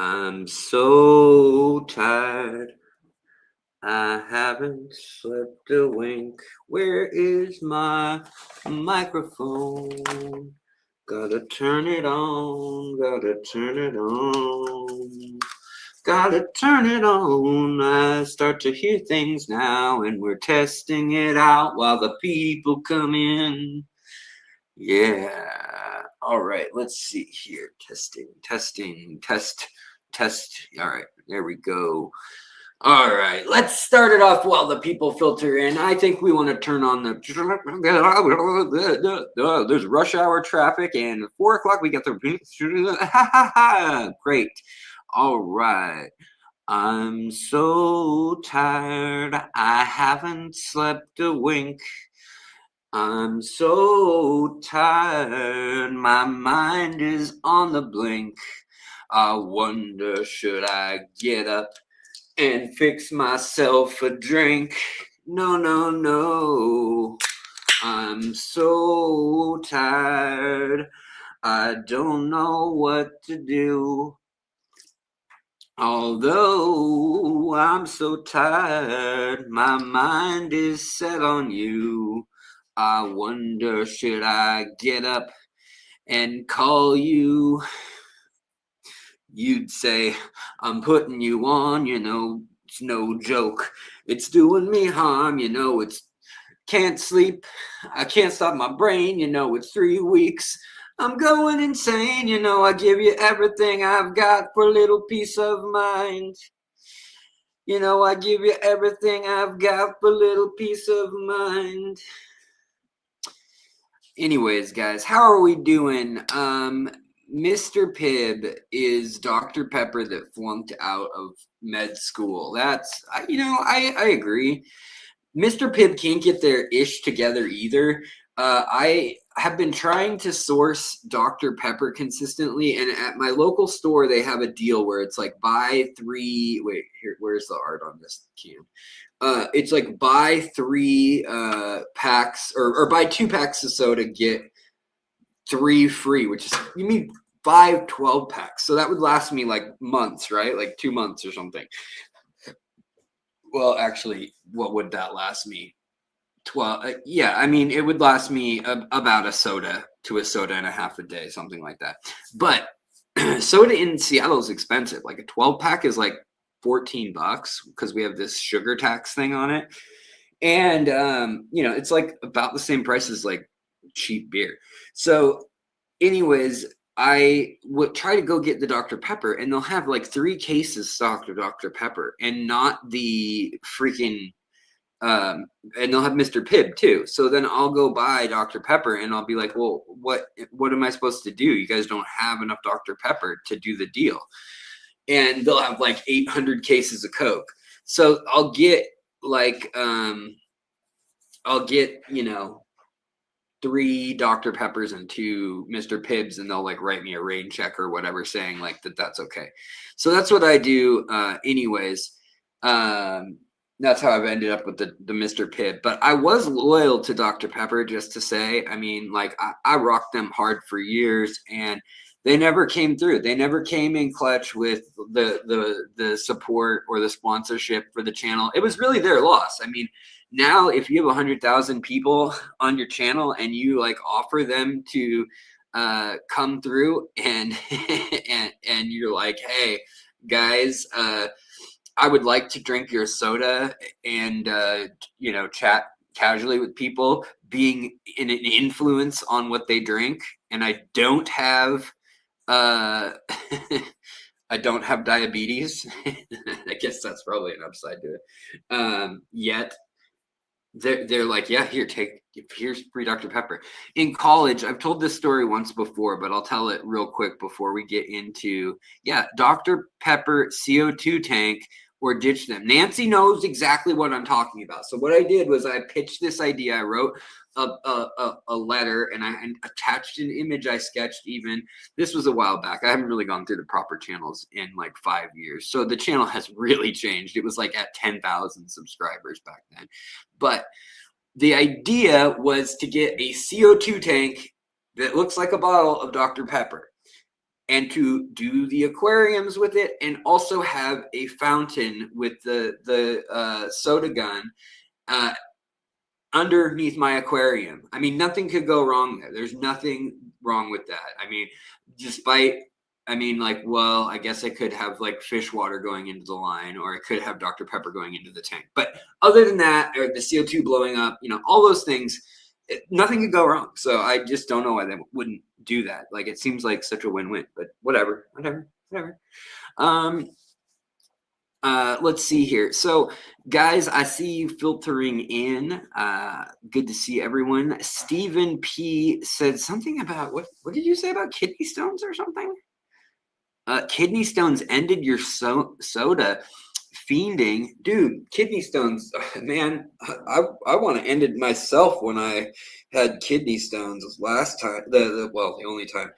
I'm so tired. I haven't slept a wink. Where is my microphone? Gotta turn it on, gotta turn it on. Gotta turn it on. I start to hear things now, and we're testing it out while the people come in. Yeah. All right, let's see here. Testing, test. All right, there we go. All right, let's start it off while the people filter in. I think we want to turn on the. There's rush hour traffic, and 4 o'clock we got the. Great. All right. I'm so tired. I haven't slept a wink. I'm so tired. My mind is on the blink. I wonder, should I get up and fix myself a drink? No, no, no. I'm so tired. I don't know what to do. Although I'm so tired, my mind is set on you. I wonder, should I get up and call you? You'd say, I'm putting you on, it's no joke. It's doing me harm, it's can't sleep. I can't stop my brain, it's 3 weeks. I'm going insane, I give you everything I've got for a little peace of mind. I give you everything I've got for a little peace of mind. Anyways, guys, how are we doing? Mr. Pibb is Dr. Pepper that flunked out of med school. That's, I agree. Mr. Pibb can't get their ish together either. I have been trying to source Dr. Pepper consistently, and at my local store, they have a deal where it's like buy 3. Wait, here, where's the art on this can? It's like buy 3 packs or buy 2 packs of soda, get 3 free, which is, you mean 5 12-packs. So that would last me like months, right? Like 2 months or something. Well, actually, what would that last me? 12. Yeah, I mean, it would last me about a soda to a soda and a half a day, something like that. But soda in Seattle is expensive. Like a 12-pack is like $14 because we have this sugar tax thing on it. And, it's like about the same price as like cheap beer. So anyways, I would try to go get the Dr. Pepper, and they'll have like 3 cases stocked of Dr. Pepper and not the freaking, and they'll have Mr. Pibb too. So then I'll go buy Dr. Pepper and I'll be like, well, what am I supposed to do? You guys don't have enough Dr. Pepper to do the deal. And they'll have like 800 cases of Coke. So I'll get like, 3 Dr. Peppers and 2 Mr. Pibbs, and they'll like write me a rain check or whatever saying like that's okay. So that's what I do. Anyways, that's how I've ended up with the Mr. Pibb. But I was loyal to Dr. Pepper, just to say. I mean, like I rocked them hard for years, and they never came through. They never came in clutch with the support or the sponsorship for the channel. It was really their loss. I mean, now if you have 100,000 people on your channel and you like offer them to come through and and you're like, hey guys, I would like to drink your soda and chat casually with people, being an influence on what they drink, and I don't have I don't have diabetes. I guess that's probably an upside to it. Yet they're like, yeah, here's free Dr. Pepper. In college, I've told this story once before, but I'll tell it real quick before we get into, Dr. Pepper CO2 tank or ditch them. Nancy knows exactly what I'm talking about. So what I did was I pitched this idea. I wrote a letter, and I attached an image I sketched even. This was a while back. I haven't really gone through the proper channels in like 5 years. So the channel has really changed. It was like at 10,000 subscribers back then. But the idea was to get a CO2 tank that looks like a bottle of Dr. Pepper. and to do the aquariums with it, and also have a fountain with the soda gun underneath my aquarium. I mean, nothing could go wrong there. There's nothing wrong with that. I mean, like, well, I guess I could have like fish water going into the line, or I could have Dr. Pepper going into the tank. But other than that, or the CO2 blowing up, all those things, nothing could go wrong. So I just don't know why they wouldn't do that. Like, it seems like such a win-win, but whatever. Let's see here. So guys, I see you filtering in. Good to see everyone. Stephen P said something about what did you say about kidney stones or something? Kidney stones ended your soda fiending. Dude, kidney stones, man, I want to end it myself when I had kidney stones last time. The only time.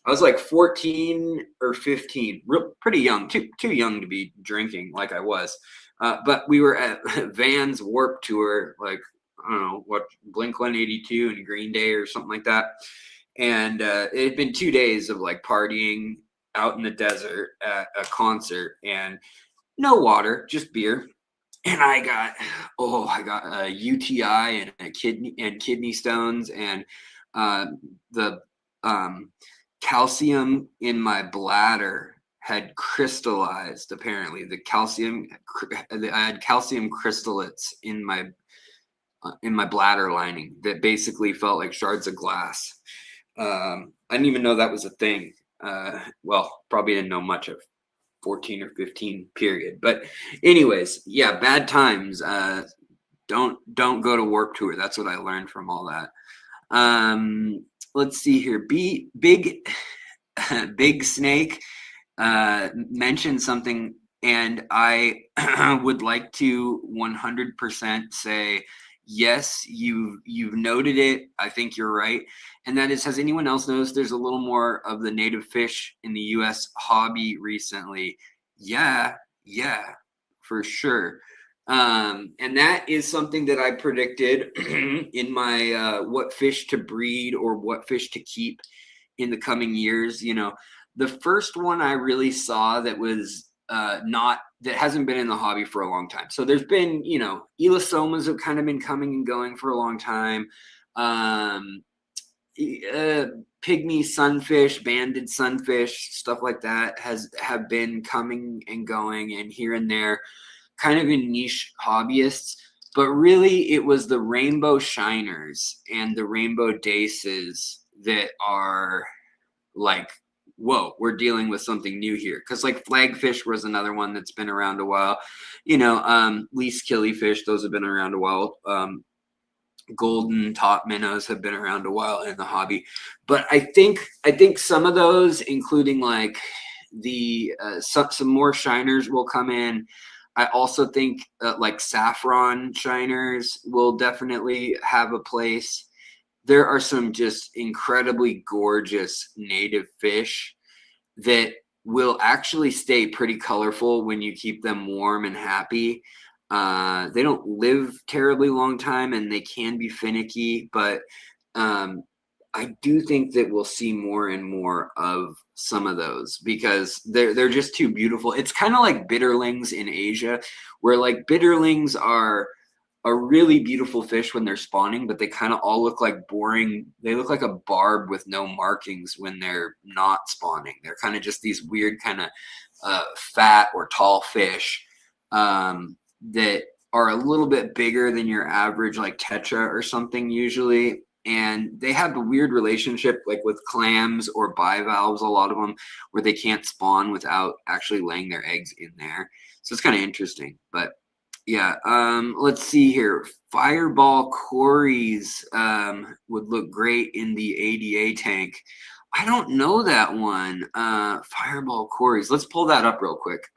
I was like 14 or 15, pretty young, too young to be drinking like I was. But we were at Van's Warp Tour, like, I don't know, what, Blink-182 and Green Day or something like that. And it had been 2 days of like partying out in the desert at a concert, and no water, just beer. And I got a UTI and a kidney stones, and the calcium in my bladder had crystallized. Apparently, I had calcium crystallets in my bladder lining that basically felt like shards of glass. I didn't even know that was a thing. Probably didn't know much of 14 or 15 period. But anyways, yeah, bad times. Don't go to Warp Tour. That's what I learned from all that. Let's see here. Big Snake mentioned something, and I would like to 100% say, yes, you've noted it. I think you're right. And that is, has anyone else noticed there's a little more of the native fish in the U.S. hobby recently? Yeah, for sure. And that is something that I predicted in my what fish to breed or what fish to keep in the coming years. The first one I really saw that was that hasn't been in the hobby for a long time. So there's been, elastomas have kind of been coming and going for a long time. Pygmy sunfish, banded sunfish, stuff like that have been coming and going, and here and there, kind of in niche hobbyists. But really, it was the rainbow shiners and the rainbow daces that are like, whoa, we're dealing with something new here. Because like flagfish was another one that's been around a while. Least killifish, those have been around a while. Golden top minnows have been around a while in the hobby. But I think some of those, including like the some more shiners will come in. I also think like saffron shiners will definitely have a place. There are some just incredibly gorgeous native fish that will actually stay pretty colorful when you keep them warm and happy. They don't live terribly long time, and they can be finicky, but I do think that we'll see more and more of some of those because they're just too beautiful. It's kind of like bitterlings in Asia, where like bitterlings are a really beautiful fish when they're spawning, but they kind of all look like boring. They look like a barb with no markings when they're not spawning. They're kind of just these weird kind of fat or tall fish that are a little bit bigger than your average like tetra or something usually. And they have a weird relationship like with clams or bivalves, a lot of them, where they can't spawn without actually laying their eggs in there. So it's kind of interesting. But yeah, let's see here. Fireball Corys would look great in the ADA tank. I don't know that one. Fireball Corys. Let's pull that up real quick.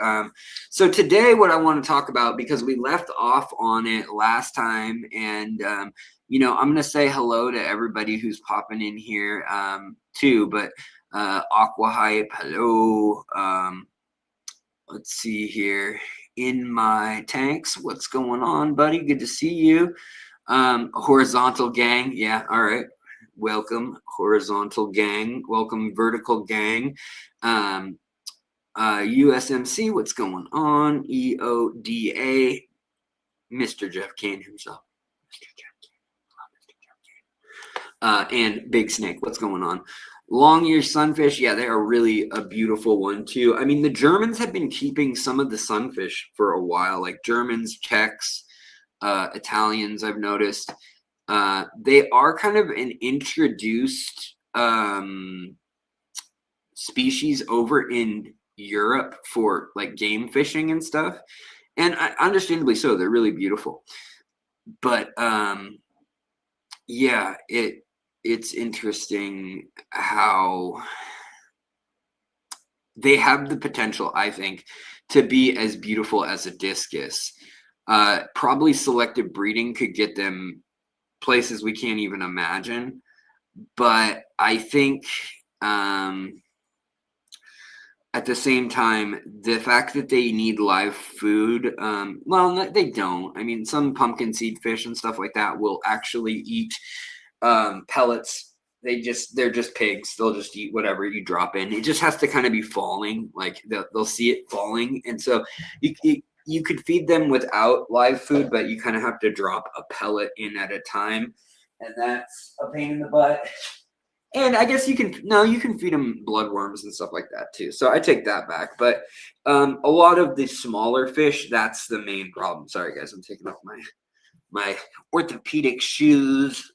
So today what I want to talk about, because we left off on it last time, and I'm going to say hello to everybody who's popping in here too, but Aqua Hype, hello. Let's see here. In my tanks, what's going on, buddy? Good to see you. Horizontal gang. Yeah, all right. welcome horizontal gang, welcome vertical gang. USMC, what's going on? EODA, Mr. Jeff Kane himself. And Big Snake, what's going on? Long ear sunfish, yeah, they are really a beautiful one too. I mean, the Germans have been keeping some of the sunfish for a while, like Germans, Czechs, Italians, I've noticed. They are kind of an introduced species over in Europe for like game fishing and stuff. And understandably so, they're really beautiful. But yeah, it's interesting how they have the potential, I think, to be as beautiful as a discus. Probably selective breeding could get them places we can't even imagine. But I think at the same time, the fact that they need live food, well, they don't. I mean, some pumpkin seed fish and stuff like that will actually eat pellets. They're just pigs. They'll just eat whatever you drop in. It just has to kind of be falling, like they'll see it falling. And so you could feed them without live food, but you kind of have to drop a pellet in at a time. And that's a pain in the butt. And I guess you can feed them bloodworms and stuff like that too. So I take that back. But a lot of the smaller fish, that's the main problem. Sorry guys, I'm taking off my orthopedic shoes.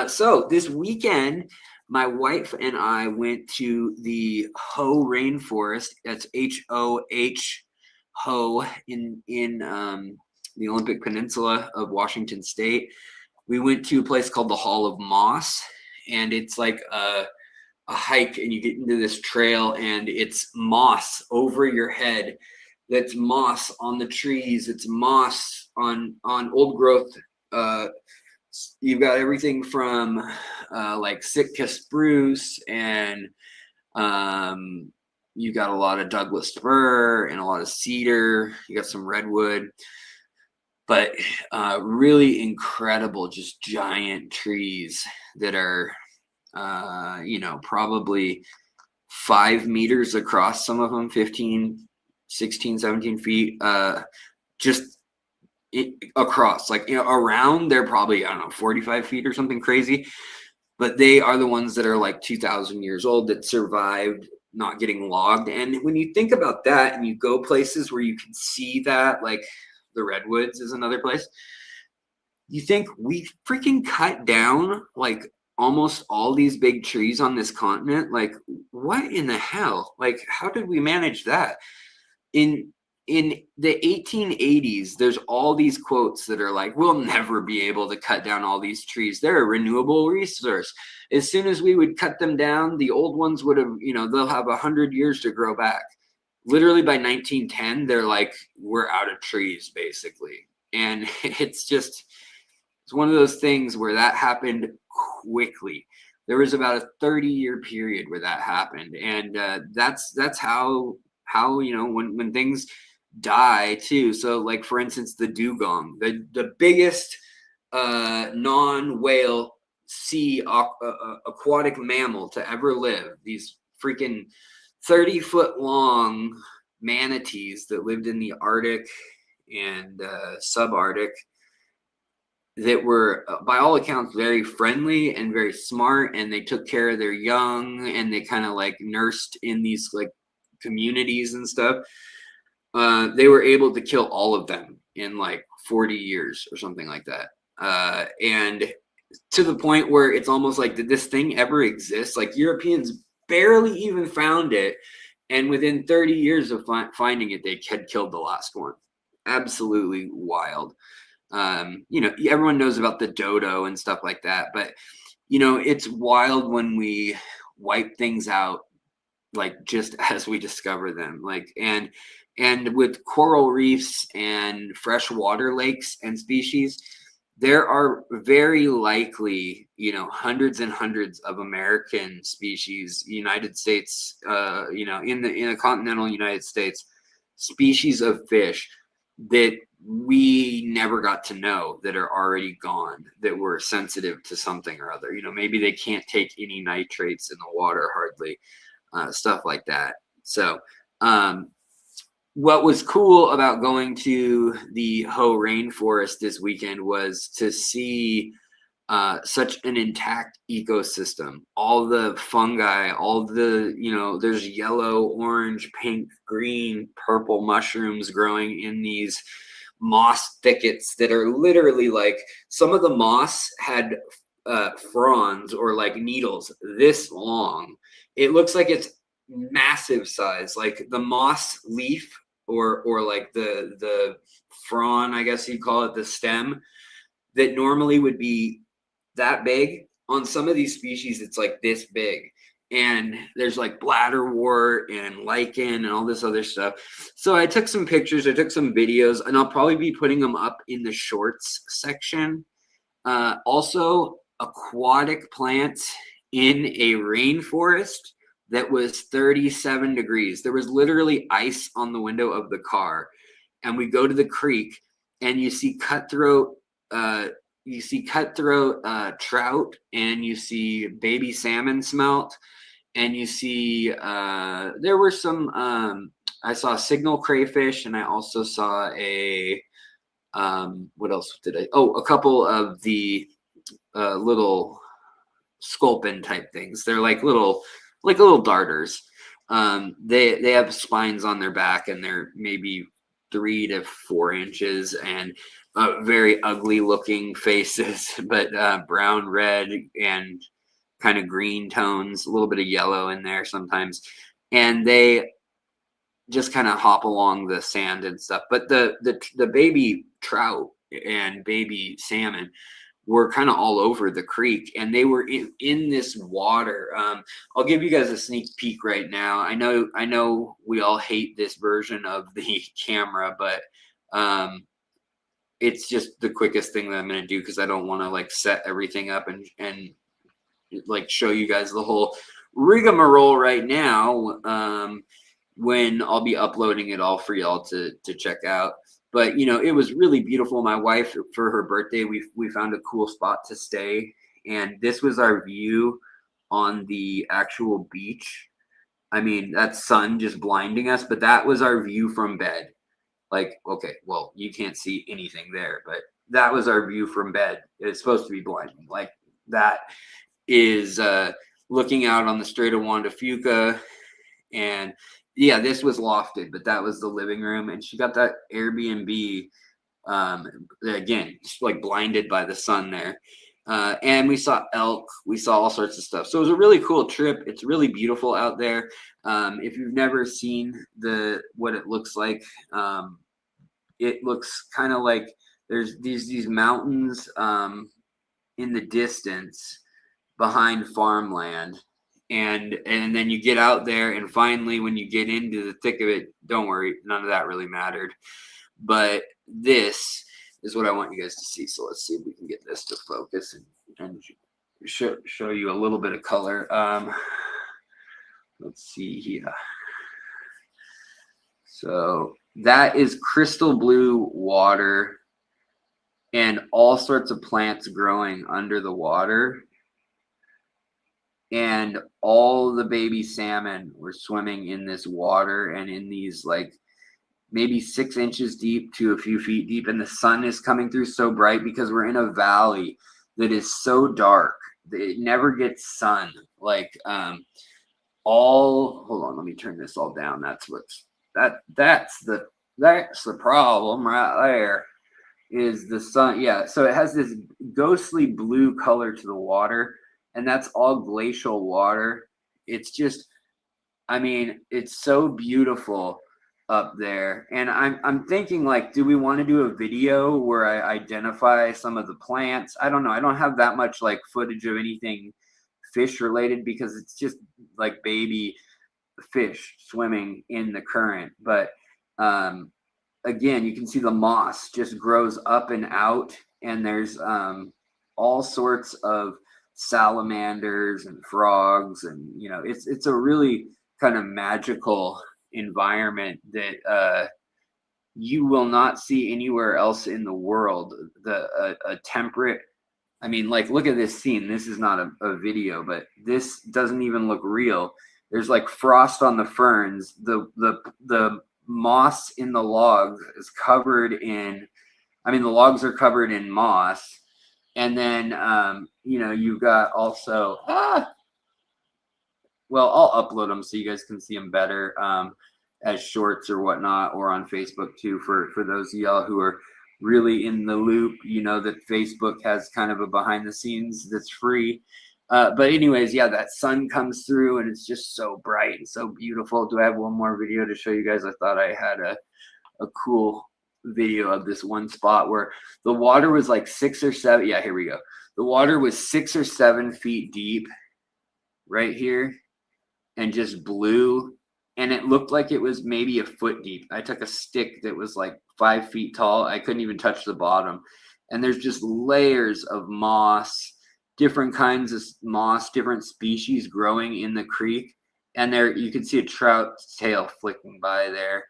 So this weekend, my wife and I went to the Ho Rainforest. That's H-O-H, Ho, in the Olympic Peninsula of Washington State. We went to a place called the Hall of Moss, and it's like a hike, and you get into this trail, and it's moss over your head. That's moss on the trees. It's moss on old growth. You've got everything from like Sitka spruce, and you got a lot of Douglas fir and a lot of cedar. You got some redwood. But really incredible, just giant trees that are, probably 5 meters across, some of them 15, 16, 17 feet, just across, like, around, they're probably, 45 feet or something crazy. But they are the ones that are like 2,000 years old that survived not getting logged. And when you think about that and you go places where you can see that, like, the redwoods is another place. You think we freaking cut down like almost all these big trees on this continent? Like, what in the hell? Like, how did we manage that? In the 1880s, there's all these quotes that are like, we'll never be able to cut down all these trees. They're a renewable resource. As soon as we would cut them down, the old ones would have, they'll have 100 years to grow back. Literally by 1910, they're like, we're out of trees, basically. And it's one of those things where that happened quickly. There was about a 30-year period where that happened. And that's how when things die too. So like, for instance, the dugong, the biggest non-whale sea aquatic mammal to ever live, these freaking 30-foot long manatees that lived in the Arctic and subarctic, that were by all accounts very friendly and very smart, and they took care of their young, and they kind of like nursed in these like communities and stuff. They were able to kill all of them in like 40 years or something like that, and to the point where it's almost like, did this thing ever exist? Like, Europeans barely even found it, and within 30 years of finding it, they had killed the last one. Absolutely wild. Everyone knows about the dodo and stuff like that, but it's wild when we wipe things out, like, just as we discover them. Like, and with coral reefs and freshwater lakes and species, there are very likely, hundreds and hundreds of American species, United States, in the continental United States, species of fish that we never got to know that are already gone, that were sensitive to something or other. You know, maybe they can't take any nitrates in the water hardly, stuff like that. So what was cool about going to the Ho Rainforest this weekend was to see such an intact ecosystem. All the fungi, all the, you know, there's yellow, orange, pink, green, purple mushrooms growing in these moss thickets that are literally like, some of the moss had fronds or like needles this long. It looks like it's massive size, like the moss leaf or like the frond, I guess you'd call it, the stem that normally would be that big. On some of these species, it's like this big. And there's like bladderwort and lichen and all this other stuff. So I took some pictures, I took some videos, and I'll probably be putting them up in the shorts section. Also, aquatic plants in a rainforest that was 37 degrees. There was literally ice on the window of the car. And we go to the creek and you see cutthroat trout, and you see baby salmon smelt, and you see there were some I saw signal crayfish, and I also saw a what else did I, a couple of the little sculpin type things. They're like little darters. They have spines on their back, and they're maybe 3 to 4 inches, and very ugly looking faces, but brown, red, and kind of green tones, a little bit of yellow in there sometimes. And they just kind of hop along the sand and stuff. But the baby trout and baby salmon were kind of all over the creek, and they were in this water. I'll give you guys a sneak peek right now. I know we all hate this version of the camera, but it's just the quickest thing that I'm going to do, because I don't want to like set everything up and like show you guys the whole rigmarole right now, when I'll be uploading it all for y'all to check out. But, you know, it was really beautiful. My wife, for her birthday, we found a cool spot to stay. And this was our view on the actual beach. I mean, that sun just blinding us, but that was our view from bed. Like, okay, well, you can't see anything there, but that was our view from bed. It's supposed to be blinding. Like, that is looking out on the Strait of Juan de Fuca. And yeah, this was lofted, but that was the living room. And she got that Airbnb, again, just like blinded by the sun there. And we saw elk, we saw all sorts of stuff. So it was a really cool trip. It's really beautiful out there. If you've never seen what it looks like, it looks kind of like there's these mountains in the distance behind farmland. And then you get out there, and finally, when you get into the thick of it, don't worry, none of that really mattered. But this is what I want you guys to see. So let's see if we can get this to focus and show you a little bit of color. Let's see here. So that is crystal blue water and all sorts of plants growing under the water. And all the baby salmon were swimming in this water, and in these like maybe 6 inches deep to a few feet deep. And the sun is coming through so bright, because we're in a valley that is so dark that it never gets sun. Like hold on, let me turn this all down. That's the problem right there, is the sun. Yeah, so it has this ghostly blue color to the water. And that's all glacial water. It's just, I mean, it's so beautiful up there. And I'm thinking, like, do we want to do a video where I identify some of the plants? I don't know. I don't have that much like footage of anything fish related, because it's just like baby fish swimming in the current. But again, you can see the moss just grows up and out, and there's all sorts of salamanders and frogs, and you know, it's a really kind of magical environment that you will not see anywhere else in the world a temperate. I mean, like, look at this scene. This is not a video, but this doesn't even look real. There's like frost on the ferns. The moss in the logs is covered in. I mean, the logs are covered in moss, and then you know, you've got also. Well, I'll upload them so you guys can see them better as shorts or whatnot, or on Facebook too. For those of y'all who are really in the loop, you know that Facebook has kind of a behind the scenes that's free. But anyways, yeah, that sun comes through and it's just so bright and so beautiful. Do I have one more video to show you guys? I thought I had a cool video of this one spot where the water was like 6 or 7. Yeah, here we go. The water was 6 or 7 feet deep right here, and just blue, and it looked like it was maybe a foot deep. I took a stick that was like 5 feet tall. I couldn't even touch the bottom, and there's just layers of moss, different kinds of moss, different species growing in the creek. And there you can see a trout's tail flicking by there,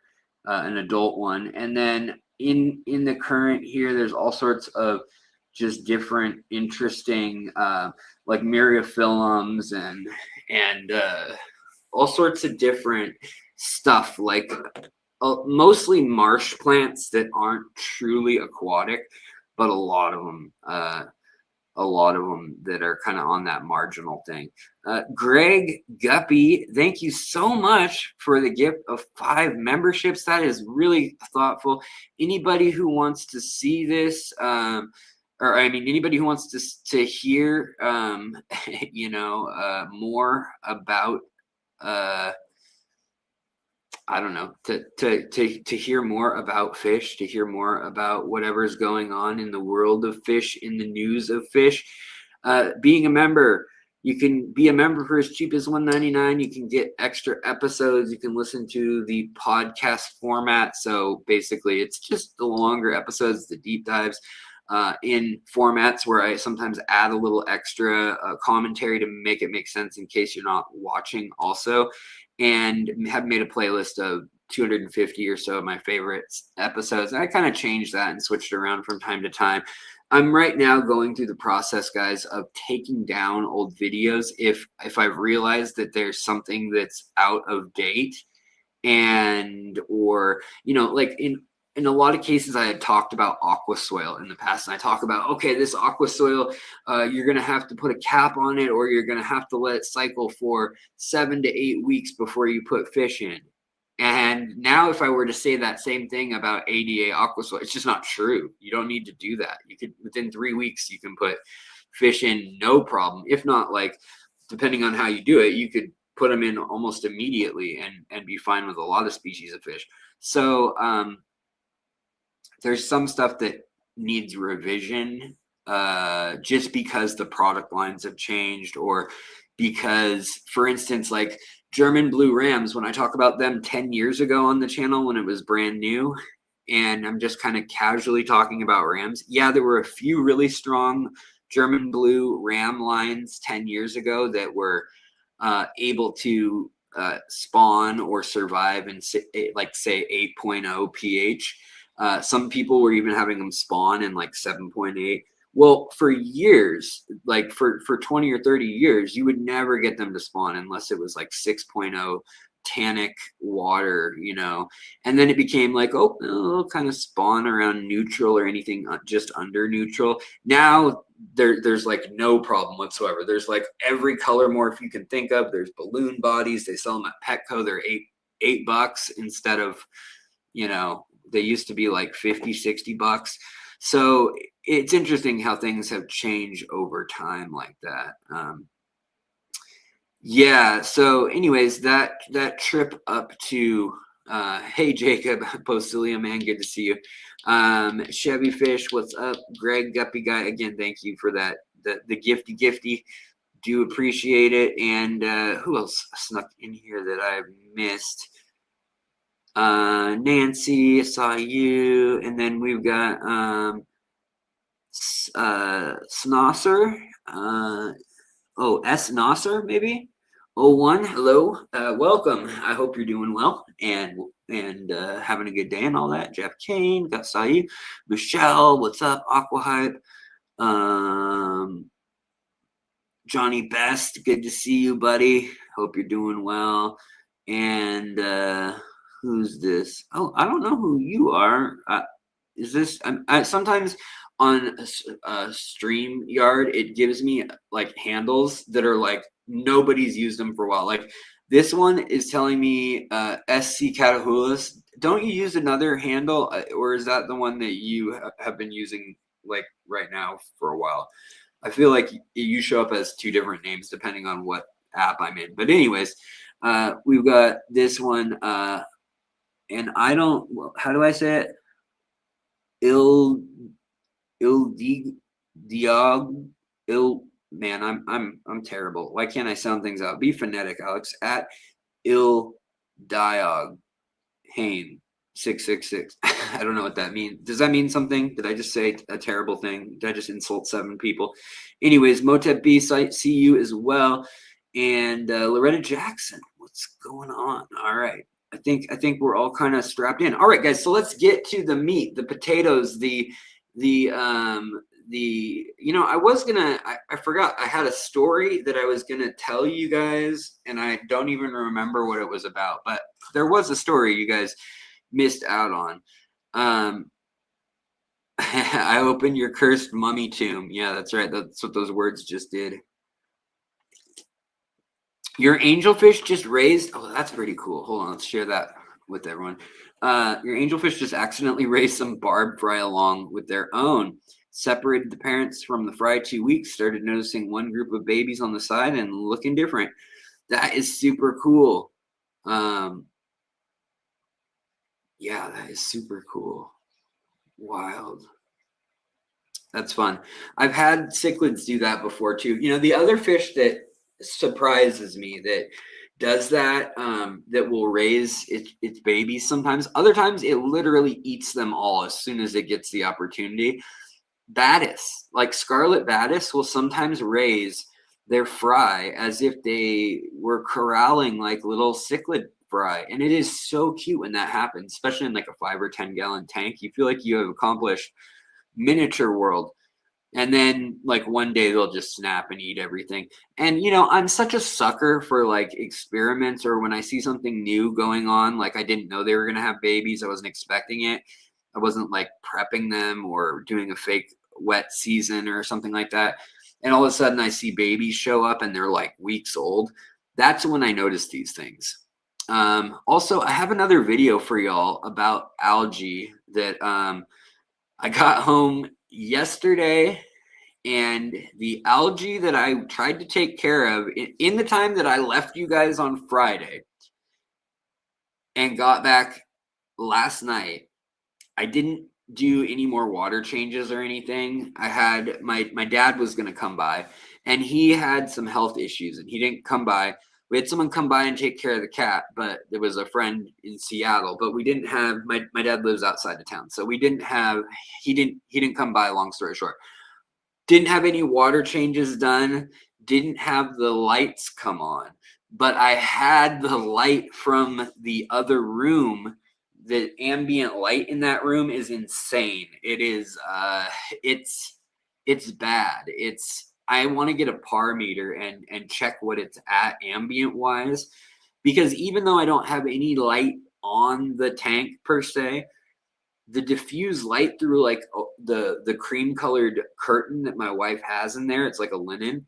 an adult one. And then in the current here, there's all sorts of just different interesting like myriophyllums and all sorts of different stuff, like mostly marsh plants that aren't truly aquatic, but a lot of them that are kind of on that marginal thing. Greg Guppy, thank you so much for the gift of 5 memberships. That is really thoughtful. Anybody who wants to see this, or I mean, anybody who wants to hear, you know, more about, I don't know, to hear more about fish, to hear more about whatever's going on in the world of fish, in the news of fish, being a member. You can be a member for as cheap as $1.99. You can get extra episodes. You can listen to the podcast format. So basically, it's just the longer episodes, the deep dives, in formats where I sometimes add a little extra commentary to make it make sense in case you're not watching also, and have made a playlist of 250 or so of my favorite episodes. And I kind of changed that and switched around from time to time. I'm right now going through the process, guys, of taking down old videos if I've realized that there's something that's out of date, and or, you know, like in a lot of cases, I had talked about aqua soil in the past, and I talk about, okay, this aqua soil, you're going to have to put a cap on it, or you're going to have to let it cycle for 7 to 8 weeks before you put fish in. And now if I were to say that same thing about ADA aqua soil, it's just not true. You don't need to do that. You could, within 3 weeks, you can put fish in, no problem. If not, like, depending on how you do it, you could put them in almost immediately and be fine with a lot of species of fish. So, there's some stuff that needs revision, just because the product lines have changed, or because, for instance, like German blue rams, when I talk about them 10 years ago on the channel when it was brand new, and I'm just kind of casually talking about rams. Yeah, there were a few really strong German blue ram lines 10 years ago that were able to spawn or survive in, like, say 8.0 pH. Some people were even having them spawn in like 7.8. Well, for years, like for 20 or 30 years, you would never get them to spawn unless it was like 6.0 tannic water, you know. And then it became like, oh, they'll kind of spawn around neutral or anything just under neutral. Now there's like no problem whatsoever. There's like every color morph you can think of. There's balloon bodies. They sell them at Petco. They're $8 instead of, you know, they used to be like 50, $60. So it's interesting how things have changed over time like that. Yeah. So anyways, that trip up to, hey, Jacob, Postilium, man, good to see you. Chevy Fish, what's up? Greg Guppy Guy, again, thank you for that. The gifty. Do appreciate it. And who else snuck in here that I've missed? Nancy, I saw you, and then we've got Snosser, S Nasser, maybe. 01, hello, welcome. I hope you're doing well and having a good day and all that. Jeff Kane, got saw you. Michelle, what's up? Aquahype. Johnny Best, good to see you, buddy. Hope you're doing well. And who's this? Oh, I don't know who you are. Is this? Sometimes on StreamYard, it gives me like handles that are like nobody's used them for a while. Like this one is telling me SC Catahoulus. Don't you use another handle, or is that the one that you have been using like right now for a while? I feel like you show up as two different names depending on what app I'm in. But anyways, we've got this one, and I don't. How do I say it? Diog. Man, I'm terrible. Why can't I sound things out? Be phonetic, Alex. At Diog Hain 666. I don't know what that means. Does that mean something? Did I just say a terrible thing? Did I just insult 7 people? Anyways, Motep B, see you as well. And Loretta Jackson, what's going on? All right. I think we're all kind of strapped in. All right, guys. So let's get to the meat, the potatoes, I forgot I had a story that I was gonna tell you guys, and I don't even remember what it was about, but there was a story you guys missed out on. I opened your cursed mummy tomb. Yeah, that's right. That's what those words just did. Your angelfish just raised. Oh, that's pretty cool. Hold on, let's share that with everyone. Your angelfish just accidentally raised some barb fry along with their own. Separated the parents from the fry 2 weeks. Started noticing one group of babies on the side and looking different. That is super cool. Yeah, that is super cool. Wild. That's fun. I've had cichlids do that before too. You know, the other fish that surprises me that does that, that will raise its babies sometimes. Other times it literally eats them all as soon as it gets the opportunity. Batis, like scarlet batis, will sometimes raise their fry as if they were corralling like little cichlid fry. And it is so cute when that happens, especially in like a 5 or 10 gallon tank. You feel like you have accomplished miniature world. And then like one day they'll just snap and eat everything. And you know, I'm such a sucker for like experiments, or when I see something new going on, like I didn't know they were going to have babies. I wasn't expecting it. I wasn't like prepping them or doing a fake wet season or something like that. And all of a sudden I see babies show up and they're like weeks old. That's when I notice these things. Also, I have another video for y'all about algae that I got home yesterday, and the algae that I tried to take care of in the time that I left you guys on Friday and got back last night, I didn't do any more water changes or anything. I had my dad was going to come by, and he had some health issues and he didn't come by. We had someone come by and take care of the cat, but there was a friend in Seattle, but we didn't have, my dad lives outside of town. So we didn't have, he didn't come by, long story short. Didn't have any water changes done. Didn't have the lights come on, but I had the light from the other room. The ambient light in that room is insane. It is, it's bad. I want to get a par meter and check what it's at ambient wise, because even though I don't have any light on the tank per se, the diffuse light through like the cream colored curtain that my wife has in there, it's like a linen.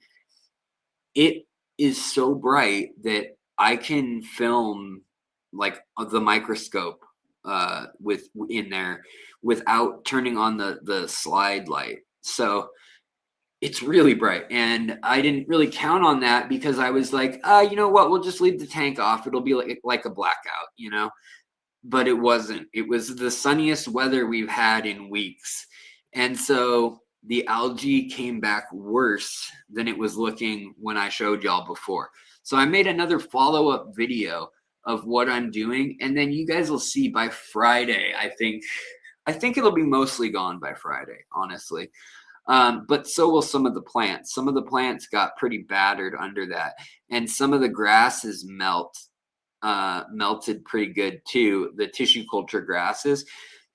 It is so bright that I can film like the microscope in there without turning on the slide light. So it's really bright, and I didn't really count on that because I was like, you know what, we'll just leave the tank off. It'll be like a blackout, you know. But it wasn't. It was the sunniest weather we've had in weeks, and so the algae came back worse than it was looking when I showed y'all before. So I made another follow-up video of what I'm doing, and then you guys will see by Friday. I think it'll be mostly gone by Friday, honestly. But so will some of the plants. Some of the plants got pretty battered under that, and some of the grasses melted pretty good too, the tissue culture grasses,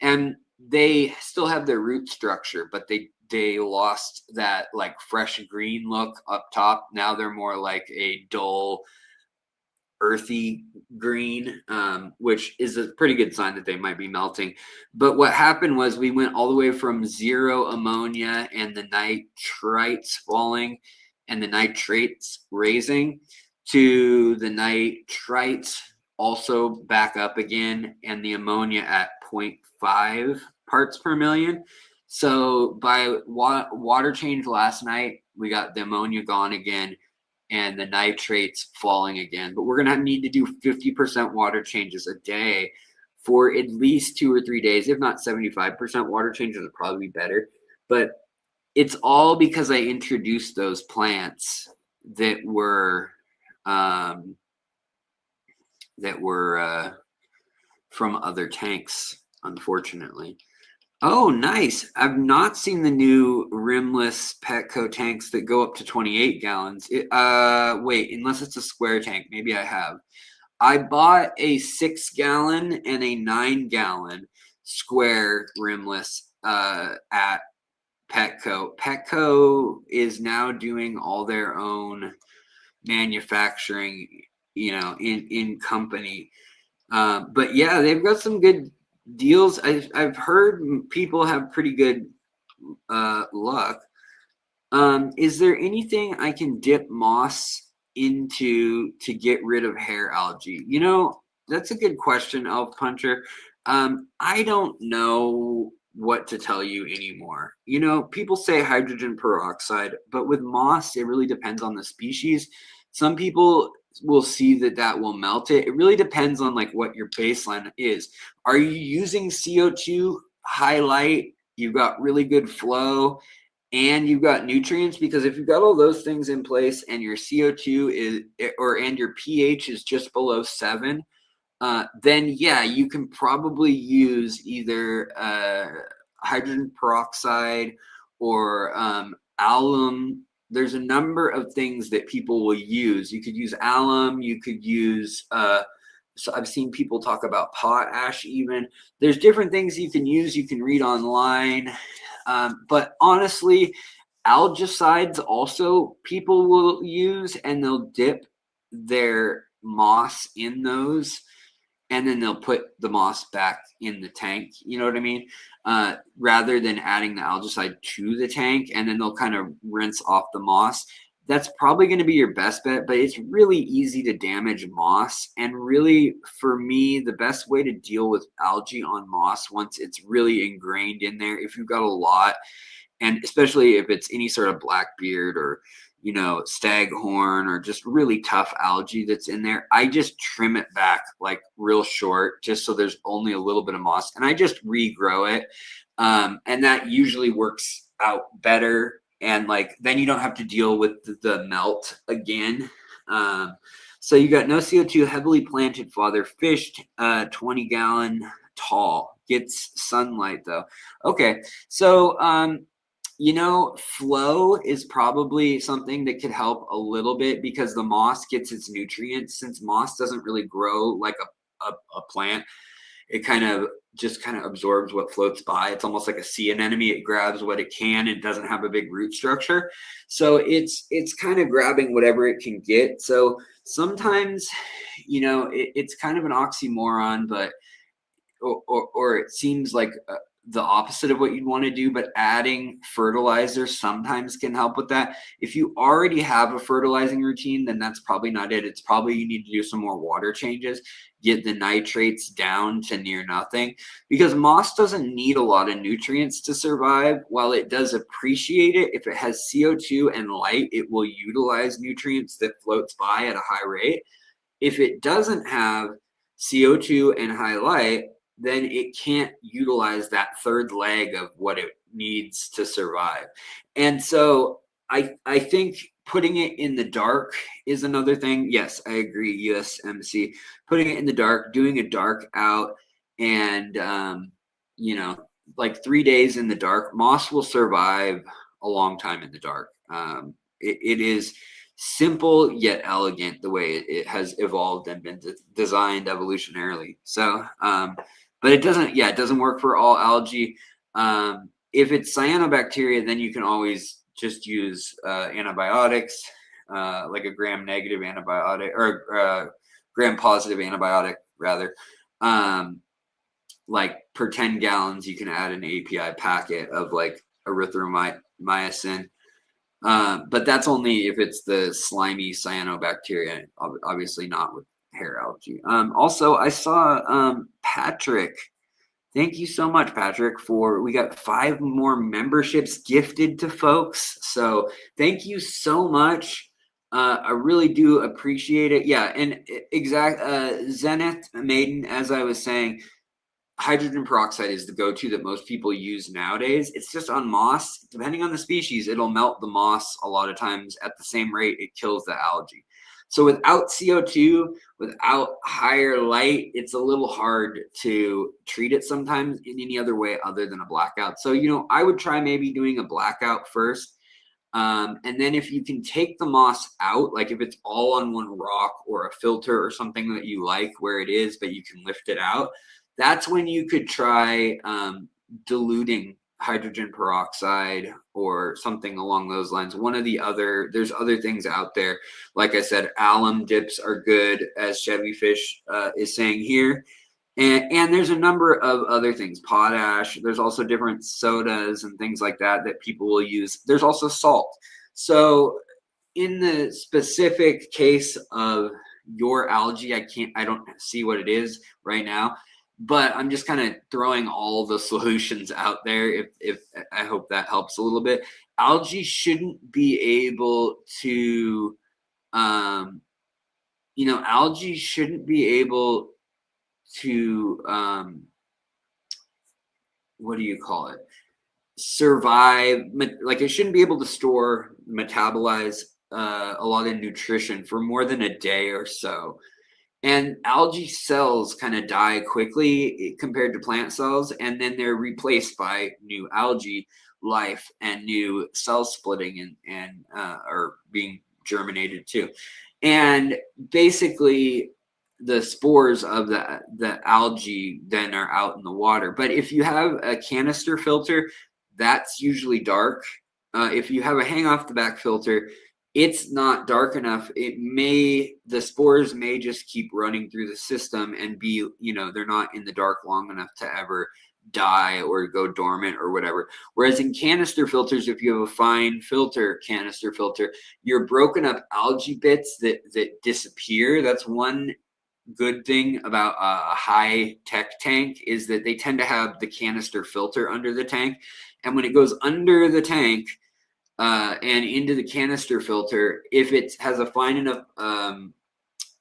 and they still have their root structure, but they lost that like fresh green look up top. Now they're more like a dull earthy green, which is a pretty good sign that they might be melting. But what happened was we went all the way from 0 ammonia and the nitrites falling and the nitrates raising to the nitrites also back up again and the ammonia at 0.5 parts per million. So by water change last night, we got the ammonia gone again and the nitrates falling again. But we're going to need to do 50% water changes a day for at least 2 or 3 days. If not 75% water changes, would probably be better. But it's all because I introduced those plants that were from other tanks, unfortunately. Oh, nice. I've not seen the new rimless Petco tanks that go up to 28 gallons. Wait, unless it's a square tank. Maybe I have. I bought a 6-gallon and a 9-gallon square rimless at Petco. Petco is now doing all their own manufacturing, in company. But yeah, they've got some good deals. I've heard people have pretty good luck. Is there anything I can dip moss into to get rid of hair algae? That's a good question, Elf Puncher. I don't know what to tell you anymore. People say hydrogen peroxide, but with moss, it really depends on the species. Some people will see that will melt it. It really depends on like what your baseline is. Are you using CO2 highlight? You've got really good flow and you've got nutrients, because if you've got all those things in place and your CO2 and your pH is just below 7, then yeah, you can probably use either hydrogen peroxide or alum. There's a number of things that people will use. You could use alum. You could use, so I've seen people talk about potash even. There's different things you can use. You can read online. But honestly, algicides also people will use, and they'll dip their moss in those, and then they'll put the moss back in the tank. You know what I mean? Rather than adding the algicide to the tank, and then they'll kind of rinse off the moss. That's probably going to be your best bet, but it's really easy to damage moss. And really, for me, the best way to deal with algae on moss, once it's really ingrained in there, if you've got a lot, and especially if it's any sort of blackbeard or staghorn or just really tough algae that's in there, I just trim it back like real short, just so there's only a little bit of moss, and I just regrow it. And that usually works out better. And like, then you don't have to deal with the melt again. So you got no CO2, heavily planted father fished, 20-gallon tall, gets sunlight though. Okay. So, flow is probably something that could help a little bit, because the moss gets its nutrients. Since moss doesn't really grow like a plant, it kind of absorbs what floats by. It's almost like a sea anemone. It grabs what it can. It doesn't have a big root structure. So it's kind of grabbing whatever it can get. So sometimes, it's kind of an oxymoron, but, or it seems like the opposite of what you'd want to do, but adding fertilizer sometimes can help with that. If you already have a fertilizing routine, then that's probably not it. It's probably you need to do some more water changes, get the nitrates down to near nothing, because moss doesn't need a lot of nutrients to survive. While it does appreciate it, if it has CO2 and light, it will utilize nutrients that floats by at a high rate. If it doesn't have CO2 and high light, then it can't utilize that third leg of what it needs to survive. And so I think putting it in the dark is another thing. Yes, I agree, USMC. Putting it in the dark, doing a dark out, and like 3 days in the dark, moss will survive a long time in the dark. It is simple yet elegant the way it has evolved and been designed evolutionarily. So, but it doesn't work for all algae. If it's cyanobacteria, then you can always just use antibiotics, like a gram-negative antibiotic or gram-positive antibiotic rather. Like per 10 gallons, you can add an API packet of like erythromycin. But that's only if it's the slimy cyanobacteria, obviously not with hair algae. Also, I saw Patrick. Thank you so much, Patrick, we got 5 more memberships gifted to folks. So thank you so much. I really do appreciate it. Yeah, and Zenith Maiden, as I was saying, hydrogen peroxide is the go-to that most people use nowadays. It's just on moss. Depending on the species, it'll melt the moss a lot of times at the same rate it kills the algae. So without CO2, without higher light, it's a little hard to treat it sometimes in any other way other than a blackout. So, I would try maybe doing a blackout first. And then if you can take the moss out, like if it's all on one rock or a filter or something that you like where it is, but you can lift it out, that's when you could try diluting hydrogen peroxide or something along those lines. There's other things out there. Like I said, alum dips are good, as Chevy Fish is saying here. And there's a number of other things, potash. There's also different sodas and things like that people will use. There's also salt. So in the specific case of your algae, I don't see what it is right now, but I'm just kind of throwing all the solutions out there. If I hope that helps a little bit. Algae shouldn't be able to, algae shouldn't be able to, what do you call it? Survive. Like it shouldn't be able to store, metabolize a lot of nutrition for more than a day or so. And algae cells kind of die quickly compared to plant cells, and then they're replaced by new algae life and new cell splitting and are being germinated too. And basically, the spores of the algae then are out in the water. But if you have a canister filter, that's usually dark. If you have a hang off the back filter, it's not dark enough. The spores may just keep running through the system and be, they're not in the dark long enough to ever die or go dormant or whatever. Whereas in canister filters, if you have a fine canister filter, your broken up algae bits that disappear. That's one good thing about a high tech tank, is that they tend to have the canister filter under the tank. And when it goes under the tank, and into the canister filter, if it has a fine enough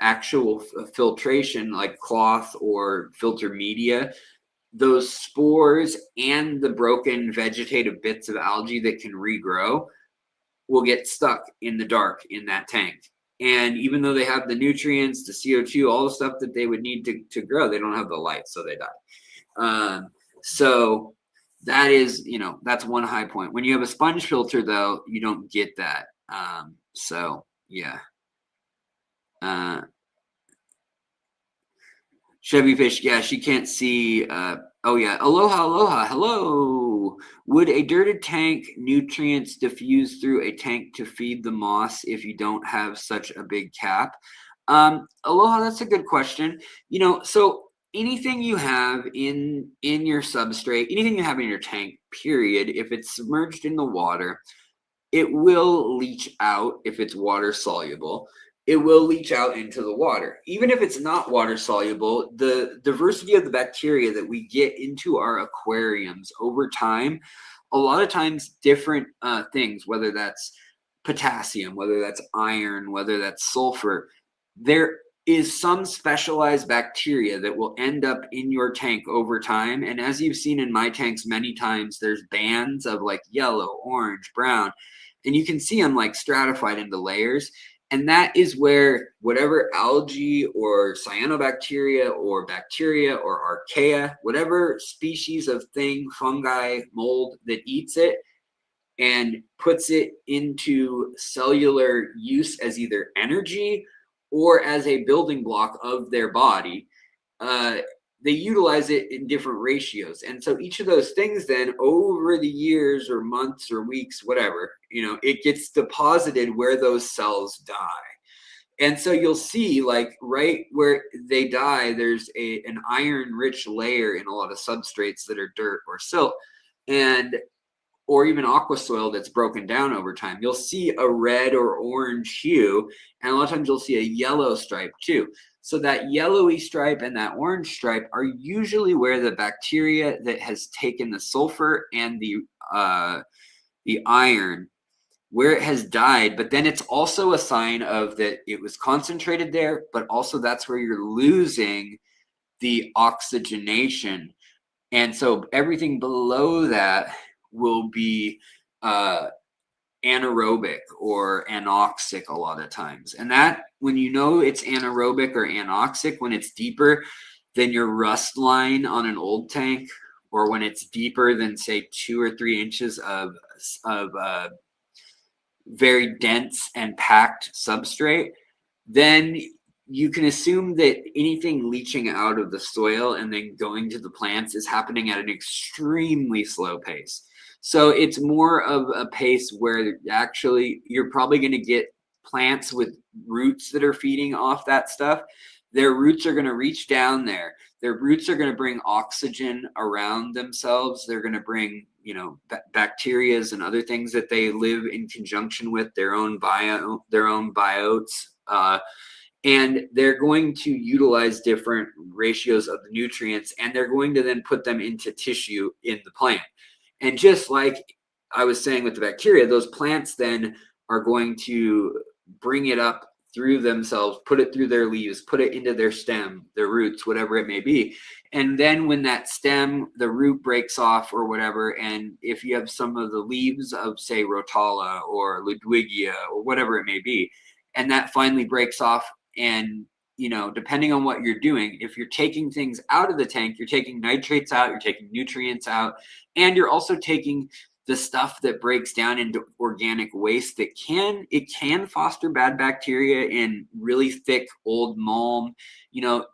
actual filtration, like cloth or filter media, those spores and the broken vegetative bits of algae that can regrow will get stuck in the dark in that tank. And even though they have the nutrients, the CO2, all the stuff that they would need to grow, they don't have the light, so they die. So that is, that's one high point. When you have a sponge filter, though, you don't get that. So yeah. Chevy Fish, yeah, she can't see. Oh yeah, aloha, hello. Would a dirted tank nutrients diffuse through a tank to feed the moss if you don't have such a big cap? Aloha, that's a good question. So anything you have in your substrate, anything you have in your tank, period, if it's submerged in the water, it will leach out. If it's water soluble, it will leach out into the water. Even if it's not water soluble, the diversity of the bacteria that we get into our aquariums over time, a lot of times different things, whether that's potassium, whether that's iron, whether that's sulfur, there is some specialized bacteria that will end up in your tank over time. And as you've seen in my tanks many times, there's bands of like yellow, orange, brown, and you can see them like stratified into layers. And that is where whatever algae or cyanobacteria or bacteria or archaea, whatever species of thing, fungi, mold that eats it, and puts it into cellular use as either energy or as a building block of their body. They utilize it in different ratios. And so each of those things then over the years or months or weeks, whatever, it gets deposited where those cells die. And so you'll see, like, right where they die, there's an iron-rich layer in a lot of substrates that are dirt or silt, or even aqua soil that's broken down over time. You'll see a red or orange hue, and a lot of times you'll see a yellow stripe too. So that yellowy stripe and that orange stripe are usually where the bacteria that has taken the sulfur and the iron, where it has died. But then it's also a sign of that it was concentrated there, but also that's where you're losing the oxygenation. And so everything below that will be anaerobic or anoxic a lot of times. And that, when you know it's anaerobic or anoxic, when it's deeper than your rust line on an old tank, or when it's deeper than, say, 2 or 3 inches of very dense and packed substrate, then you can assume that anything leaching out of the soil and then going to the plants is happening at an extremely slow pace. So it's more of a pace where actually you're probably going to get plants with roots that are feeding off that stuff. Their roots are going to reach down there. Their roots are going to bring oxygen around themselves. They're going to bring, bacteria and other things that they live in conjunction with, their own biotes. And they're going to utilize different ratios of the nutrients, and they're going to then put them into tissue in the plant. And just like I was saying with the bacteria, those plants then are going to bring it up through themselves, put it through their leaves, put it into their stem, their roots, whatever it may be. And then when that stem, the root breaks off or whatever, and if you have some of the leaves of, say, Rotala or Ludwigia or whatever it may be, and that finally breaks off, and depending on what you're doing, if you're taking things out of the tank, you're taking nitrates out, you're taking nutrients out, and you're also taking the stuff that breaks down into organic waste that can foster bad bacteria in really thick old mulm.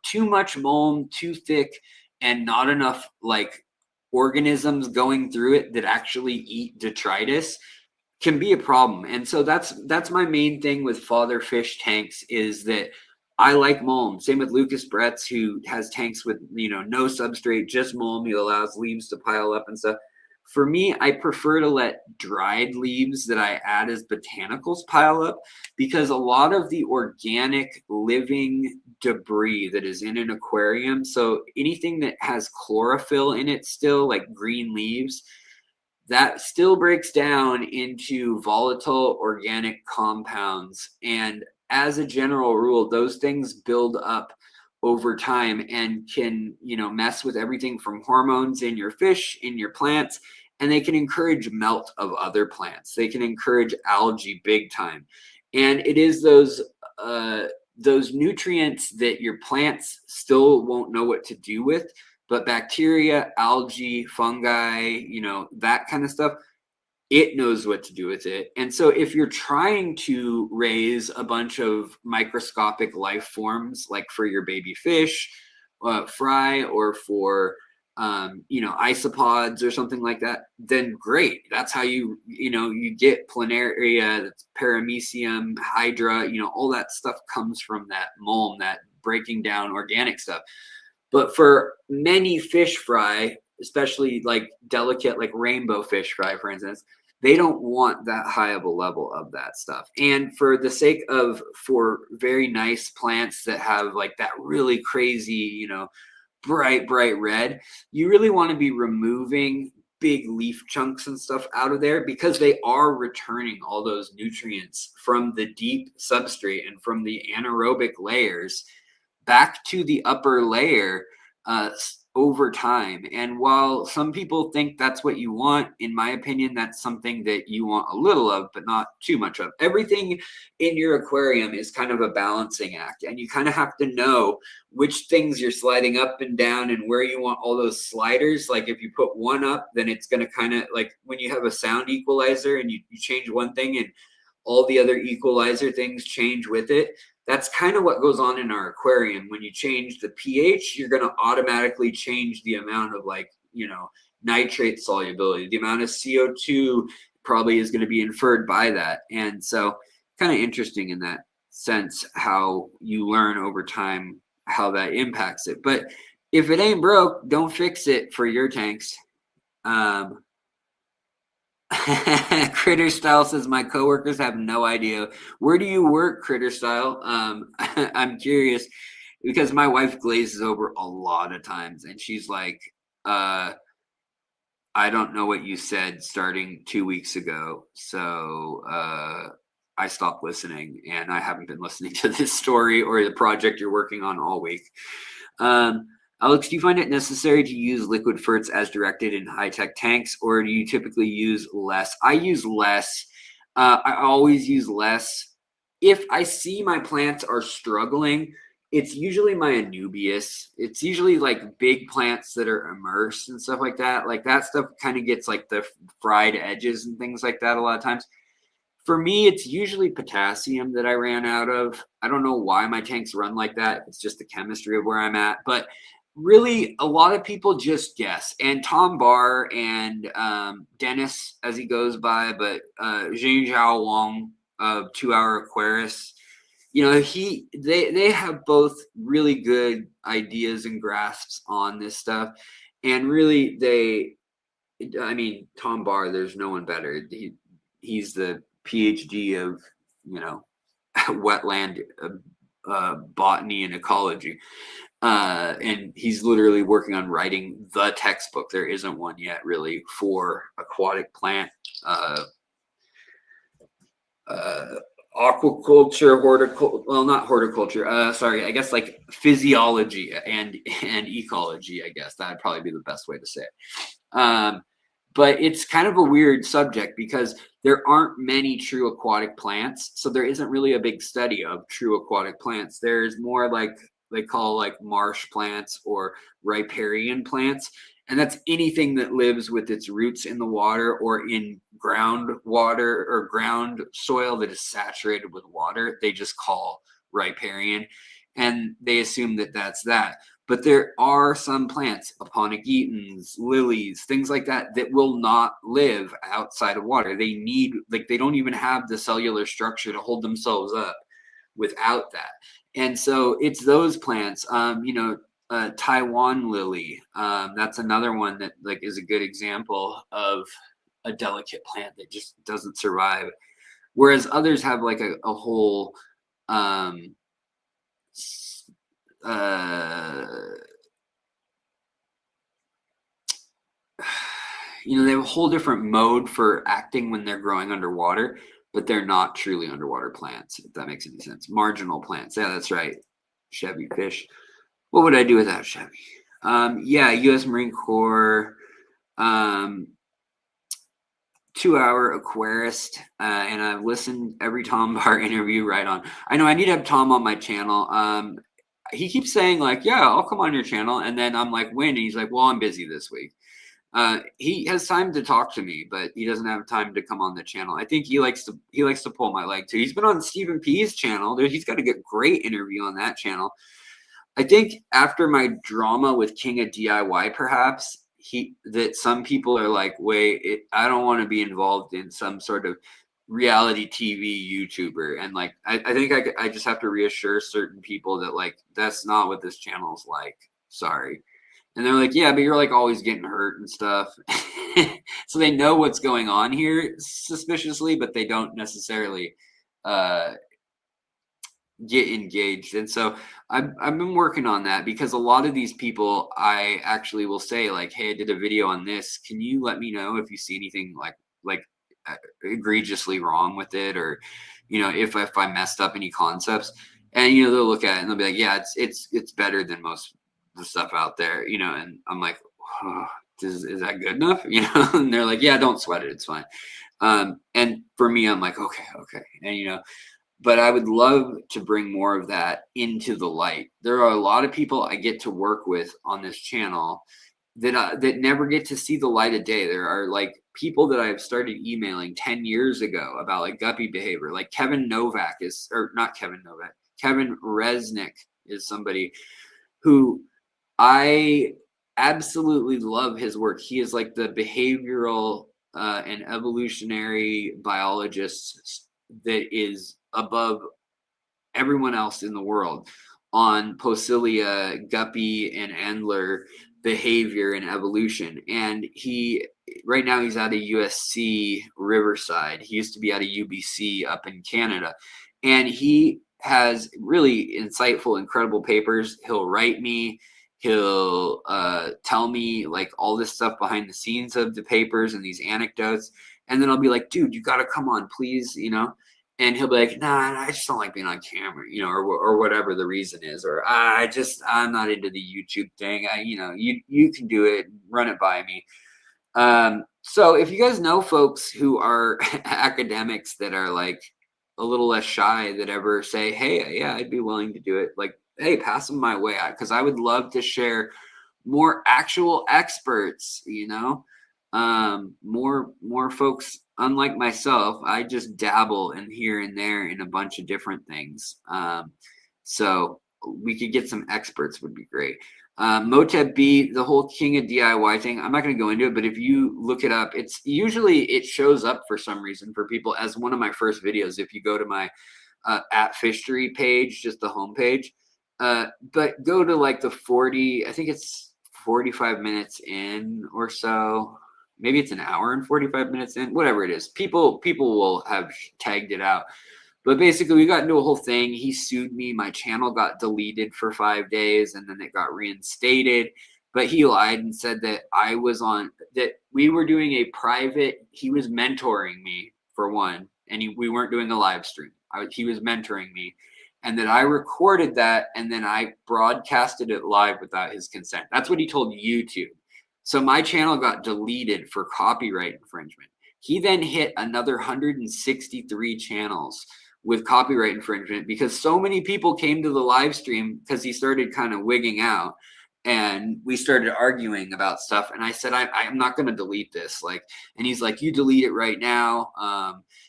Too much mulm, too thick, and not enough like organisms going through it that actually eat detritus can be a problem. And so that's my main thing with father fish tanks, is that I like mulm. Same with Lucas Bretz, who has tanks with no substrate, just mulm. He allows leaves to pile up and stuff. For me, I prefer to let dried leaves that I add as botanicals pile up, because a lot of the organic living debris that is in an aquarium, so anything that has chlorophyll in it still, like green leaves, that still breaks down into volatile organic compounds. And as a general rule, those things build up over time and can, mess with everything from hormones in your fish, in your plants, and they can encourage melt of other plants. They can encourage algae big time. And it is those nutrients that your plants still won't know what to do with, but bacteria, algae, fungi, that kind of stuff, it knows what to do with it. And so if you're trying to raise a bunch of microscopic life forms, like for your baby fish, fry, or for, isopods or something like that, then great. That's how you get planaria, that's paramecium, hydra, all that stuff comes from that mulm, that breaking down organic stuff. But for many fish fry, especially like delicate, like rainbow fish fry, for instance, they don't want that high of a level of that stuff. And for the sake of, for very nice plants that have like that really crazy, bright red, you really want to be removing big leaf chunks and stuff out of there, because they are returning all those nutrients from the deep substrate and from the anaerobic layers back to the upper layer, over time. And while some people think that's what you want, in my opinion, that's something that you want a little of, but not too much of. Everything in your aquarium is kind of a balancing act, and you kind of have to know which things you're sliding up and down and where you want all those sliders. Like if you put one up, then it's going to kind of like when you have a sound equalizer and you change one thing and all the other equalizer things change with it. That's kind of what goes on in our aquarium. When you change the pH, you're going to automatically change the amount of nitrate solubility. The amount of CO2 probably is going to be inferred by that. And so kind of interesting in that sense how you learn over time how that impacts it. But if it ain't broke, don't fix it for your tanks. Critter Style says my coworkers have no idea. Where do you work, Critter Style? I'm curious because my wife glazes over a lot of times and she's like, I don't know what you said starting 2 weeks ago. So I stopped listening and I haven't been listening to this story or the project you're working on all week. Alex, do you find it necessary to use liquid ferts as directed in high-tech tanks, or do you typically use less? I use less. I always use less. If I see my plants are struggling, it's usually my Anubias. It's usually like big plants that are immersed and stuff like that. Like that stuff kind of gets like the fried edges and things like that a lot of times. For me, it's usually potassium that I ran out of. I don't know why my tanks run like that. It's just the chemistry of where I'm at. But really, a lot of people just guess. And Tom Barr and Dennis, as he goes by, but Jing Zhao Wang of 2 Hour Aquarius, they have both really good ideas and grasps on this stuff. And really, Tom Barr, there's no one better. He's the PhD of, wetland botany and ecology. And he's literally working on writing the textbook. There isn't one yet really for aquatic plant, aquaculture, horticulture, well, not horticulture, sorry, I guess like physiology and ecology, I guess that'd probably be the best way to say it. But it's kind of a weird subject because there aren't many true aquatic plants. So there isn't really a big study of true aquatic plants. There's more like they call like marsh plants or riparian plants. And that's anything that lives with its roots in the water or in groundwater or ground soil that is saturated with water. They just call riparian. And they assume that that's that. But there are some plants, Aponogetons, lilies, things like that, that will not live outside of water. They don't even have the cellular structure to hold themselves up without that. And so it's those plants, Taiwan lily. That's another one that like is a good example of a delicate plant that just doesn't survive. Whereas others have like a whole, they have a whole different mode for acting when they're growing underwater, but they're not truly underwater plants, if that makes any sense. Marginal plants. Yeah, that's right. Chevy fish. What would I do without Chevy? U.S. Marine Corps, 2 Hour Aquarist, and I've listened every Tom Barr interview right on. I know I need to have Tom on my channel. He keeps saying like, yeah, I'll come on your channel. And then I'm like, when? And he's like, well, I'm busy this week. He has time to talk to me, but he doesn't have time to come on the channel. I think he likes to pull my leg too. He's been on Stephen P's channel. He's got a great interview on that channel. I think after my drama with King of DIY, perhaps that some people are like, wait, I don't want to be involved in some sort of reality TV YouTuber. And like, I think I just have to reassure certain people that like, that's not what this channel is like. Sorry. And they're like, yeah, but you're like always getting hurt and stuff. So they know what's going on here suspiciously, but they don't necessarily get engaged. And so I've been working on that because a lot of these people, I actually will say like, hey, I did a video on this. Can you let me know if you see anything like egregiously wrong with it, or if I messed up any concepts? And they'll look at it and they'll be like, yeah, it's better than most the stuff out there, you know, and I'm like, oh, is that good enough? You know, and they're like, yeah, don't sweat it. It's fine. And for me, I'm like, okay. And, you know, but I would love to bring more of that into the light. There are a lot of people I get to work with on this channel that never get to see the light of day. There are like people that I've started emailing 10 years ago about like guppy behavior. Like Kevin Resnick is somebody who I absolutely love his work. He is like the behavioral and evolutionary biologist that is above everyone else in the world on Posilia, guppy, and antler behavior and evolution. And right now he's out of USC Riverside. He used to be out of UBC up in Canada. And he has really insightful, incredible papers. He'll write me. He'll tell me like all this stuff behind the scenes of the papers and these anecdotes. And then I'll be like, dude, you got to come on, please, you know? And he'll be like, nah, I just don't like being on camera, you know, or whatever the reason is, or I'm not into the YouTube thing. You can do it, run it by me. So if you guys know folks who are academics that are like a little less shy that ever say, hey, yeah, I'd be willing to do it. Like, hey, pass them my way. Because I would love to share more actual experts, you know, more folks. Unlike myself, I just dabble in here and there in a bunch of different things. So we could get some experts would be great. Motep B, the whole King of DIY thing, I'm not going to go into it, but if you look it up, it shows up for some reason for people as one of my first videos. If you go to my at Fishery page, just the homepage, but go to like the 40, I think it's 45 minutes in or so. Maybe it's an hour and 45 minutes in, whatever it is. People will have tagged it out. But basically, we got into a whole thing. He sued me. My channel got deleted for 5 days, and then it got reinstated. But he lied and said that that we were doing a private, he was mentoring me, for one, and we weren't doing a live stream. He was mentoring me. And that I recorded that, and then I broadcasted it live without his consent. That's what he told YouTube. So my channel got deleted for copyright infringement. He then hit another 163 channels with copyright infringement because so many people came to the live stream because he started kind of wigging out, and we started arguing about stuff. And I said, I'm not going to delete this. And he's like, you delete it right now.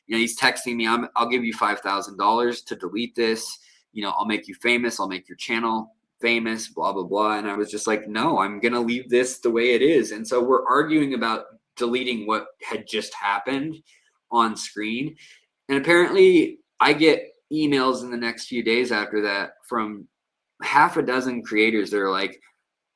You know, he's texting me, I'll give you $5,000 to delete this. You know, I'll make you famous. I'll make your channel famous, blah, blah, blah. And I was just like, no, I'm going to leave this the way it is. And so we're arguing about deleting what had just happened on screen. And apparently I get emails in the next few days after that from half a dozen creators that are like,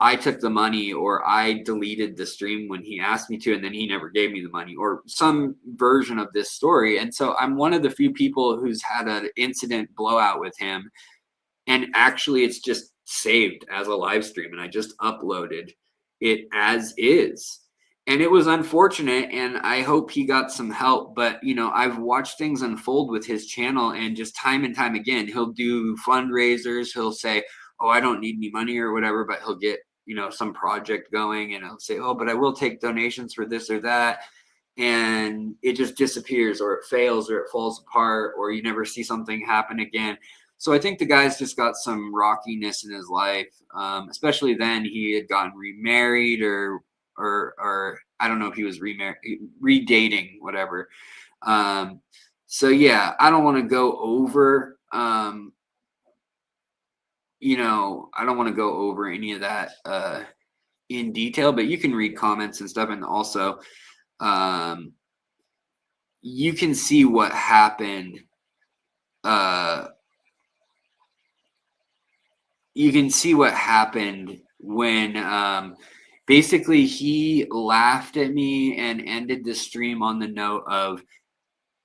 I took the money, or I deleted the stream when he asked me to, and then he never gave me the money, or some version of this story. And so I'm one of the few people who's had an incident blowout with him. And actually it's just saved as a live stream, and I just uploaded it as is. And it was unfortunate, and I hope he got some help. But, you know, I've watched things unfold with his channel, and just time and time again, he'll do fundraisers. He'll say, oh, I don't need any money or whatever, but he'll get, you know, some project going, and he'll say, oh, but I will take donations for this or that. And it just disappears, or it fails, or it falls apart, or you never see something happen again. So I think the guy's just got some rockiness in his life. Especially then he had gotten remarried, or I don't know if he was redating, whatever. So yeah, I don't want to go over, you know, I don't want to go over any of that in detail, but you can read comments and stuff. And also you can see what happened. You can see what happened when basically he laughed at me and ended the stream on the note of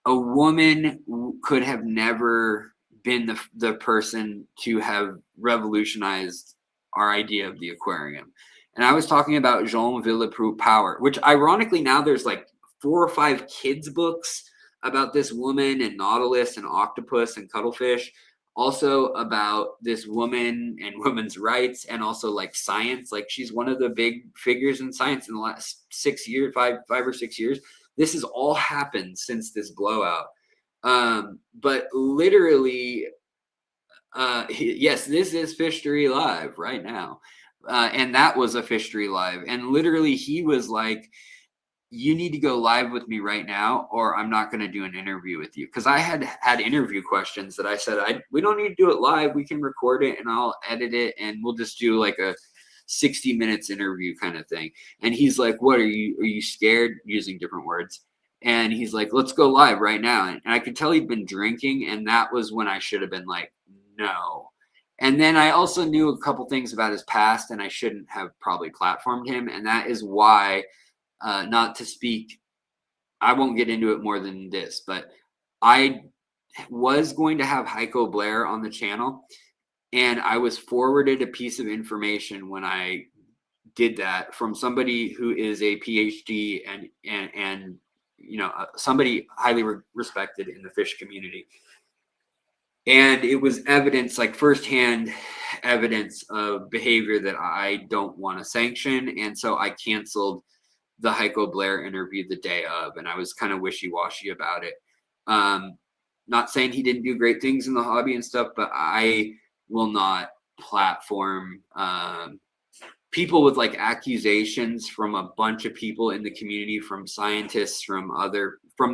a woman could have never been the person to have revolutionized our idea of the aquarium. And I was talking about Jean Villepreux Power, which ironically now there's like 4 or 5 kids books about this woman and Nautilus and octopus and cuttlefish also about this woman and women's rights, and also like science. Like she's one of the big figures in science in the last 6 years, five or 6 years. This has all happened since this blowout. But literally, yes, this is Fishery Live right now. And that was a Fishery Live. And literally he was like, you need to go live with me right now, or I'm not going to do an interview with you. Because I had interview questions that I said, we don't need to do it live. We can record it and I'll edit it and we'll just do like a 60 minutes interview kind of thing. And he's like, what are you scared? Using different words. And he's like, let's go live right now. And I could tell he'd been drinking. And that was when I should have been like, no. And then I also knew a couple things about his past, and I shouldn't have probably platformed him. And that is why, not to speak, I won't get into it more than this, but I was going to have Heiko Blair on the channel, and I was forwarded a piece of information when I did that from somebody who is a PhD and somebody highly respected in the fish community. And it was evidence, like firsthand evidence of behavior that I don't want to sanction. And so I canceled the Heiko Blair interview the day of, and I was kind of wishy-washy about it. Not saying he didn't do great things in the hobby and stuff, but I will not platform people with like accusations from a bunch of people in the community, from scientists, from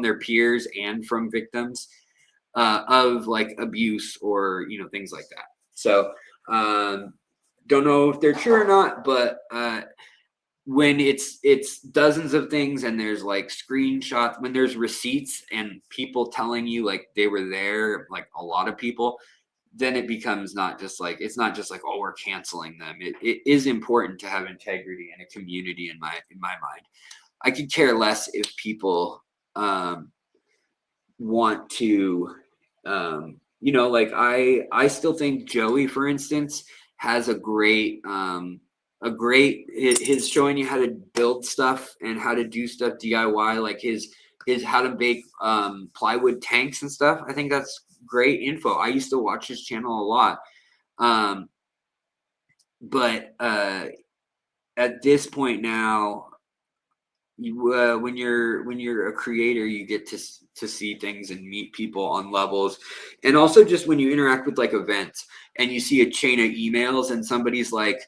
their peers, and from victims of like abuse or things like that. So don't know if they're true or not, but when it's dozens of things and there's like screenshots, when there's receipts and people telling you like they were there, like a lot of people, then it becomes it's not just like, oh, we're canceling them. It is important to have integrity in a community in my mind. I could care less if people want to like I still think Joey, for instance, has a great his showing you how to build stuff and how to do stuff DIY, like his how to bake plywood tanks and stuff. I think that's great info. I used to watch his channel a lot. But at this point now, when you're a creator, you get to see things and meet people on levels. And also just when you interact with like events and you see a chain of emails and somebody's like,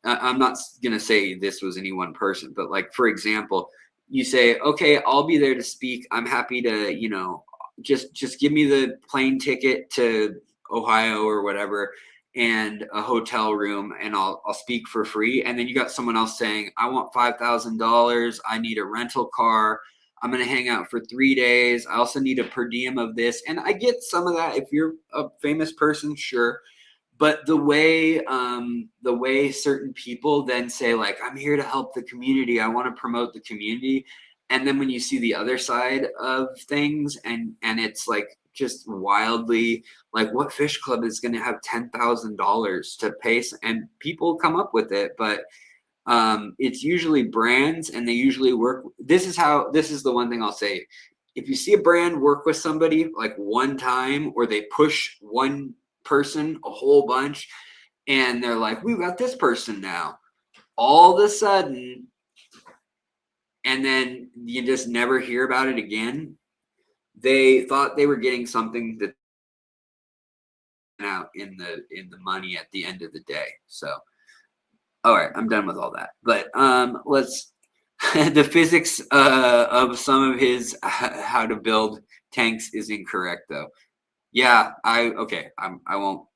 I'm not gonna say this was any one person, but like, for example, you say, okay, I'll be there to speak. I'm happy to, just give me the plane ticket to Ohio or whatever, and a hotel room, and I'll speak for free. And then you got someone else saying, I want $5,000. I need a rental car. I'm going to hang out for 3 days. I also need a per diem of this. And I get some of that. If you're a famous person, sure. But the way certain people then say, like, I'm here to help the community, I want to promote the community. And then when you see the other side of things, and it's like just wildly, like, what fish club is going to have $10,000 to pay? And people come up with it, but it's usually brands, and they usually work. This is the one thing I'll say. If you see a brand work with somebody like one time, or they push one person a whole bunch, and they're like, we've got this person now, all of a sudden, and then you just never hear about it again. They thought they were getting something that out in the money at the end of the day. So all right, I'm done with all that. But let's the physics of some of his how to build tanks is incorrect though. Yeah, I won't.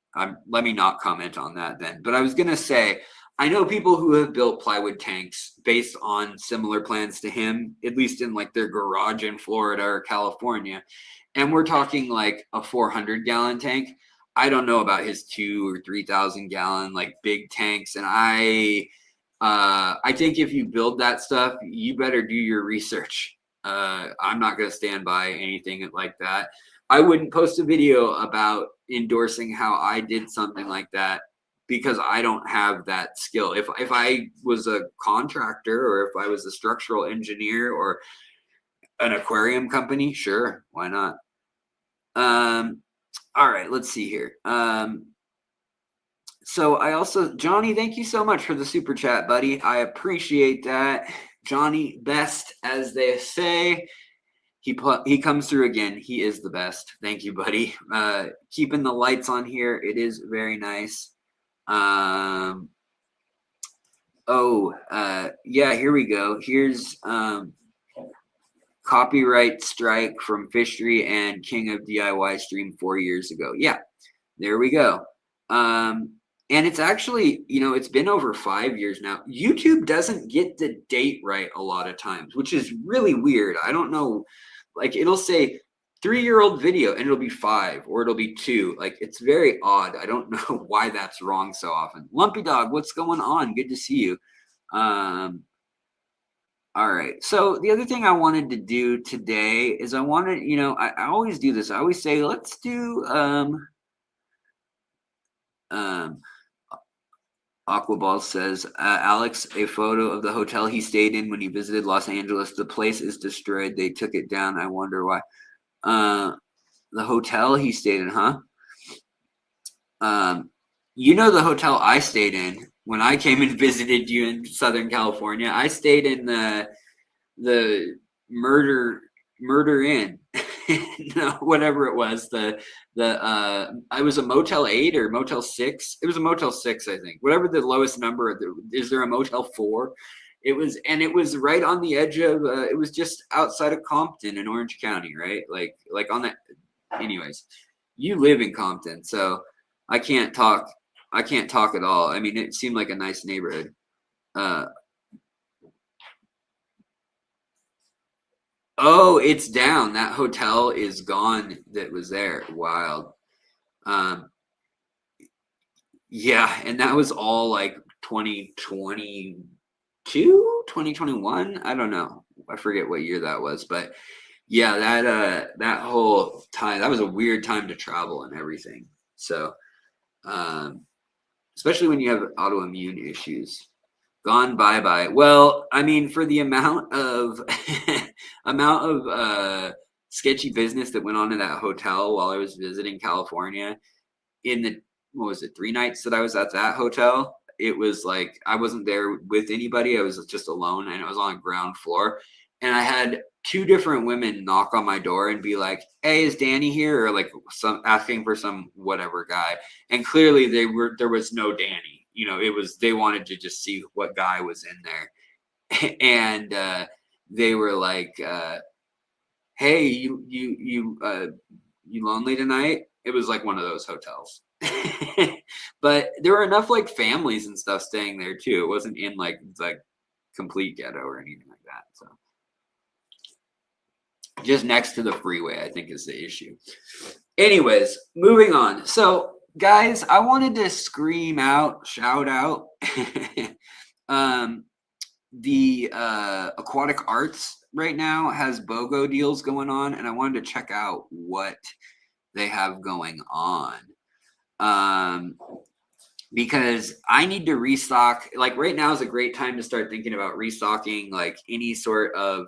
Let me not comment on that then. But I was gonna say, I know people who have built plywood tanks based on similar plans to him, at least in like their garage in Florida or California, and we're talking like a 400-gallon tank. I don't know about his 2,000 or 3,000 gallon like big tanks, and I think if you build that stuff, you better do your research. I'm not going to stand by anything like that. I wouldn't post a video about endorsing how I did something like that, because I don't have that skill. If I was a contractor, or if I was a structural engineer or an aquarium company, sure, why not? All right, let's see here. So I also, Johnny, thank you so much for the super chat, buddy. I appreciate that. Johnny, best as they say. He comes through again. He is the best. Thank you, buddy. Keeping the lights on here. It is very nice. Yeah, here we go. Here's copyright strike from Fishery and King of DIY stream 4 years ago. Yeah, there we go. And it's actually, it's been over 5 years now. YouTube doesn't get the date right a lot of times, which is really weird. I don't know. Like, it'll say 3-year-old video and it'll be 5 or it'll be 2. Like, it's very odd. I don't know why that's wrong so often. Lumpy Dog, what's going on? Good to see you. All right. So the other thing I wanted to do today is I wanted, I always do this. I always say, let's do Aquaball says, Alex, a photo of the hotel he stayed in when he visited Los Angeles. The place is destroyed. They took it down. I wonder why. The hotel he stayed in, huh? The hotel I stayed in when I came and visited you in Southern California. I stayed in the Murder Inn. No, whatever it was. I was a Motel 8 or Motel 6. It was a Motel 6, I think. Whatever the lowest number. Is there a Motel 4? It was right on the edge of. It was just outside of Compton in Orange County, right? Like on that. Anyways, you live in Compton, so I can't talk at all. I mean, it seemed like a nice neighborhood. Oh, it's down. That hotel is gone that was there. Wild. Yeah, and that was all like 2022, 2021. I don't know. I forget what year that was, but yeah, that whole time, that was a weird time to travel and everything. So, especially when you have autoimmune issues. Gone bye-bye. Well, I mean, for the amount of sketchy business that went on in that hotel while I was visiting California, in the 3 nights that I was at that hotel, it was like I wasn't there with anybody. I was just alone, and I was on the ground floor, and I had 2 different women knock on my door and be like, "Hey, is Danny here?" Or like asking for some whatever guy, and clearly there was no Danny. They wanted to just see what guy was in there. And they were like, "Hey, you lonely tonight?" It was like one of those hotels. But there were enough like families and stuff staying there too. It wasn't in like complete ghetto or anything like that. So just next to the freeway, I think, is the issue. Anyways, moving on. So guys, I wanted to shout out the Aquatic Arts right now has BOGO deals going on, and I wanted to check out what they have going on. Because I need to restock. Like right now is a great time to start thinking about restocking like any sort of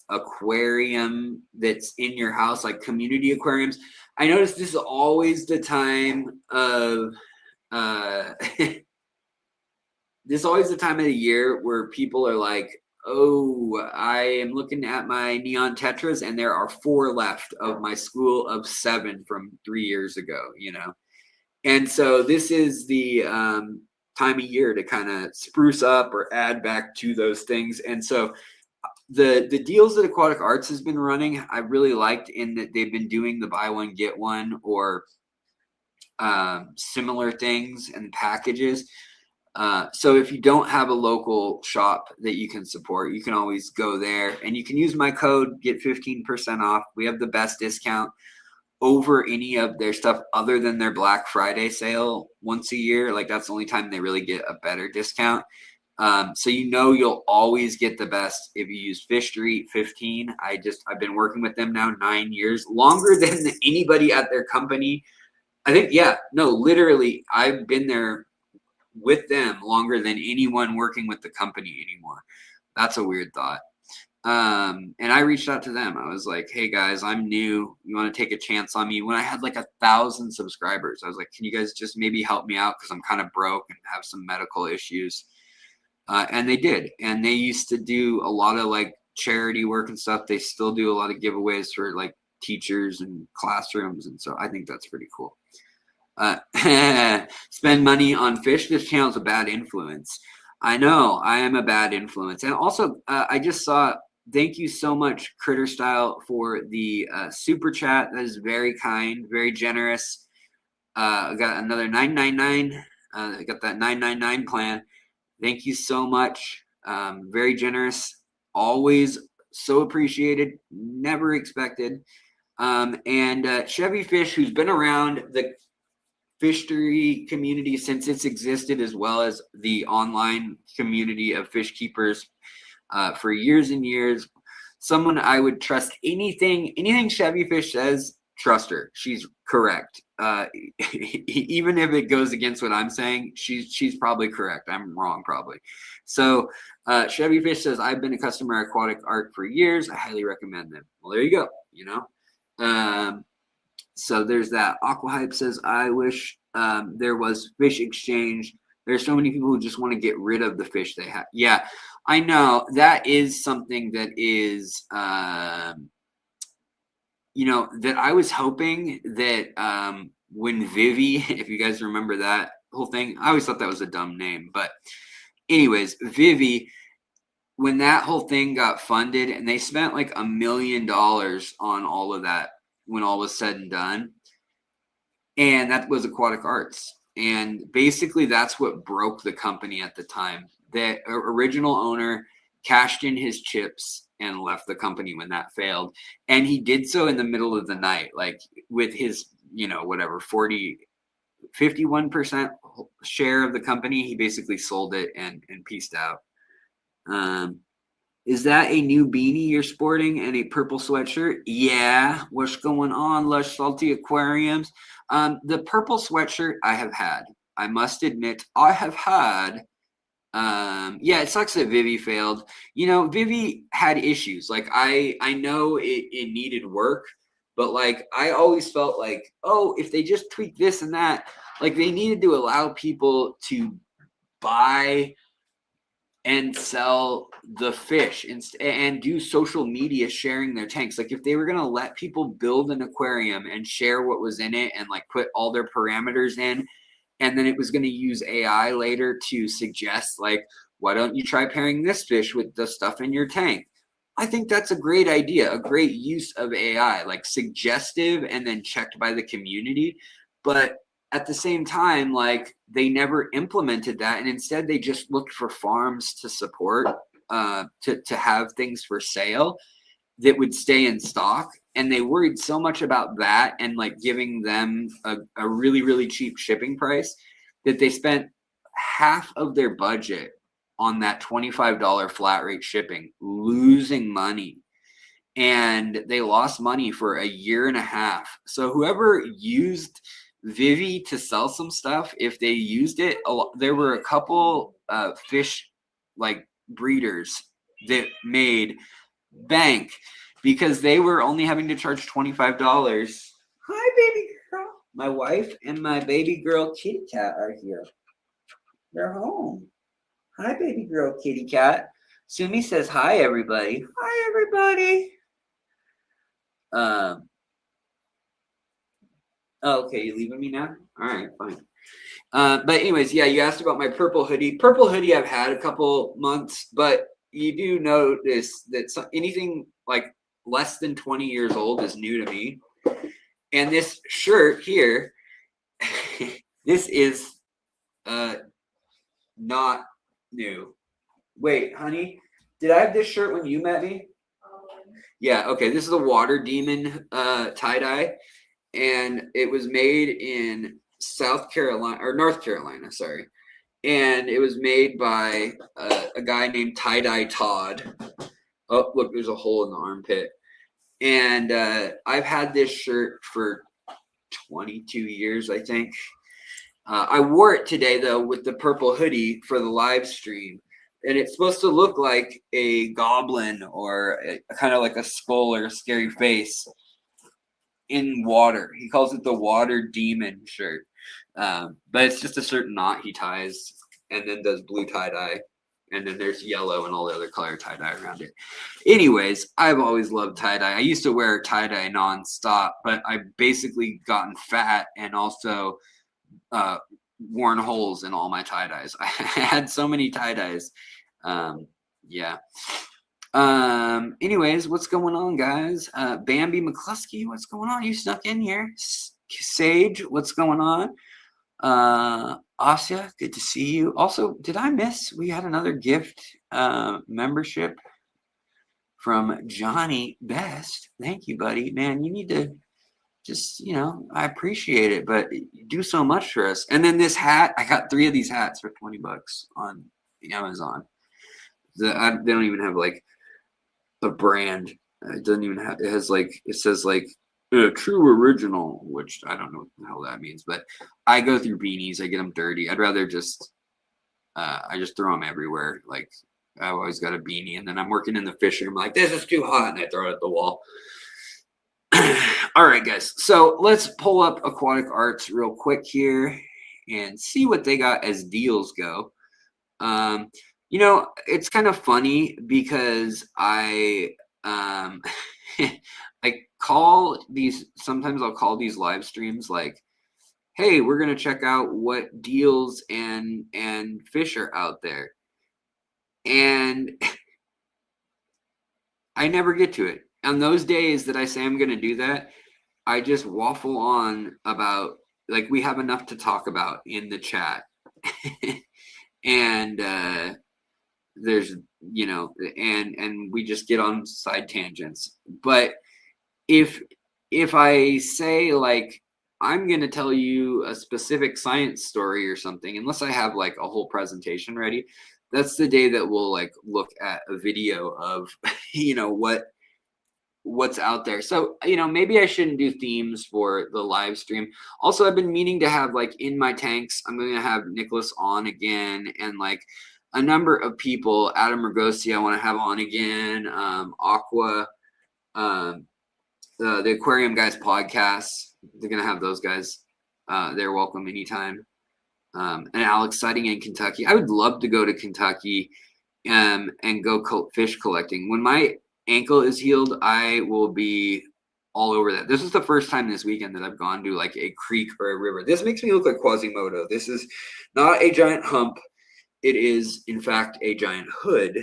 aquarium that's in your house, like community aquariums. I noticed this is always the time of this is always the time of the year where people are like, "Oh, I am looking at my neon tetras and there are 4 left of my school of 7 from 3 years ago," And so this is the time of year to kind of spruce up or add back to those things. And so the deals that Aquatic Arts has been running, I really liked in that they've been doing the buy one, get one or similar things and packages. So if you don't have a local shop that you can support, you can always go there and you can use my code, get 15% off. We have the best discount over any of their stuff other than their Black Friday sale once a year. Like that's the only time they really get a better discount. So you'll always get the best if you use Fish Street 15. I've been working with them now 9 years, longer than anybody at their company. I think, literally, I've been there with them longer than anyone working with the company anymore. That's a weird thought. And I reached out to them. I was like, hey guys, I'm new. You want to take a chance on me? When I had like 1,000 subscribers, I was like, can you guys just maybe help me out? Cause I'm kind of broke and have some medical issues. And they did. And they used to do a lot of like charity work and stuff. They still do a lot of giveaways for like teachers and classrooms. And so I think that's pretty cool. Spend money on fish. This channel's a bad influence. I know I am a bad influence. And also, I just saw, thank you so much, Critter Style, for the super chat. That is very kind, very generous. I got another 999. I got that 999 plan. Thank you so much. Very generous. Always so appreciated. Never expected. And Chevy Fish, who's been around the fishery community since it's existed, as well as the online community of fish keepers for years and years. Someone I would trust anything Chevy Fish says, trust her. She's correct. Even if it goes against what I'm saying, she's probably correct. I'm wrong, probably. So Chevy Fish says, I've been a customer of Aquatic Art for years. I highly recommend them. Well, there you go. You know, so there's that. Aquahype says, I wish there was fish exchange. There's so many people who just want to get rid of the fish they have. Yeah, I know. That is something that is, you know, that I was hoping that when Vivi, if you guys remember that whole thing, I always thought that was a dumb name. But anyways, Vivi, when that whole thing got funded and they spent like $1 million on all of that, when all was said and done, and that was Aquatic Arts. And basically that's what broke the company at the time. The original owner cashed in his chips and left the company when that failed. And he did so in the middle of the night, like with his, you know, whatever, 51% share of the company. He basically sold it and peaced out. Is that a new beanie you're sporting and a purple sweatshirt? Yeah. What's going on, Lush Salty Aquariums? The purple sweatshirt I have had. I must admit, I have had. Yeah, it sucks that Vivi failed. You know, Vivi had issues. Like I know it needed work, but like I always felt like, oh, if they just tweak this and that, like they needed to allow people to buy and sell the fish and do social media sharing their tanks. Like if they were going to let people build an aquarium and share what was in it and like put all their parameters in, and then it was going to use AI later to suggest like, why don't you try pairing this fish with the stuff in your tank? I think that's a great idea, a great use of AI, like suggestive and then checked by the community. But at the same time, like they never implemented that, and instead they just looked for farms to support, to have things for sale that would stay in stock. And they worried so much about that and like giving them a really, really cheap shipping price that they spent half of their budget on that $25 flat rate shipping, losing money. And they lost money for a year and a half. So whoever used Vivi to sell some stuff, if they used it, there were a couple fish like breeders that made bank because they were only having to charge $25. Hi, baby girl. My wife and my baby girl kitty cat are here. They're home. Hi, baby girl kitty cat. Sumi says hi, everybody. Hi, everybody. Oh, okay, you leaving me now? All right, fine. But anyways, yeah, you asked about my purple hoodie. Purple hoodie I've had a couple months, but you do notice that anything like less than 20 years old is new to me. And this shirt here, this is not new. Wait, honey, did I have this shirt when you met me? Yeah, okay, this is a Water Demon tie-dye. And it was made in South Carolina or North Carolina, sorry. And it was made by a guy named Tie Dye Todd. Oh, look, there's a hole in the armpit. And I've had this shirt for 22 years, I think. I wore it today, though, with the purple hoodie for the live stream. and it's supposed to look like a goblin or kind of like a skull or a scary face in water. He calls it the water demon shirt. But it's just a certain knot he ties and then does blue tie-dye. And then there's yellow and all the other color tie-dye around it. Anyways, I've always loved tie-dye. I used to wear tie-dye nonstop, but I've basically gotten fat and also worn holes in all my tie-dyes. I had so many tie-dyes. Yeah. Anyways, what's going on, guys? Bambi McCluskey, what's going on? You snuck in here. Sage, what's going on? Asya, good to see you. Also, did I miss? We had another gift membership from Johnny Best. Thank you, buddy. Man, you need to just, you know, I appreciate it, but you do so much for us. And then this hat, I got 3 of these hats for $20 on Amazon. They don't even have like a brand. It doesn't even have, it has like, it says like true original, which I don't know what the hell that means, but I go through beanies. I get them dirty. I'd rather just, I just throw them everywhere. Like I've always got a beanie, and then I'm working in the fishing. I'm like, this is too hot. And I throw it at the wall. All right, guys. So let's pull up Aquatic Arts real quick here and see what they got as deals go. You know, it's kind of funny because I call these, sometimes I'll call these live streams like, hey, we're going to check out what deals and fish are out there. And I never get to it. On those days that I say I'm going to do that, I just waffle on about, like, we have enough to talk about in the chat. And there's, you know, and we just get on side tangents. But if I say, like, I'm going to tell you a specific science story or something, unless I have like a whole presentation ready, that's the day that we'll like look at a video of, you know, what's out there. So, you know, maybe I shouldn't do themes for the live stream. Also, I've been meaning to have, like, in my tanks, I'm going to have Nicholas on again, and like a number of people. Adam Ragosi I want to have on again. Aqua, the Aquarium Guys podcast, they're going to have those guys. They're welcome anytime. And Alex Sighting in Kentucky. I would love to go to Kentucky and go fish collecting. When my ankle is healed, I will be all over that. This is the first time this weekend that I've gone to like a creek or a river. This makes me look like Quasimodo. This is not a giant hump. It is, in fact, a giant hood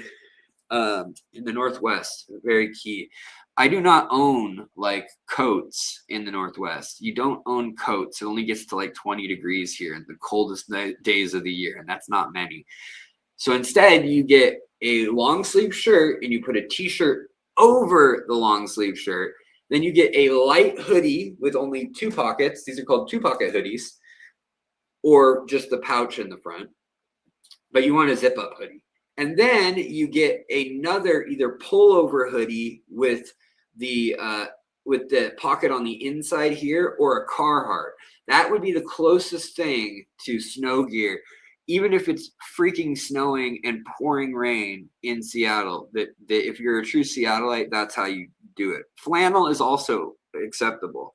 in the Northwest. Very key. I do not own like coats in the Northwest. You don't own coats. It only gets to like 20 degrees here in the coldest days of the year, and that's not many. So instead, you get a long sleeve shirt and you put a t-shirt over the long sleeve shirt. Then you get a light hoodie with only 2 pockets. These are called 2-pocket hoodies, or just the pouch in the front. But you want a zip up hoodie. And then you get another either pullover hoodie with the pocket on the inside here, or a Carhartt. That would be the closest thing to snow gear. Even if it's freaking snowing and pouring rain in Seattle, that if you're a true Seattleite, that's how you do it. Flannel is also acceptable.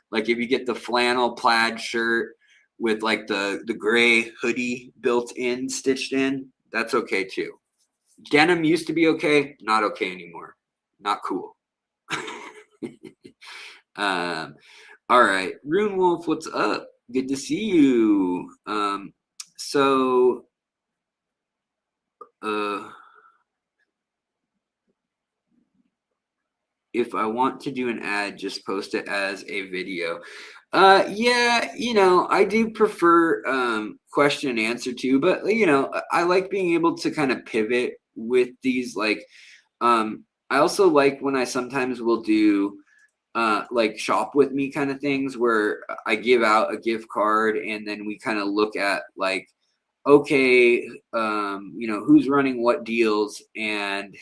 Like if you get the flannel plaid shirt with like the gray hoodie built in, stitched in, that's okay too. Denim used to be okay, not okay anymore. Not cool. All right, Rune Wolf, what's up? Good to see you. So if I want to do an ad, just post it as a video. Yeah, you know, I do prefer question and answer too, but you know, I like being able to kind of pivot with these. Like, I also like when I sometimes will do like shop with me kind of things where I give out a gift card and then we kind of look at like, okay, you know, who's running what deals, and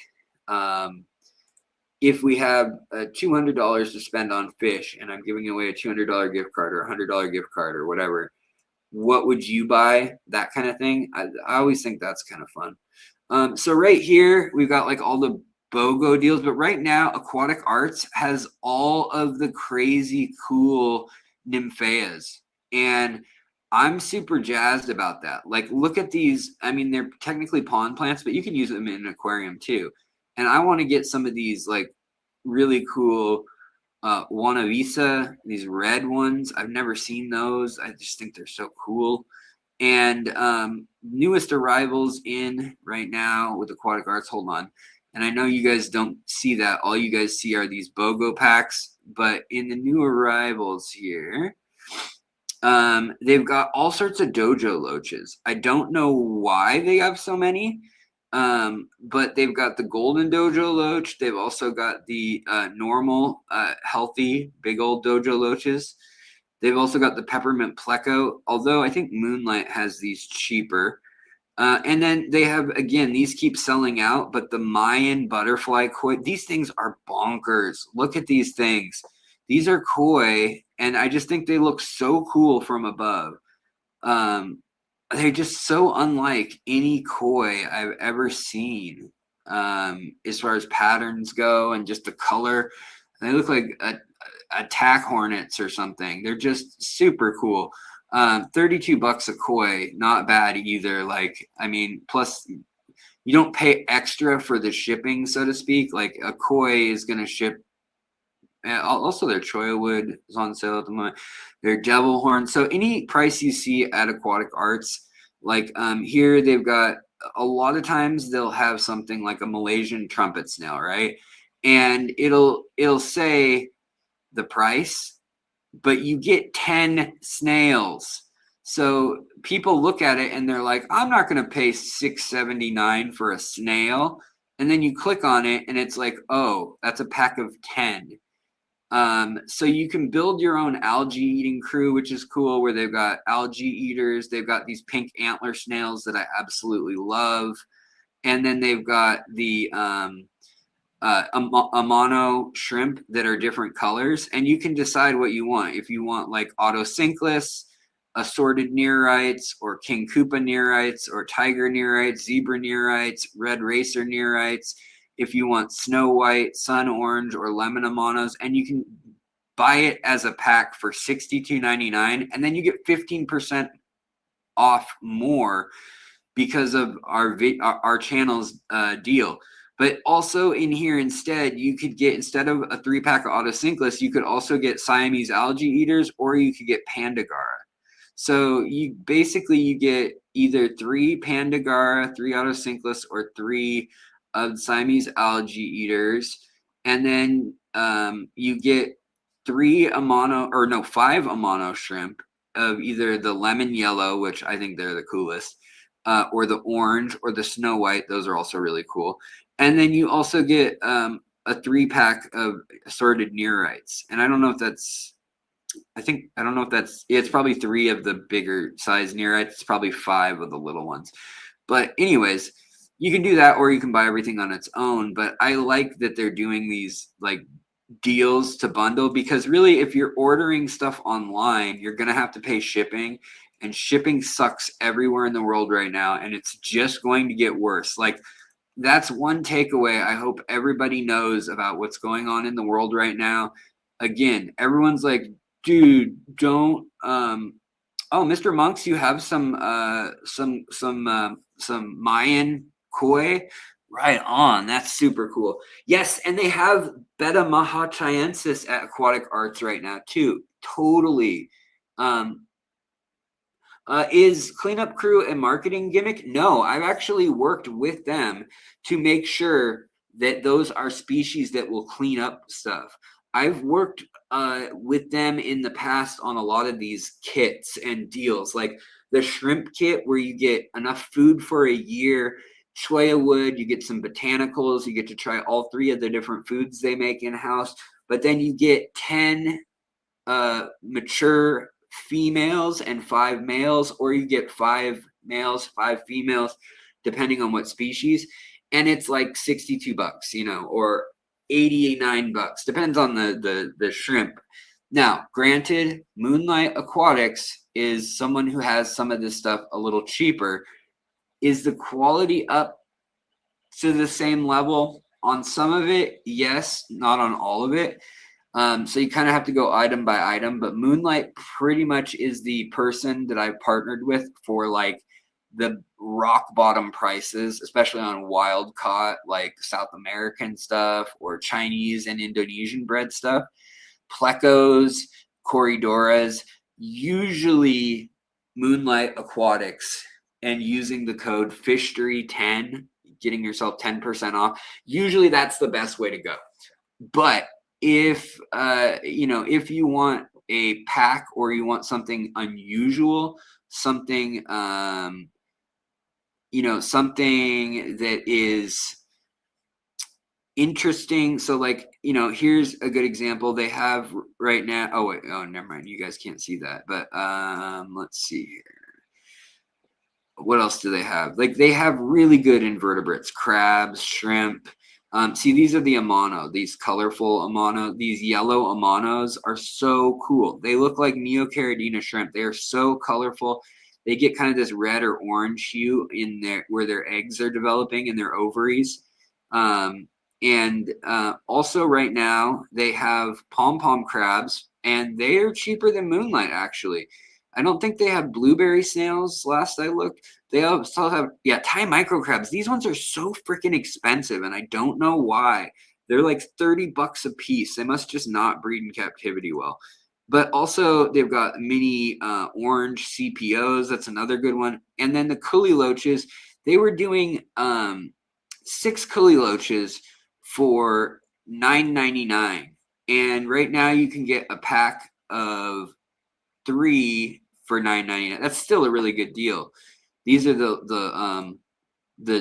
if we have $200 to spend on fish and I'm giving away a $200 gift card or a $100 gift card or whatever, what would you buy? That kind of thing. I always think that's kind of fun. So right here, we've got like all the BOGO deals, but right now, Aquatic Arts has all of the crazy cool nymphaeas. And I'm super jazzed about that. Like, look at these. I mean, they're technically pond plants, but you can use them in an aquarium too. And I want to get some of these like really cool Juana Visa, these red ones. I've never seen those. I just think they're so cool. And newest arrivals in right now with Aquatic Arts. Hold on. And I know you guys don't see that. All you guys see are these BOGO packs. But in the new arrivals here, they've got all sorts of dojo loaches. I don't know why they have so many, but they've got the golden dojo loach. They've also got the normal, healthy, big old dojo loaches. They've also got the peppermint pleco, although I think Moonlight has these cheaper. And then they have, again, these keep selling out, but the Mayan butterfly koi, these things are bonkers. Look at these things. These are koi, and I just think they look so cool from above. They're just so unlike any koi I've ever seen, as far as patterns go and just the color. They look like attack hornets or something. They're just super cool. 32 bucks a koi, not bad either. Like, I mean, plus you don't pay extra for the shipping, so to speak. Like a koi is going to ship. Also, their choya wood is on sale at the moment. Their devil horn. So any price you see at Aquatic Arts, like here they've got a lot of times they'll have something like a Malaysian trumpet snail, right? And it'll say the price, but you get 10 snails. So people look at it and they're like, I'm not going to pay $6.79 for a snail. And then you click on it and it's like, oh, that's a pack of 10. So you can build your own algae eating crew, which is cool, where they've got algae eaters. They've got these pink antler snails that I absolutely love. And then they've got the Amano shrimp that are different colors. And you can decide what you want. If you want like autosynclus, assorted neorites, or king koopa neorites, or tiger neorites, zebra neorites, red racer neorites. If you want snow white, sun orange, or lemon amanos, and you can buy it as a pack for $62.99, and then you get 15% off more because of our channel's deal. But also in here, instead, you could get, instead of a 3-pack of autosynclus, you could also get Siamese algae eaters, or you could get Pandagara. So you get either 3 Pandagara, 3 autosynclus, or 3 of Siamese algae eaters, and then you get 5 Amano shrimp of either the lemon yellow, which I think they're the coolest, or the orange, or the snow white. Those are also really cool. And then you also get a 3-pack of assorted neorites. And I don't know if that's, it's probably 3 of the bigger size neorites. It's probably 5 of the little ones. But anyways, you can do that, or you can buy everything on its own. But I like that they're doing these like deals to bundle, because really, if you're ordering stuff online, you're going to have to pay shipping, and shipping sucks everywhere in the world right now. And it's just going to get worse. Like, that's one takeaway I hope everybody knows about what's going on in the world right now. Again, everyone's like, dude, don't, oh, Mr. Monks, you have some Mayan koi, right on. That's super cool. Yes, and they have Beta Mahachiensis at Aquatic Arts right now too. Totally. Is Cleanup Crew a marketing gimmick? No, I've actually worked with them to make sure that those are species that will clean up stuff. I've worked with them in the past on a lot of these kits and deals, like the shrimp kit, where you get enough food for a year, choya wood, you get some botanicals, you get to try all 3 of the different foods they make in-house, but then you get 10 mature females and 5 males, or you get 5 males, 5 females, depending on what species. And it's like 62 bucks, or 89 bucks, depends on the shrimp. Now, granted, Moonlight Aquatics is someone who has some of this stuff a little cheaper. Is the quality up to the same level. On some of it, yes, not on all of it. So you kind of have to go item by item, but Moonlight pretty much is the person that I've partnered with for like the rock bottom prices, especially on wild caught, like South American stuff or Chinese and Indonesian bred stuff. Plecos, Corridoras, usually Moonlight Aquatics, and using the code FISHTREE10, getting yourself 10% off. Usually that's the best way to go. But if if you want a pack or you want something unusual, something something that is interesting. So like, here's a good example. They have right now, never mind, you guys can't see that, but let's see here. What else do they have? Like, they have really good invertebrates, crabs, shrimp. See, these are the Amano, these colorful Amano. These yellow Amanos are so cool. They look like Neocaridina shrimp. They are so colorful. They get kind of this red or orange hue in there where their eggs are developing in their ovaries. And also right now they have pom-pom crabs, and they are cheaper than Moonlight, actually. I don't think they have blueberry snails last I looked. They also have, Thai micro crabs. These ones are so freaking expensive, and I don't know why. They're like $30 a piece. They must just not breed in captivity well. But also they've got mini orange CPOs. That's another good one. And then the Cully Loaches, they were doing 6 Cully Loaches for $9.99. And right now you can get a pack of 3 for $9.99. That's still a really good deal. These are the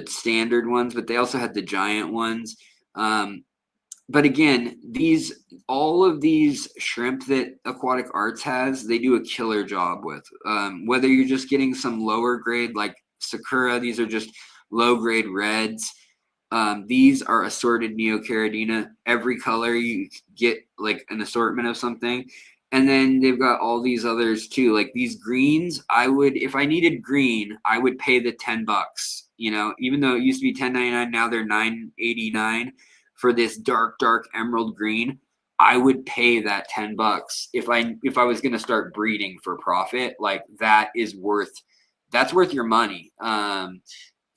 standard ones, but they also had the giant ones. But again, all of these shrimp that Aquatic Arts has, they do a killer job with. Whether you're just getting some lower grade like Sakura, these are just low grade reds. These are assorted Neocaridina. Every color you get like an assortment of something. And then they've got all these others too, like these greens. If I needed green, I would pay the $10. Even though it used to be $10.99, now they're $9.89 for this dark emerald green. I would pay that $10 if I was going to start breeding for profit. Like, that's worth your money.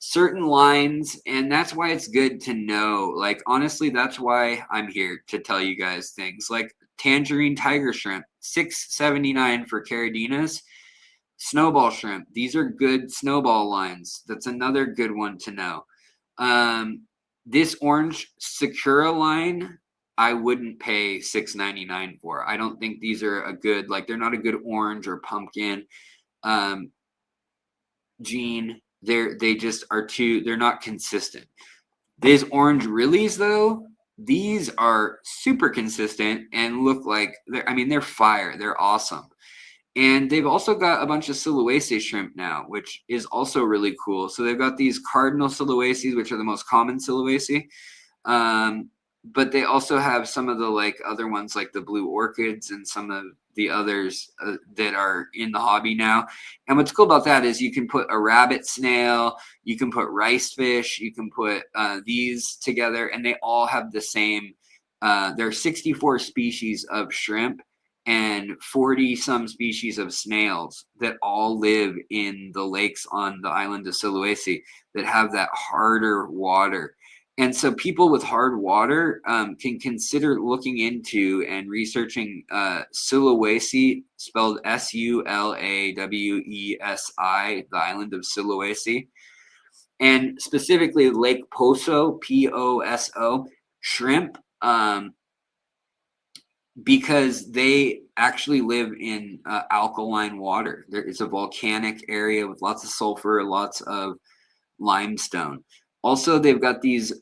Certain lines, and that's why it's good to know. Like, honestly, that's why I'm here to tell you guys things like tangerine tiger shrimp, $6.79 for Caridinas. Snowball shrimp, these are good snowball lines. That's another good one to know. This orange Sakura line, I wouldn't pay $6.99 for. I don't think these are they're not a good orange or pumpkin. Gene, they just are they're not consistent. These orange Rillies, though, these are super consistent and look like they're fire. They're awesome. And they've also got a bunch of Siluaceae shrimp now, which is also really cool. So they've got these cardinal Siluaceae, which are the most common Siluaceae. But they also have some of the other ones, like the blue orchids and some of the others that are in the hobby now. And what's cool about that is you can put a rabbit snail, you can put rice fish, you can put these together, and they all have the same. There are 64 species of shrimp and 40 some species of snails that all live in the lakes on the island of Siluaceae that have that harder water. And so people with hard water can consider looking into and researching Sulawesi, spelled Sulawesi, the island of Sulawesi, and specifically Lake Poso, Poso, shrimp, because they actually live in alkaline water. It's a volcanic area with lots of sulfur, lots of limestone. Also, they've got this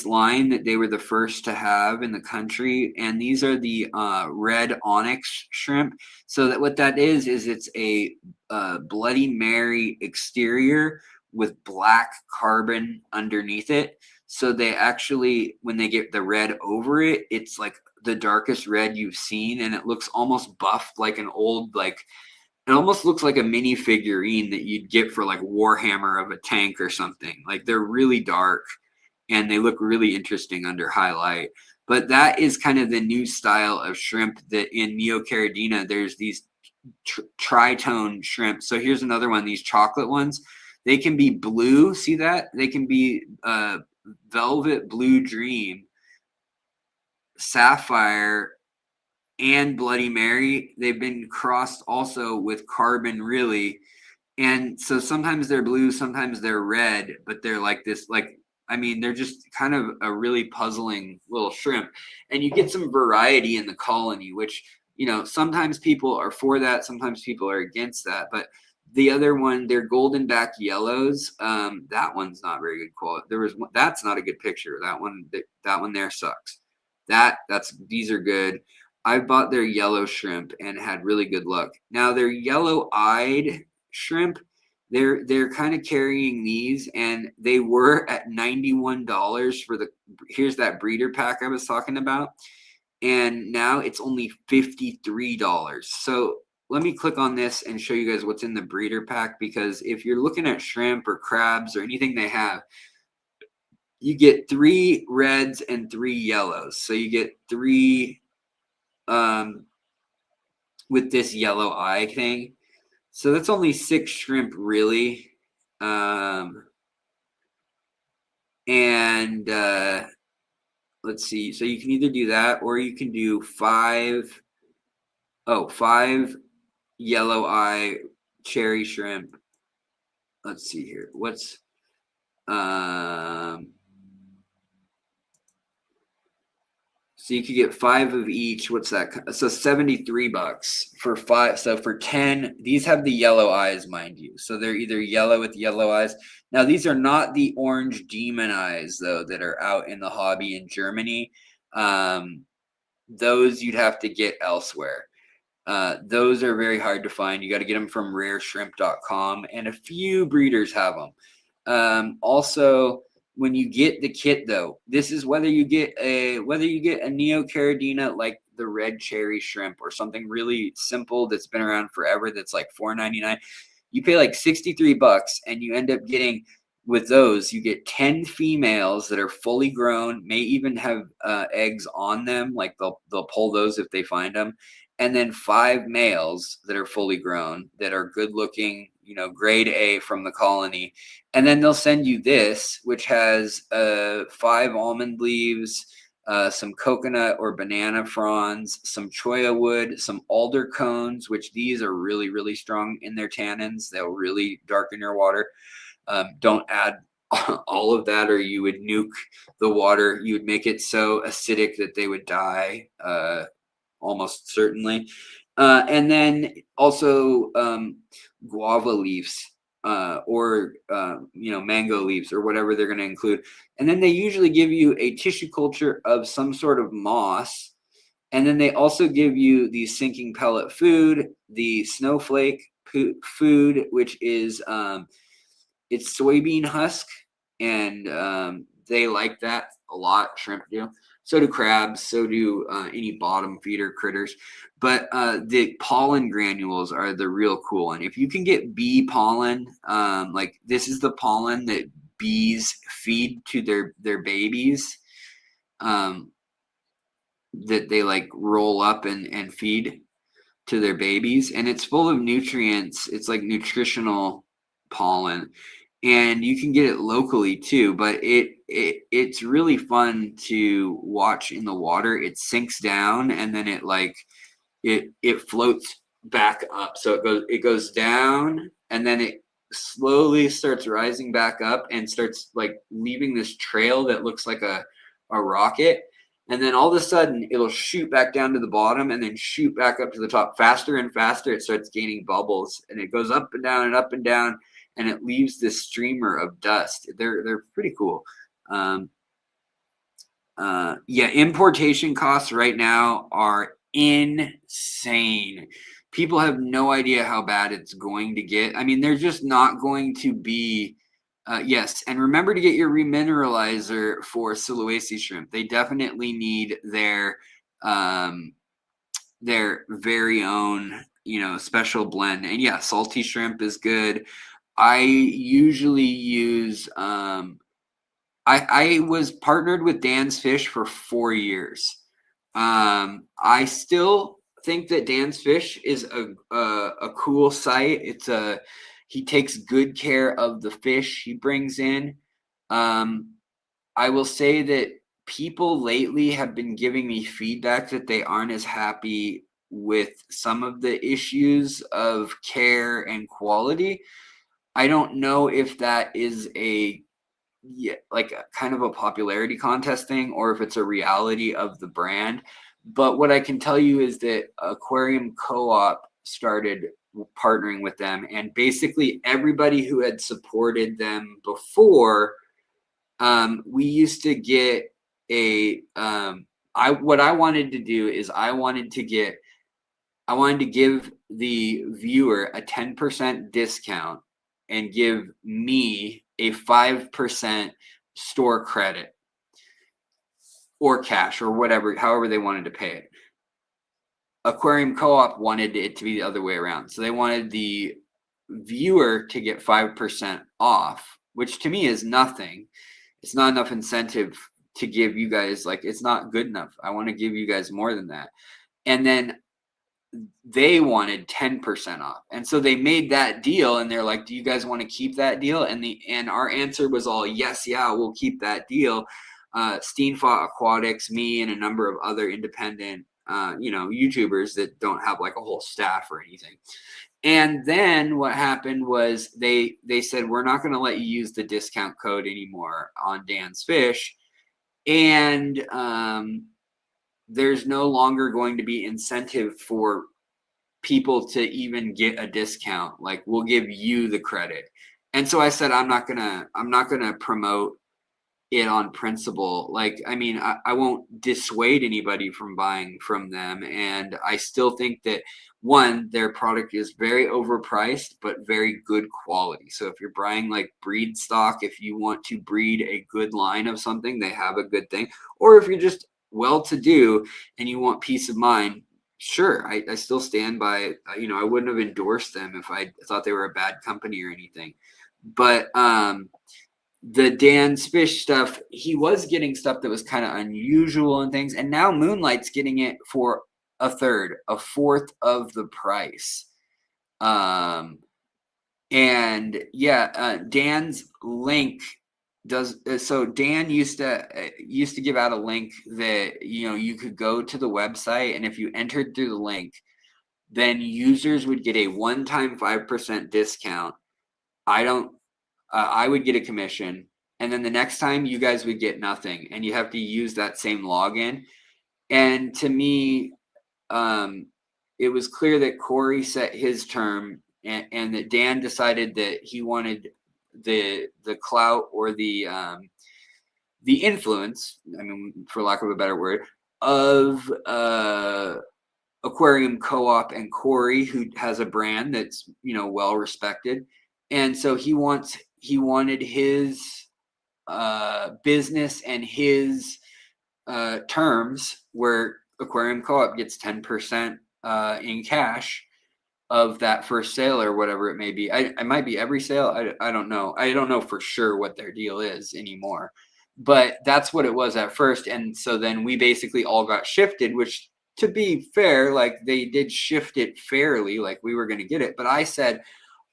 line that they were the first to have in the country, and these are the red onyx shrimp. So what that is it's a Bloody Mary exterior with black carbon underneath it. So they actually, when they get the red over it, it's like the darkest red you've seen, and it looks almost buffed like an old It almost looks like a mini figurine that you'd get for like Warhammer of a tank or something. Like they're really dark and they look really interesting under highlight. But that is kind of the new style of shrimp that in Neocaridina, there's these tritone shrimp. So here's another one, these chocolate ones. They can be blue. See that? They can be velvet blue dream, sapphire, and Bloody Mary. They've been crossed also with carbon, really. And so sometimes they're blue, sometimes they're red, but they're like this, like, I mean, they're just kind of a really puzzling little shrimp. And you get some variety in the colony, which, you know, sometimes people are for that, sometimes people are against that. But the other one, they're golden back yellows. That one's not very good quality. That's not a good picture. That one there sucks. These are good. I bought their yellow shrimp and had really good luck. Now their yellow-eyed shrimp, they're kind of carrying these, and they were at $91 for here's that breeder pack I was talking about, and now it's only $53. So let me click on this and show you guys what's in the breeder pack, because if you're looking at shrimp or crabs or anything they have, you get 3 reds and 3 yellows. So you get 3 with this yellow eye thing. So that's only 6 shrimp, really. Let's see. So you can either do that, or you can do 5 yellow eye cherry shrimp. Let's see here. What's so you could get 5 of each. What's that? So $73 for 5. So for 10, these have the yellow eyes, mind you. So they're either yellow with yellow eyes. Now, these are not the orange demon eyes, though, that are out in the hobby in Germany. Those you'd have to get elsewhere. Those are very hard to find. You got to get them from rareshrimp.com, and a few breeders have them. Also, when you get the kit, though, this is whether you get a Neocaridina like the red cherry shrimp or something really simple that's been around forever that's like $4.99. You pay like $63, and you end up getting, with those, you get 10 females that are fully grown, may even have eggs on them. Like they'll pull those if they find them. And then 5 males that are fully grown, that are good looking, you know, grade A from the colony. And then they'll send you this, which has 5 almond leaves, some coconut or banana fronds, some cholla wood, some alder cones, which these are really, really strong in their tannins. They'll really darken your water. Don't add all of that, or you would nuke the water. You would make it so acidic that they would die. Almost certainly. And then also guava leaves or mango leaves or whatever they're going to include. And then they usually give you a tissue culture of some sort of moss. And then they also give you the sinking pellet food, the snowflake food, which is it's soybean husk. And they like that a lot. Shrimp do. So do crabs, so do any bottom feeder critters. But the pollen granules are the real cool one. If you can get bee pollen, like this is the pollen that bees feed to their babies, that they like roll up and feed to their babies. And it's full of nutrients. It's like nutritional pollen. And you can get it locally too, but it's really fun to watch in the water. It sinks down, and then it floats back up. So it goes down, and then it slowly starts rising back up and starts like leaving this trail that looks like a rocket. And then all of a sudden it'll shoot back down to the bottom and then shoot back up to the top faster and faster. It starts gaining bubbles, and it goes up and down and up and down. And it leaves this streamer of dust. They're pretty cool. Importation costs right now are insane. People have no idea how bad it's going to get. I mean, they're just not going to be. Yes, and remember to get your remineralizer for Sulawesi shrimp. They definitely need their very own special blend. And yeah, salty shrimp is good. I usually use I was partnered with Dan's Fish for 4 years. I still think that Dan's Fish is a cool site. He takes good care of the fish he brings in. I will say that people lately have been giving me feedback that they aren't as happy with some of the issues of care and quality. I don't know if that is like a kind of a popularity contest thing or if it's a reality of the brand. But what I can tell you is that Aquarium Co-op started partnering with them, and basically everybody who had supported them before, we used to get what I wanted to do is I wanted to give the viewer a 10% discount and give me a 5% store credit or cash or whatever, however they wanted to pay it. Aquarium Co-op wanted it to be the other way around. So they wanted the viewer to get 5% off, which to me is nothing. It's not enough incentive to give you guys, like, it's not good enough. I want to give you guys more than that. And then they wanted 10% off. And so they made that deal, and they're like, do you guys want to keep that deal? And our answer was all, yes, yeah, we'll keep that deal. Steenfot Aquatics, me, and a number of other independent YouTubers that don't have like a whole staff or anything. And then what happened was they said, we're not going to let you use the discount code anymore on Dan's Fish. And there's no longer going to be incentive for people to even get a discount. Like, we'll give you the credit. And so I said, I'm not gonna promote it on principle. Like, I mean, I won't dissuade anybody from buying from them. And I still think that, one, their product is very overpriced, but very good quality. So if you're buying like breed stock, if you want to breed a good line of something, they have a good thing. Or if you're just well-to-do and you want peace of mind, sure, I still stand by, I wouldn't have endorsed them if I thought they were a bad company or anything. But the Dan's Fish stuff, he was getting stuff that was kind of unusual and things. And now Moonlight's getting it for a fourth of the price. And yeah, Dan's link does. So Dan used to give out a link that, you could go to the website, and if you entered through the link, then users would get a one-time 5% discount. I would get a commission, and then the next time you guys would get nothing, and you have to use that same login. And to me, it was clear that Corey set his term, and that Dan decided that he wanted the clout or the influence, I mean, for lack of a better word, of Aquarium Co-op and Corey, who has a brand that's, well respected. And so he wanted his business and his terms where Aquarium Co-op gets 10% in cash of that first sale or whatever it may be. I might be every sale. I don't know. I don't know for sure what their deal is anymore, but that's what it was at first. And so then we basically all got shifted, which, to be fair, like, they did shift it fairly, like we were going to get it. But I said,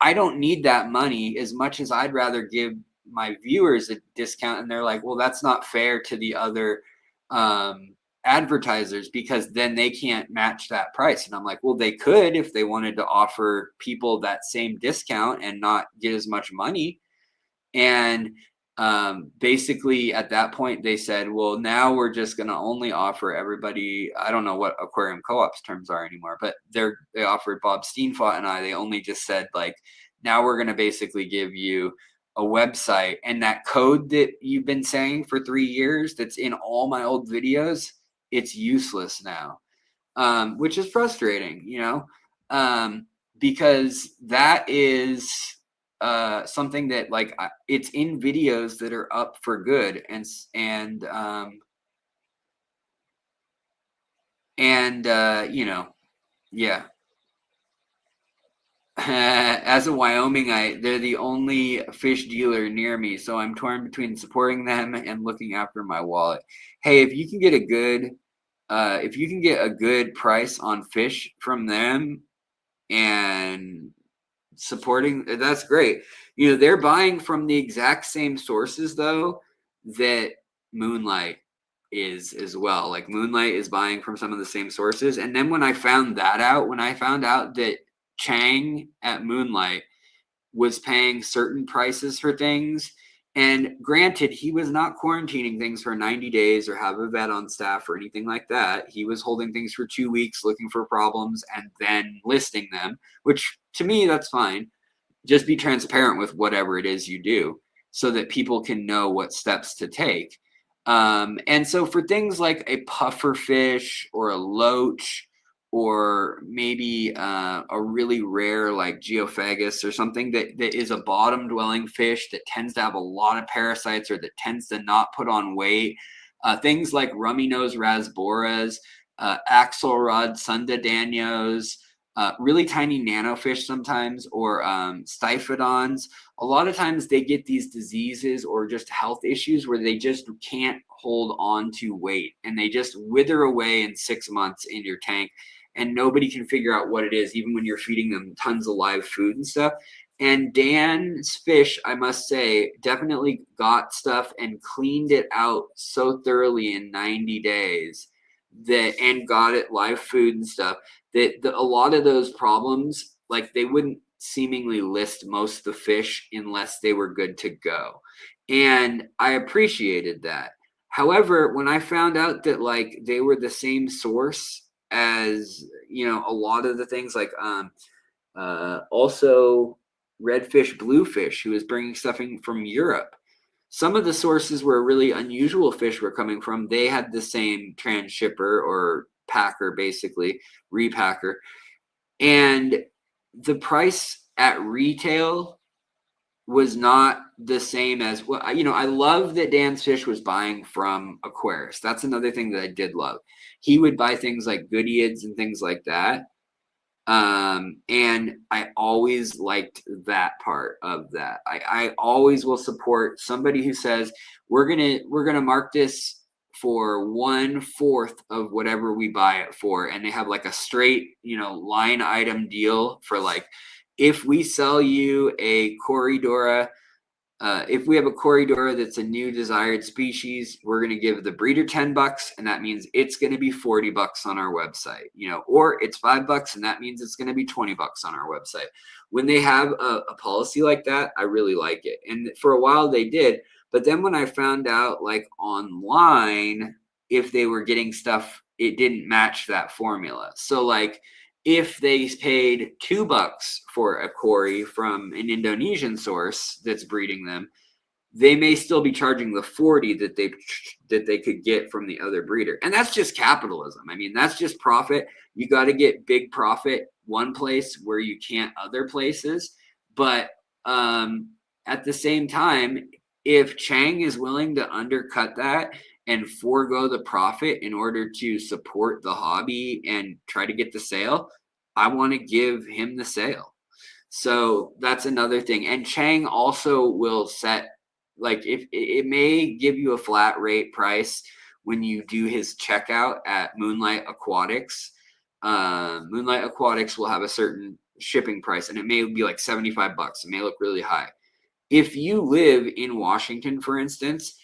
I don't need that money as much as I'd rather give my viewers a discount. And they're like, well, that's not fair to the other advertisers, because then they can't match that price. And I'm like, well, they could if they wanted to offer people that same discount and not get as much money. And basically at that point they said, well, now we're just going to only offer everybody, I don't know what Aquarium Co-op's terms are anymore, but they offered Bob Steenfot and they only just said, like, now we're going to basically give you a website, and that code that you've been saying for 3 years that's in all my old videos, it's useless now, which is frustrating, because that is something that, like, it's in videos that are up for good, and yeah. As a Wyomingite, they're the only fish dealer near me, so I'm torn between supporting them and looking after my wallet. Hey, if you can get a good price on fish from them and supporting, that's great. You know, they're buying from the exact same sources though that Moonlight is as well. Like Moonlight is buying from some of the same sources. And then when I found out that Chang at Moonlight was paying certain prices for things, and granted, he was not quarantining things for 90 days or have a vet on staff or anything like that. He was holding things for 2 weeks, looking for problems, and then listing them, which to me, that's fine. Just be transparent with whatever it is you do so that people can know what steps to take. And so for things like a puffer fish or a loach, or maybe a really rare like geophagus or something that is a bottom dwelling fish that tends to have a lot of parasites or that tends to not put on weight. Things like rummy nose rasboras, axelrod sundadanios, really tiny nanofish sometimes, or stiphodons. A lot of times they get these diseases or just health issues where they just can't hold on to weight and they just wither away in 6 months in your tank, and nobody can figure out what it is, even when you're feeding them tons of live food and stuff. And Dan's fish, I must say, definitely got stuff and cleaned it out so thoroughly in 90 days and got it live food and stuff that a lot of those problems, like they wouldn't seemingly list most of the fish unless they were good to go. And I appreciated that. However, when I found out that like they were the same source as, you know, a lot of the things like also redfish, bluefish, who was bringing stuff in from Europe. Some of the sources where really unusual fish were coming from, they had the same transshipper or packer, basically repacker, and the price at retail was not the same as, well, you know, I love that Dan's fish was buying from Aquarius. That's another thing that I did love. He would buy things like Goodeids and things like that. And I always liked that part of that. I always will support somebody who says we're gonna mark this for 1/4 of whatever we buy it for, and they have like a straight, you know, line item deal for like, if we sell you a Corridora, if we have a Corridora that's a new desired species, we're going to give the breeder $10, and that means it's going to be $40 on our website, you know, or it's $5, and that means it's going to be $20 on our website. When they have a policy like that, I really like it. And for a while they did, but then when I found out like online, if they were getting stuff, it didn't match that formula. So like, if they paid $2 for a Cory from an Indonesian source that's breeding them, they may still be charging the 40 that they could get from the other breeder. And that's just capitalism. I mean, that's just profit. You got to get big profit one place where you can't other places. But at the same time, if Chang is willing to undercut that and forego the profit in order to support the hobby and try to get the sale, I want to give him the sale. So that's another thing. And Chang also will set, like, if it may give you a flat rate price when you do his checkout at Moonlight Aquatics. Moonlight Aquatics will have a certain shipping price, and it may be like $75. It may look really high. If you live in Washington, for instance,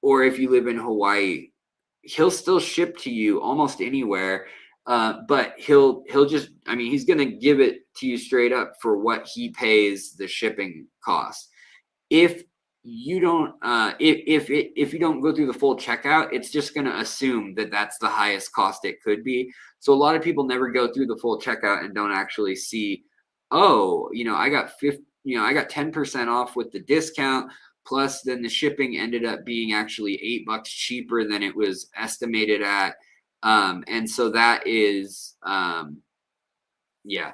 or if you live in Hawaii, he'll still ship to you almost anywhere. But he'll just, I mean, he's going to give it to you straight up for what he pays the shipping cost. If you don't, if you don't go through the full checkout, it's just going to assume that that's the highest cost it could be. So a lot of people never go through the full checkout and don't actually see, oh, you know, I got 10% off with the discount. Plus, then the shipping ended up being actually $8 cheaper than it was estimated at. And so that is, yeah.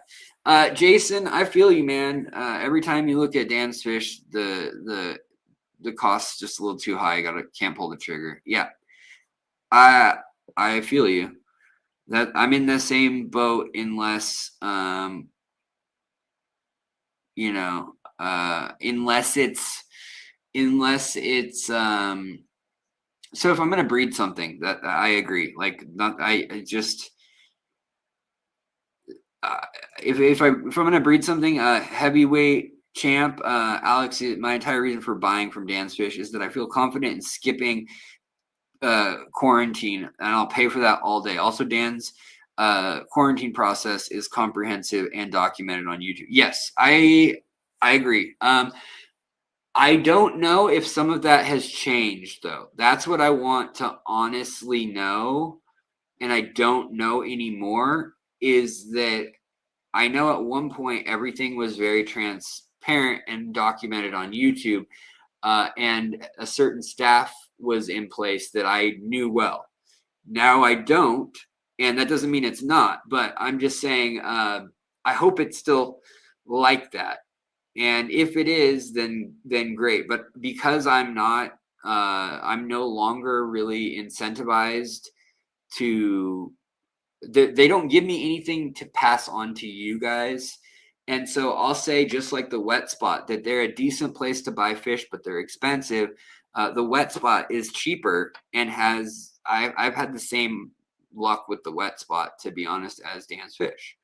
Jason, I feel you, man. Every time you look at Dan's fish, the cost's just a little too high. Can't pull the trigger. Yeah. I feel you. That I'm in the same boat unless you know, unless it's so if I'm going to breed something, that I agree. Like, not, I just, if I'm going to breed something, heavyweight champ, Alex, my entire reason for buying from Dan's Fish is that I feel confident in skipping quarantine, and I'll pay for that all day. Also, Dan's quarantine process is comprehensive and documented on YouTube. Yes, I agree. I don't know if some of that has changed, though. That's what I want to honestly know, and I don't know anymore, is that I know at one point everything was very transparent and documented on YouTube, and a certain staff was in place that I knew well. Now I don't, and that doesn't mean it's not, but I'm just saying I hope it's still like that. And if it is, then great. But because I'm not, I'm no longer really incentivized to. They don't give me anything to pass on to you guys, and so I'll say, just like the Wet Spot, that they're a decent place to buy fish, but they're expensive. The Wet Spot is cheaper and has I've had the same luck with the Wet Spot, to be honest, as Dan's Fish.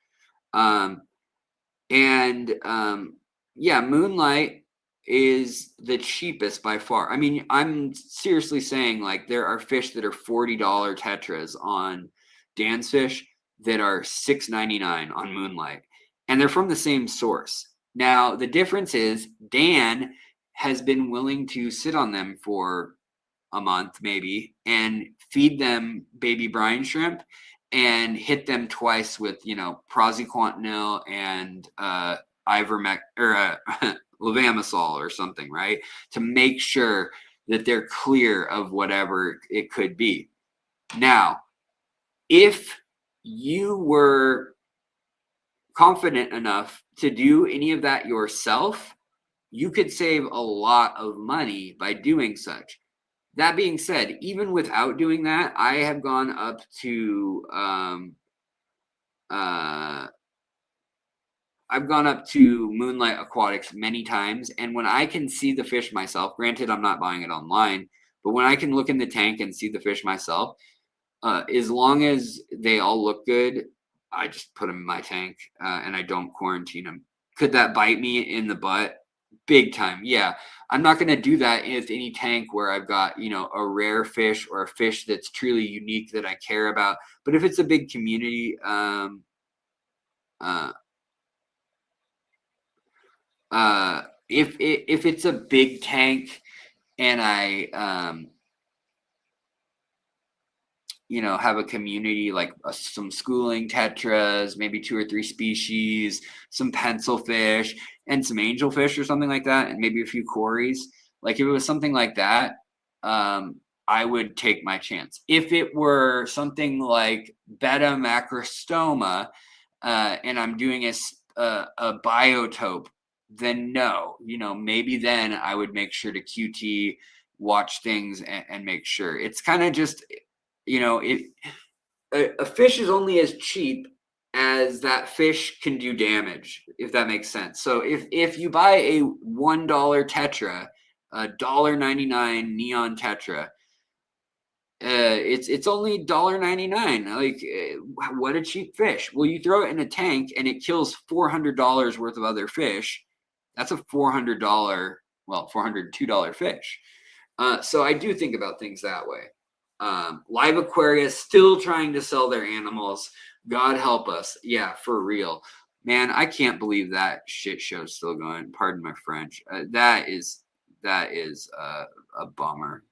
Yeah, Moonlight is the cheapest by far. I mean, I'm seriously saying, like, there are fish that are $40 tetras on Dan's Fish that are $6.99 on Moonlight, and they're from the same source. Now, the difference is Dan has been willing to sit on them for a month maybe and feed them baby brine shrimp and hit them twice with, praziquantel and ivermectin or levamisole or something, right? To make sure that they're clear of whatever it could be. Now, if you were confident enough to do any of that yourself, you could save a lot of money by doing such. That being said, even without doing that, I have gone up to I've gone up to Moonlight Aquatics many times, and when I can see the fish myself, granted I'm not buying it online, but when I can look in the tank and see the fish myself, as long as they all look good, I just put them in my tank, and I don't quarantine them. Could that bite me in the butt? Big time, yeah. I'm not going to do that with any tank where I've got, a rare fish or a fish that's truly unique that I care about. But if it's a big community, if it's a big tank and I have a community, like some schooling tetras, maybe 2 or 3 species, some pencil fish, and some angelfish or something like that, and maybe a few cories. Like, if it was something like that, I would take my chance. If it were something like beta macrostoma, and I'm doing a biotope, then no, maybe then I would make sure to QT, watch things, and make sure. It's kind of just, a fish is only as cheap as that fish can do damage, if that makes sense. So if you buy a $1 tetra, a $1.99 neon tetra, it's only $1.99. Like, what a cheap fish. Well, you throw it in a tank and it kills $400 worth of other fish. That's a $402 fish. So I do think about things that way. Live Aquaria still trying to sell their animals. God help us. Yeah, for real. Man, I can't believe that shit show's still going. Pardon my French. That is a bummer.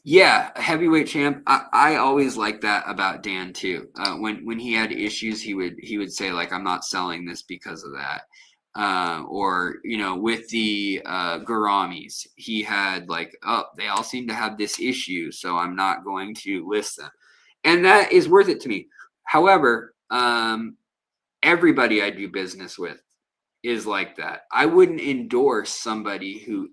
Yeah, heavyweight champ. I always like that about Dan too. When he had issues, he would say, like, I'm not selling this because of that. Or with the Garamis, he had, like, oh, they all seem to have this issue, so I'm not going to list them, and that is worth it to me. However, everybody I do business with is like that. I wouldn't endorse somebody who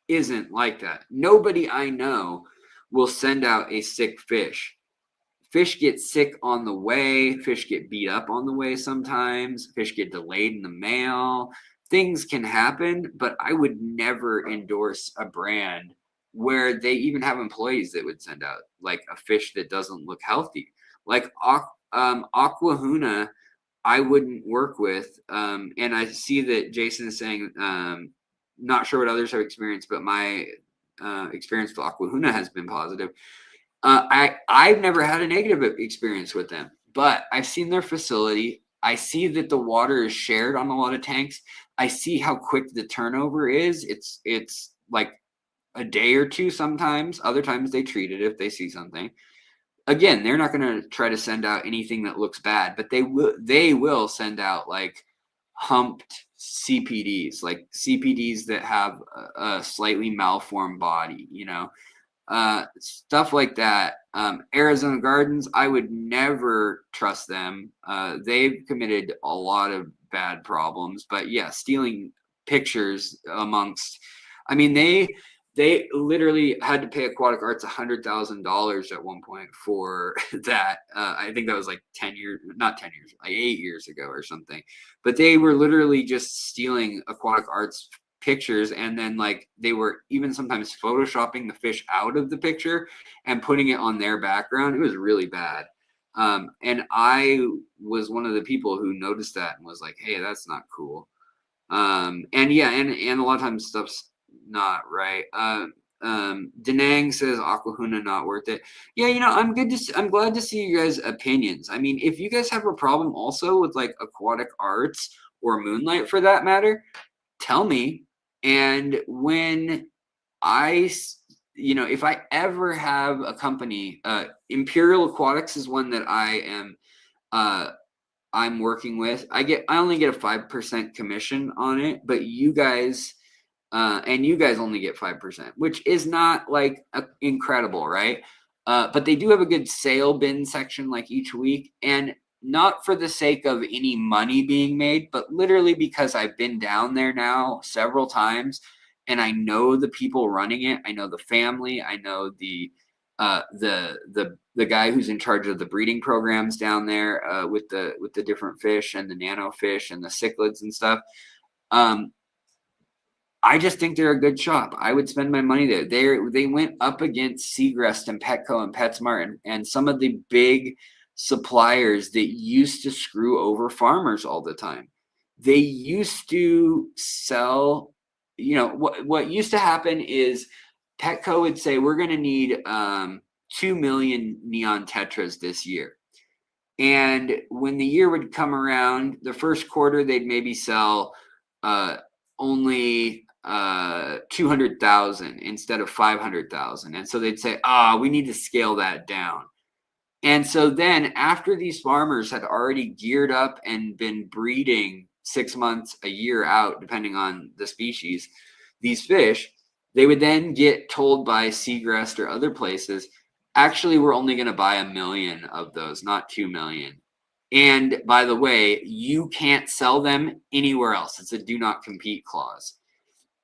isn't like that. Nobody I know will send out a sick fish Fish get sick on the way. Fish get beat up on the way sometimes. Fish get delayed in the mail. Things can happen, but I would never endorse a brand where they even have employees that would send out like a fish that doesn't look healthy. Like Aquahuna, I wouldn't work with. And I see that Jason is saying, not sure what others have experienced, but my experience with Aquahuna has been positive. I've never had a negative experience with them, but I've seen their facility. I see that the water is shared on a lot of tanks. I see how quick the turnover is. It's like a day or two sometimes. Other times they treat it if they see something. Again, they're not going to try to send out anything that looks bad, but they will send out like humped CPDs, like CPDs that have a slightly malformed body, stuff like that. Arizona Gardens, I would never trust them. They've committed a lot of bad problems, but yeah, stealing pictures amongst, I mean, they literally had to pay Aquatic Arts $100,000 at one point for that. I think that was like 10 years, not 10 years, like 8 years ago or something. But they were literally just stealing Aquatic Arts pictures, and then like they were even sometimes photoshopping the fish out of the picture and putting it on their background. It was really bad. And I was one of the people who noticed that and was like, hey, that's not cool. And yeah, and a lot of times stuff's not right. Denang says Aquahuna not worth it. Yeah, I'm glad to see you guys' opinions. I mean, if you guys have a problem also with like Aquatic Arts or Moonlight for that matter, tell me. And when if I ever have a company, Imperial Aquatics is one that I'm working with. I only get a 5% commission on it, but you guys only get 5%, which is not like incredible, right? But they do have a good sale bin section like each week, and not for the sake of any money being made, but literally because I've been down there now several times and I know the people running it. I know the family. I know the guy who's in charge of the breeding programs down there with the different fish and the nano fish and the cichlids and stuff. I just think they're a good shop. I would spend my money there. They went up against Seagrest and Petco and PetSmart and some of the big suppliers that used to screw over farmers all the time. They used to sell, what used to happen is Petco would say, we're going to need 2 million neon tetras this year. And when the year would come around, the first quarter, they'd maybe sell only 200,000 instead of 500,000. And so they'd say, we need to scale that down. And so then after these farmers had already geared up and been breeding 6 months, a year out, depending on the species, these fish, they would then get told by Seagrest or other places, actually, we're only going to buy 1 million of those, not 2 million. And by the way, you can't sell them anywhere else. It's a do not compete clause.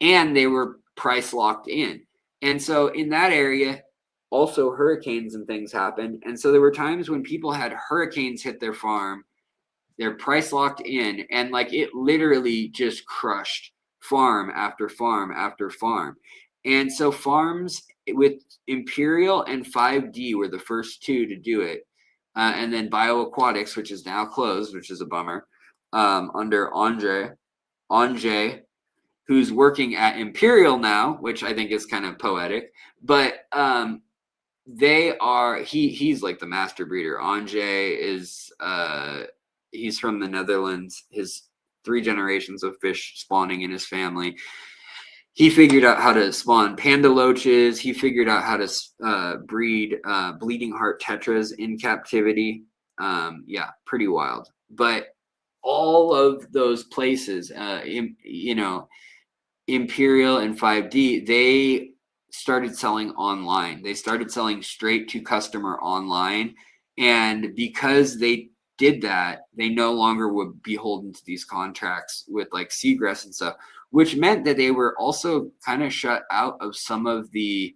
And they were price locked in. And so in that area, also hurricanes and things happened. And so there were times when people had hurricanes hit their farm, they're price locked in, and like it literally just crushed farm after farm after farm. And so farms with Imperial and 5D were the first two to do it. And then BioAquatics, which is now closed, which is a bummer, under Ange, who's working at Imperial now, which I think is kind of poetic. But he's like the master breeder. Ange is he's from the Netherlands. His 3 generations of fish spawning in his family. He figured out how to spawn panda loaches. He figured out how to breed bleeding heart tetras in captivity. Yeah, pretty wild. But all of those places, Imperial and 5D, they started selling online. They started selling straight to customer online. And because they did that, they no longer would be beholden to these contracts with like Seagrass and stuff, which meant that they were also kind of shut out of some of the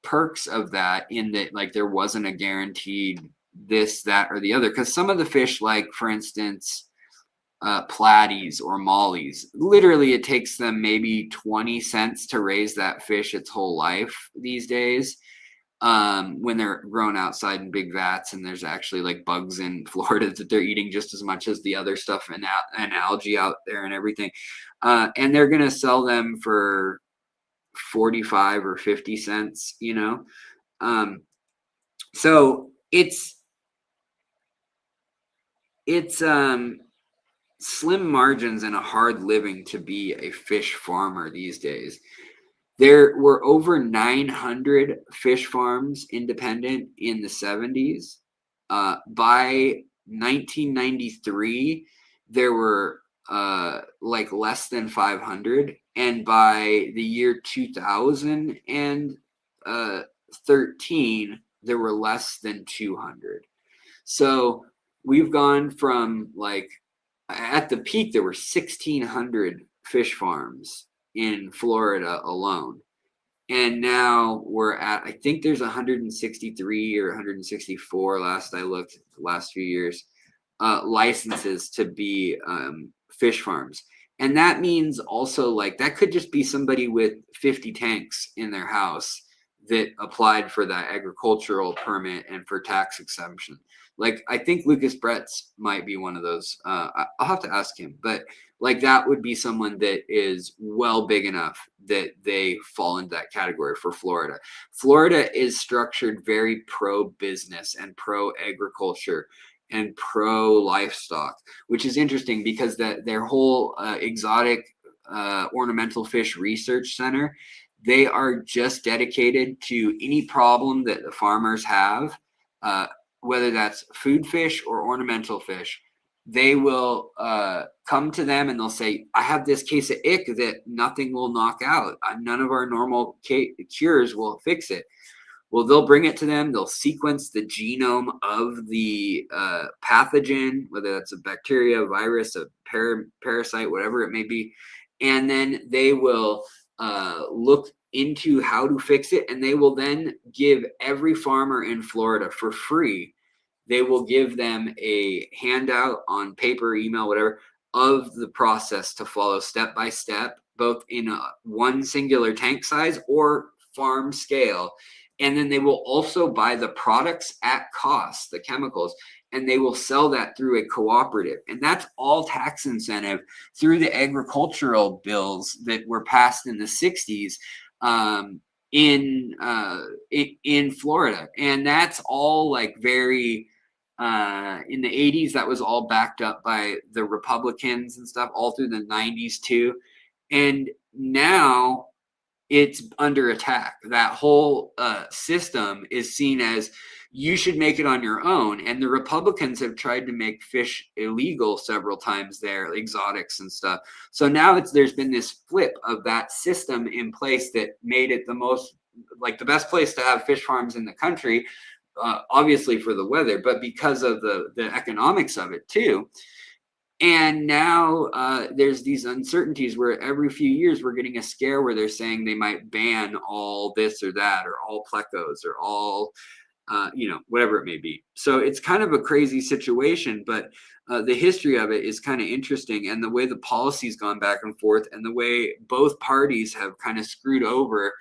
perks of that, in that like there wasn't a guaranteed this, that, or the other. Because some of the fish, like for instance, platies or mollies, literally it takes them maybe 20 cents to raise that fish its whole life these days, when they're grown outside in big vats, and there's actually like bugs in Florida that they're eating just as much as the other stuff and algae out there and everything, and they're gonna sell them for 45 or 50 cents, you know. So it's slim margins and a hard living to be a fish farmer these days. There were over 900 fish farms independent in the 70s. By 1993, there were like less than 500. And by the year 2013, there were less than 200. So we've gone from like, at the peak, there were 1,600 fish farms in Florida alone. And now we're at, I think there's 163 or 164 last I looked, the last few years, licenses to be fish farms. And that means also, like, that could just be somebody with 50 tanks in their house that applied for that agricultural permit and for tax exemption. Like, I think Lucas Bretz might be one of those. I'll have to ask him, but like that would be someone that is well big enough that they fall into that category for Florida. Florida is structured very pro-business and pro-agriculture and pro-livestock, which is interesting because their whole exotic ornamental fish research center, they are just dedicated to any problem that the farmers have, whether that's food fish or ornamental fish. They will come to them and they'll say, I have this case of ick that nothing will knock out. None of our normal cures will fix it. Well, they'll bring it to them. They'll sequence the genome of the pathogen, whether that's a bacteria, virus, a parasite, whatever it may be. And then they will look into how to fix it. And they will then give every farmer in Florida for free. They will give them a handout on paper, email, whatever, of the process to follow step by step, both in one singular tank size or farm scale. And then they will also buy the products at cost, the chemicals, and they will sell that through a cooperative. And that's all tax incentive through the agricultural bills that were passed in the 60s in Florida. And that's all like very... in the 80s, that was all backed up by the Republicans and stuff, all through the 90s too. And now it's under attack. That whole system is seen as, you should make it on your own. And the Republicans have tried to make fish illegal several times there, exotics and stuff. So now there's been this flip of that system in place that made it the best place to have fish farms in the country. Obviously for the weather, but because of the economics of it too. And now there's these uncertainties where every few years we're getting a scare where they're saying they might ban all this or that, or all plecos, or all, whatever it may be. So it's kind of a crazy situation, but the history of it is kind of interesting. And the way the policy's gone back and forth, and the way both parties have kind of screwed over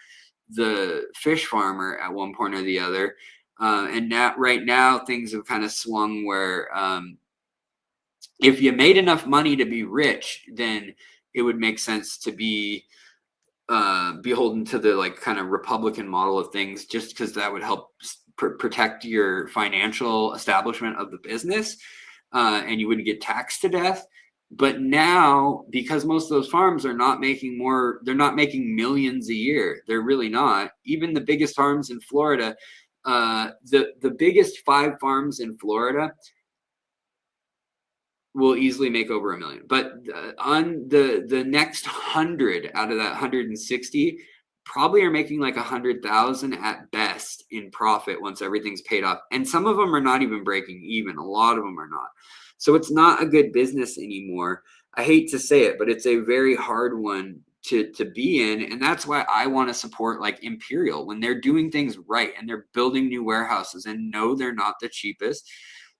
the fish farmer at one point or the other. And right now things have kind of swung where if you made enough money to be rich, then it would make sense to be beholden to the like kind of Republican model of things, just because that would help protect your financial establishment of the business, and you wouldn't get taxed to death. But now, because most of those farms are not making they're not making millions a year. They're really not. Even the biggest farms in Florida, the biggest 5 farms in Florida will easily make over $1 million. But on the next 100 out of that 160 probably are making like 100,000 at best in profit once everything's paid off. And some of them are not even breaking even. A lot of them are not. So it's not a good business anymore. I hate to say it, but it's a very hard one to be in. And that's why I want to support like Imperial when they're doing things right and they're building new warehouses. And no, they're not the cheapest,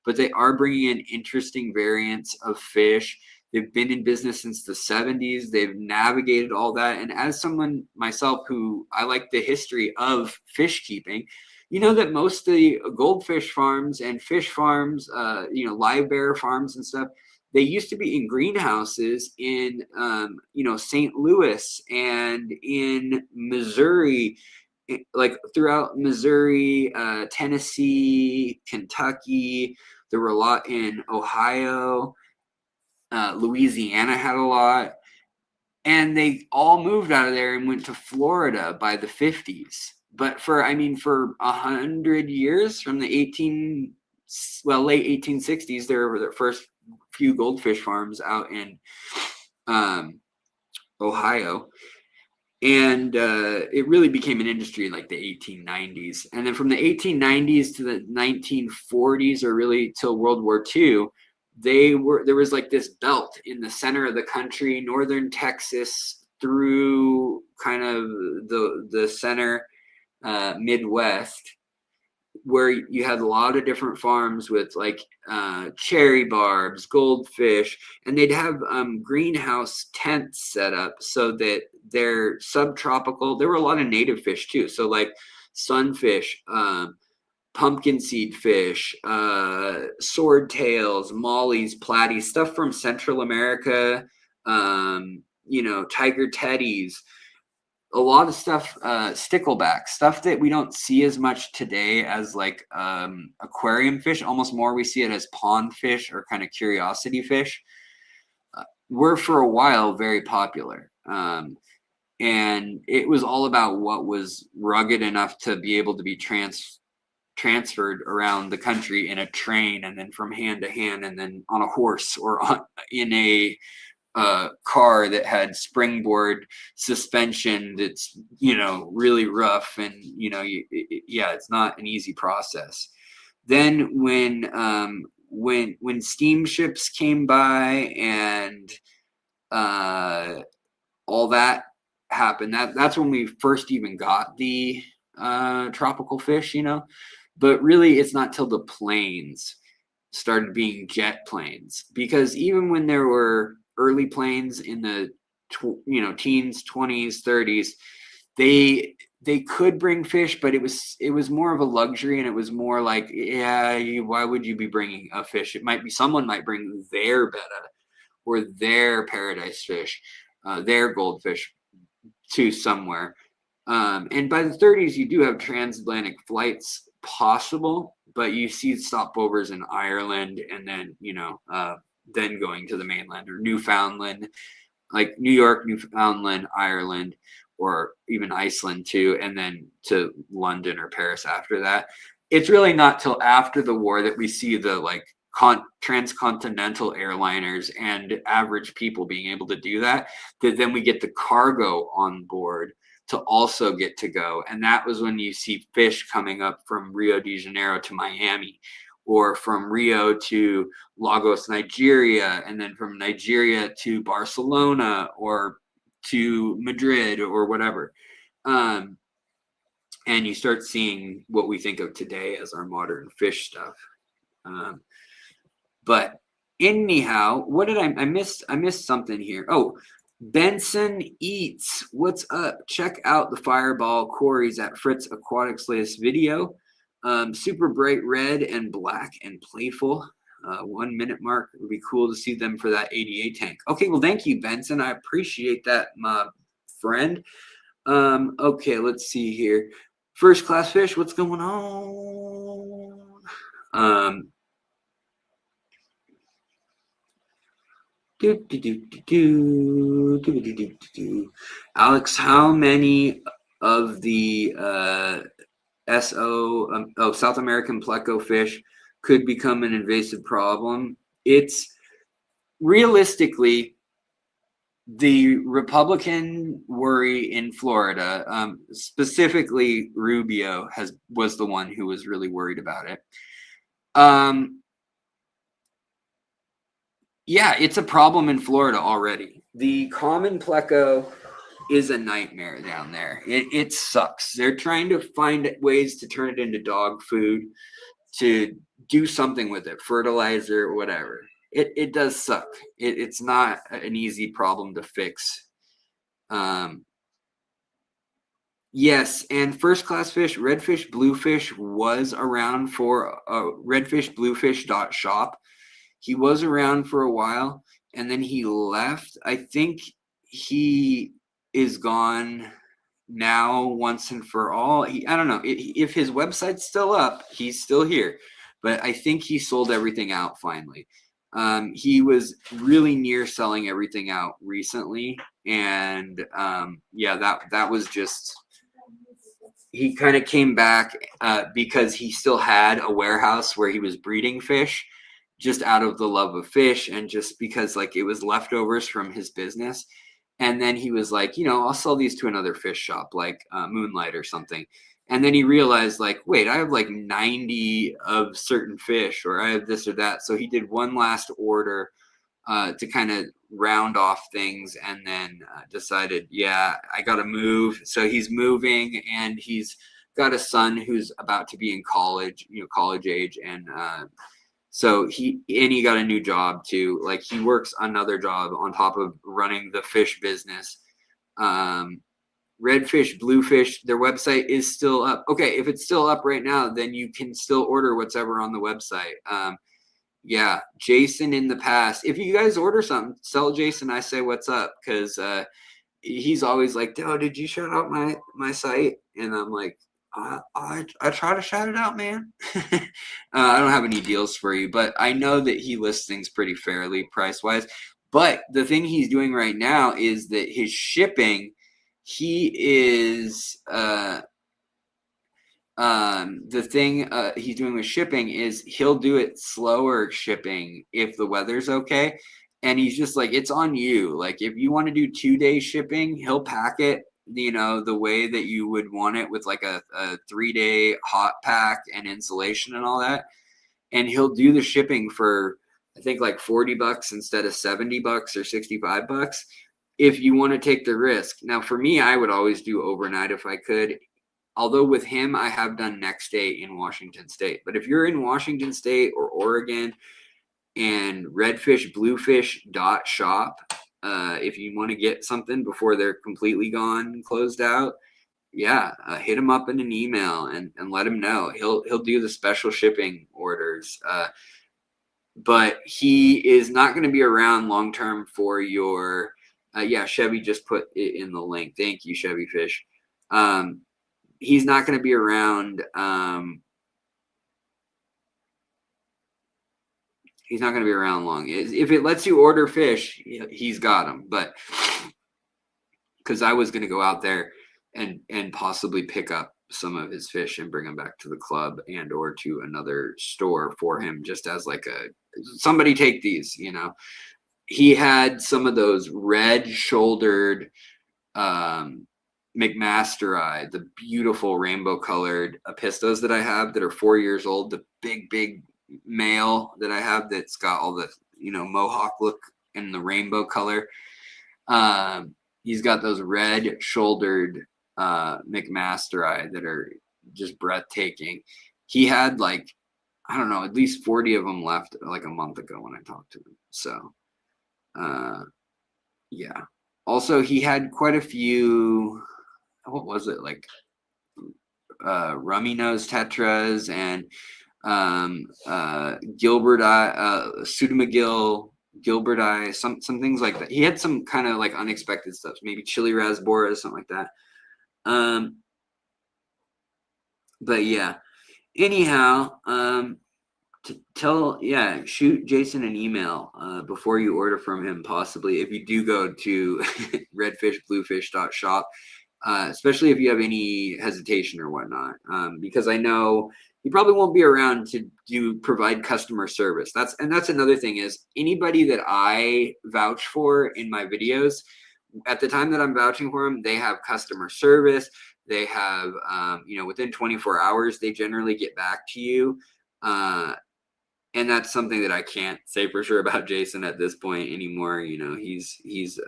but they are bringing in interesting variants of fish. They've been in business since the 70s. They've navigated all that. And as someone myself who I like the history of fish keeping, you know that most of the goldfish farms and fish farms, live bear farms and stuff, they used to be in greenhouses in, St. Louis and in Missouri, like throughout Missouri, Tennessee, Kentucky. There were a lot in Ohio. Louisiana had a lot. And they all moved out of there and went to Florida by the 50s. But for 100 years, from the late 1860s, there were the first few goldfish farms out in Ohio. And it really became an industry in like the 1890s. And then from the 1890s to the 1940s, or really till World War II, there was like this belt in the center of the country, northern Texas through kind of the center Midwest, where you had a lot of different farms with like cherry barbs, goldfish, and they'd have greenhouse tents set up so that they're subtropical. There were a lot of native fish too, so like sunfish, pumpkin seed fish, swordtails, mollies, platies, stuff from Central America, tiger teddies, a lot of stuff, stickleback, stuff that we don't see as much today as like aquarium fish. Almost more we see it as pond fish or kind of curiosity fish. Were for a while very popular. And it was all about what was rugged enough to be able to be transferred around the country in a train, and then from hand to hand, and then on a horse, or in a car that had springboard suspension that's really rough, and it's not an easy process. Then when steamships came by and all that happened, that's when we first even got the tropical fish, but really it's not till the planes started being jet planes, because even when there were early planes in the teens, 20s, 30s, they could bring fish, but it was more of a luxury, and it was more like, why would you be bringing a fish? It might be someone might bring their betta or their paradise fish, their goldfish to somewhere. And by the 30s, you do have transatlantic flights possible, but you see stopovers in Ireland, and then then going to the mainland or Newfoundland, like New York, Newfoundland, Ireland, or even Iceland too, and then to London or Paris after that. It's really not till after the war that we see the like transcontinental airliners and average people being able to do that then we get the cargo on board to also get to go. And that was when you see fish coming up from Rio de Janeiro to Miami, or from Rio to Lagos, Nigeria, and then from Nigeria to Barcelona or to Madrid or whatever. And you start seeing what we think of today as our modern fish stuff. But anyhow, what did I missed something here. Oh, Benson Eats, what's up? Check out the fireball quarries at Fritz Aquatic's latest video. Super bright red and black and playful. 1 minute mark. It would be cool to see them for that ADA tank. Okay, well, thank you, Benson. I appreciate that, my friend. Okay, let's see here. First class fish, what's going on? Alex, how many of the South American pleco fish could become an invasive problem? It's realistically the Republican worry in Florida, specifically Rubio was the one who was really worried about it. Yeah, it's a problem in Florida already. The common pleco is a nightmare down there. It sucks. They're trying to find ways to turn it into dog food, to do something with it, fertilizer, whatever. It does suck. It's not an easy problem to fix. Yes, and first class fish, redfish, bluefish was around for redfish, bluefish.shop. He was around for a while and then he left. I think he is gone now once and for all. I don't know if his website's still up, he's still here, but I think he sold everything out finally. He was really near selling everything out recently, and yeah, that was just, he kind of came back because he still had a warehouse where he was breeding fish, just out of the love of fish and just because like it was leftovers from his business. And then he was like, I'll sell these to another fish shop like Moonlight or something. And then he realized like, wait, I have like 90 of certain fish, or I have this or that. So he did one last order to kind of round off things, and then decided, yeah, I got to move. So he's moving, and he's got a son who's about to be in college, college age. And so he got a new job too. Like he works another job on top of running the fish business. Redfish, Bluefish, their website is still up. Okay, if it's still up right now, then you can still order whatever on the website. Yeah, Jason in the past. If you guys order something, tell Jason I say what's up, because he's always like, "Oh, did you shout out my site?" And I'm like, I try to shout it out, man. I don't have any deals for you, but I know that he lists things pretty fairly price wise. But the thing he's doing right now is that his shipping, he is the thing he's doing with shipping is he'll do it slower shipping if the weather's okay. And he's just like, it's on you. Like if you want to do 2-day shipping, he'll pack it, the way that you would want it, with like a 3-day hot pack and insulation and all that. And he'll do the shipping for, I think, like $40 instead of $70 or $65 if you want to take the risk. Now for me, I would always do overnight if I could. Although with him, I have done next day in Washington State. But if you're in Washington State or Oregon, and redfish, bluefish.shop, if you want to get something before they're completely gone and closed out, yeah, hit him up in an email and let him know. He'll do the special shipping orders. But he is not going to be around long term for your. Yeah, Chevy just put it in the link. Thank you, Chevy Fish. He's not going to be around. He's not going to be around long. If it lets you order fish, he's got them. But because I was going to go out there and possibly pick up some of his fish and bring them back to the club and or to another store for him, just as like somebody take these. He had some of those red-shouldered McMasteri, the beautiful rainbow-colored apistos that I have that are 4 years old, the big male that I have that's got all the mohawk look and the rainbow color. He's got those red-shouldered McMasteri that are just breathtaking. He had like, I don't know, at least 40 of them left like a month ago when I talked to him. So yeah. Also, he had quite a few, what was it, like rummy nose tetras and Pseudomagil, Gilberti, some things like that. He had some kind of like unexpected stuff, maybe chili rasbora, something like that. But yeah. Anyhow, shoot Jason an email before you order from him, possibly, if you do go to redfish, especially if you have any hesitation or whatnot, because I know you probably won't be around to provide customer service. That's another thing, is anybody that I vouch for in my videos, at the time that I'm vouching for them, they have customer service. They have, within 24 hours, they generally get back to you. and that's something that I can't say for sure about Jason at this point anymore. You know, he's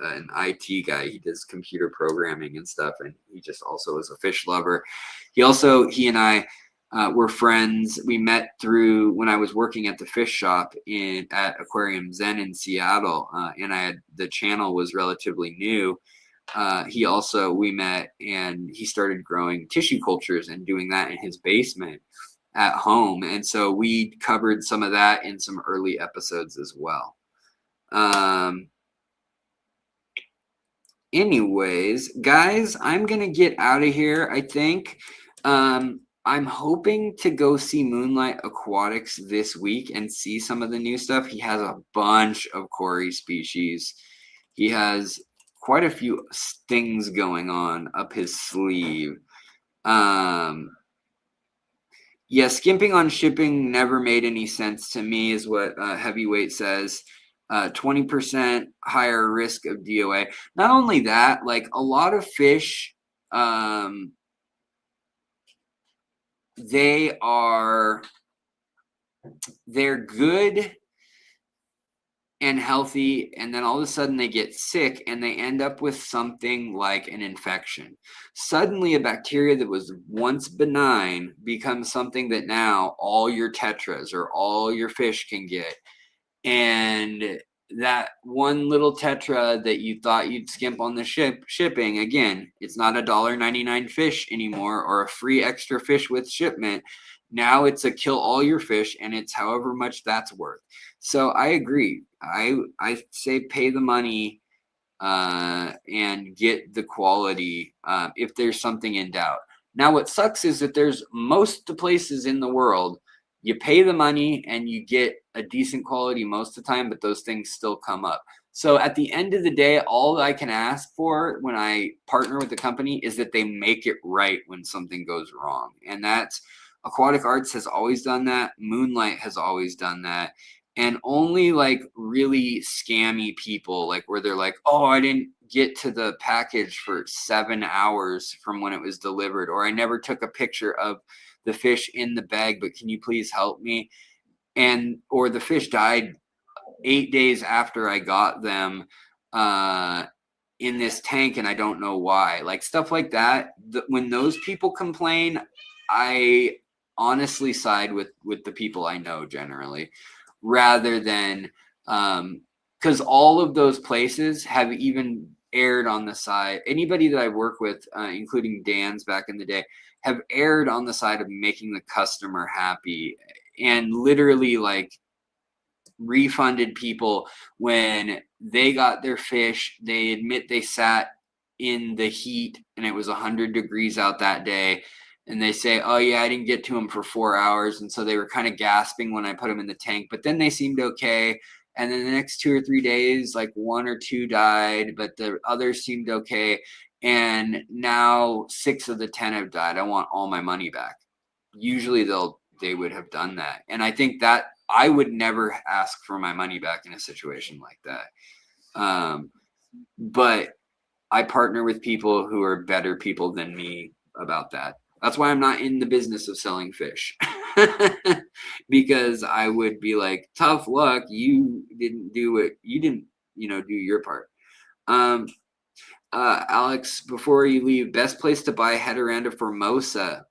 an IT guy. He does computer programming and stuff, and he just also is a fish lover. He and I were friends. We met through when I was working at the fish shop at Aquarium Zen in Seattle, and the channel was relatively new. We met, and he started growing tissue cultures and doing that in his basement at home. And so we covered some of that in some early episodes as well. Anyways, guys, I'm going to get out of here, I think. I'm hoping to go see Moonlight Aquatics this week and see some of the new stuff. He has a bunch of Cory species. He has quite a few things going on up his sleeve. Yeah, skimping on shipping never made any sense to me, is what Heavyweight says. 20% higher risk of DOA. Not only that, like a lot of fish, they're good and healthy, and then all of a sudden they get sick and they end up with something like an infection. Suddenly a bacteria that was once benign becomes something that now all your tetras or all your fish can get. And that one little tetra that you thought you'd skimp on the shipping, again, it's not $1.99 fish anymore or a free extra fish with shipment. Now it's a kill all your fish, and it's however much that's worth. So I agree. I say pay the money and get the quality if there's something in doubt. Now what sucks is that there's most of the places in the world, you pay the money and you get a decent quality most of the time, but those things still come up. So at the end of the day, all I can ask for when I partner with the company is that they make it right when something goes wrong. And that's Aquatic Arts has always done that. Moonlight has always done that. And only like really scammy people, like where they're like, oh, I didn't get to the package for 7 hours from when it was delivered, or I never took a picture of the fish in the bag, but can you please help me? Or the fish died 8 days after I got them in this tank, and I don't know why. Like stuff like that. When those people complain, I honestly side with the people I know generally, rather than because all of those places have even aired on the side. Anybody that I work with, including Dan's back in the day, have aired on the side of making the customer happy, and literally like refunded people when they got their fish. They admit they sat in the heat and it was 100 degrees out that day, and they say, oh yeah, I didn't get to them for 4 hours, and so they were kind of gasping when I put them in the tank, but then they seemed okay. And then the next 2 or 3 days, like 1 or 2 died, but the others seemed okay. And now 6 of the 10 have died. I want all my money back. Usually they would have done that. And I think that I would never ask for my money back in a situation like that. But I partner with people who are better people than me about that. That's why I'm not in the business of selling fish. Because I would be like, tough luck, you didn't do it. You didn't, do your part. Alex, before you leave, best place to buy Heteranda formosa?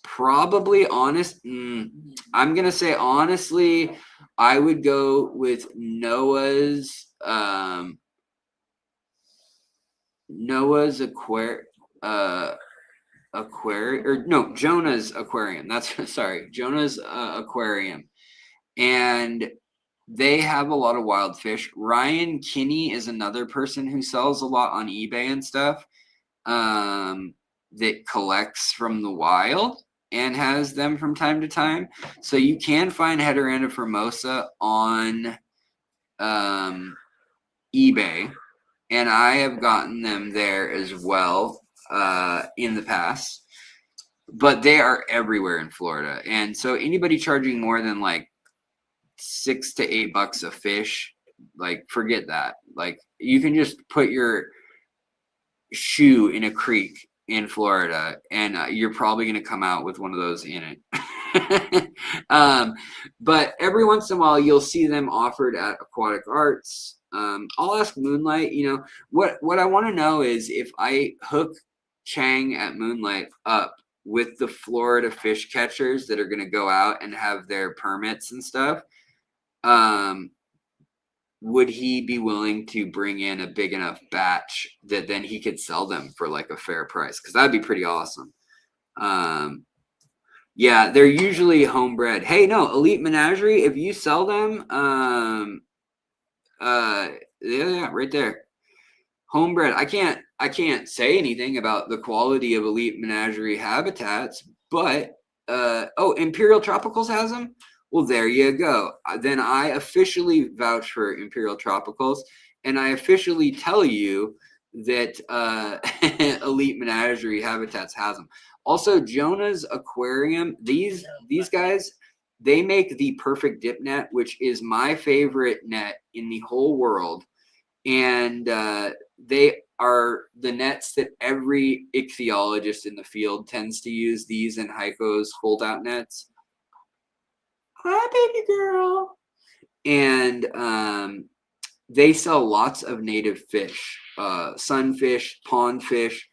Probably honest. I'm going to say honestly, I would go with Noah's Jonah's Aquarium. Jonah's Aquarium. And they have a lot of wild fish. Ryan Kinney is another person who sells a lot on eBay and stuff, that collects from the wild and has them from time to time. So you can find Heteranda formosa on eBay, and I have gotten them there as well in the past. But they are everywhere in Florida, and so anybody charging more than like $6 to $8 a fish, like forget that. Like you can just put your shoe in a creek in Florida, and you're probably going to come out with one of those in it. But every once in a while, you'll see them offered at Aquatic Arts. I'll ask Moonlight. What I want to know is if I hook Chang at Moonlight up with the Florida fish catchers that are going to go out and have their permits and stuff. Would he be willing to bring in a big enough batch that then he could sell them for like a fair price? Because that'd be pretty awesome. Yeah, they're usually homebred. Hey, no, Elite Menagerie, if you sell them, yeah, right there. Homebred. I can't say anything about the quality of Elite Menagerie habitats, but Imperial Tropicals has them. Well, there you go. Then I officially vouch for Imperial Tropicals, and I officially tell you that Elite Menagerie Habitats has them. Also, Jonah's Aquarium. These guys, they make the perfect dip net, which is my favorite net in the whole world, and they are the nets that every ichthyologist in the field tends to use. These and Heiko's fold-out nets. Hi, baby girl. And they sell lots of native fish, sunfish, pond fish,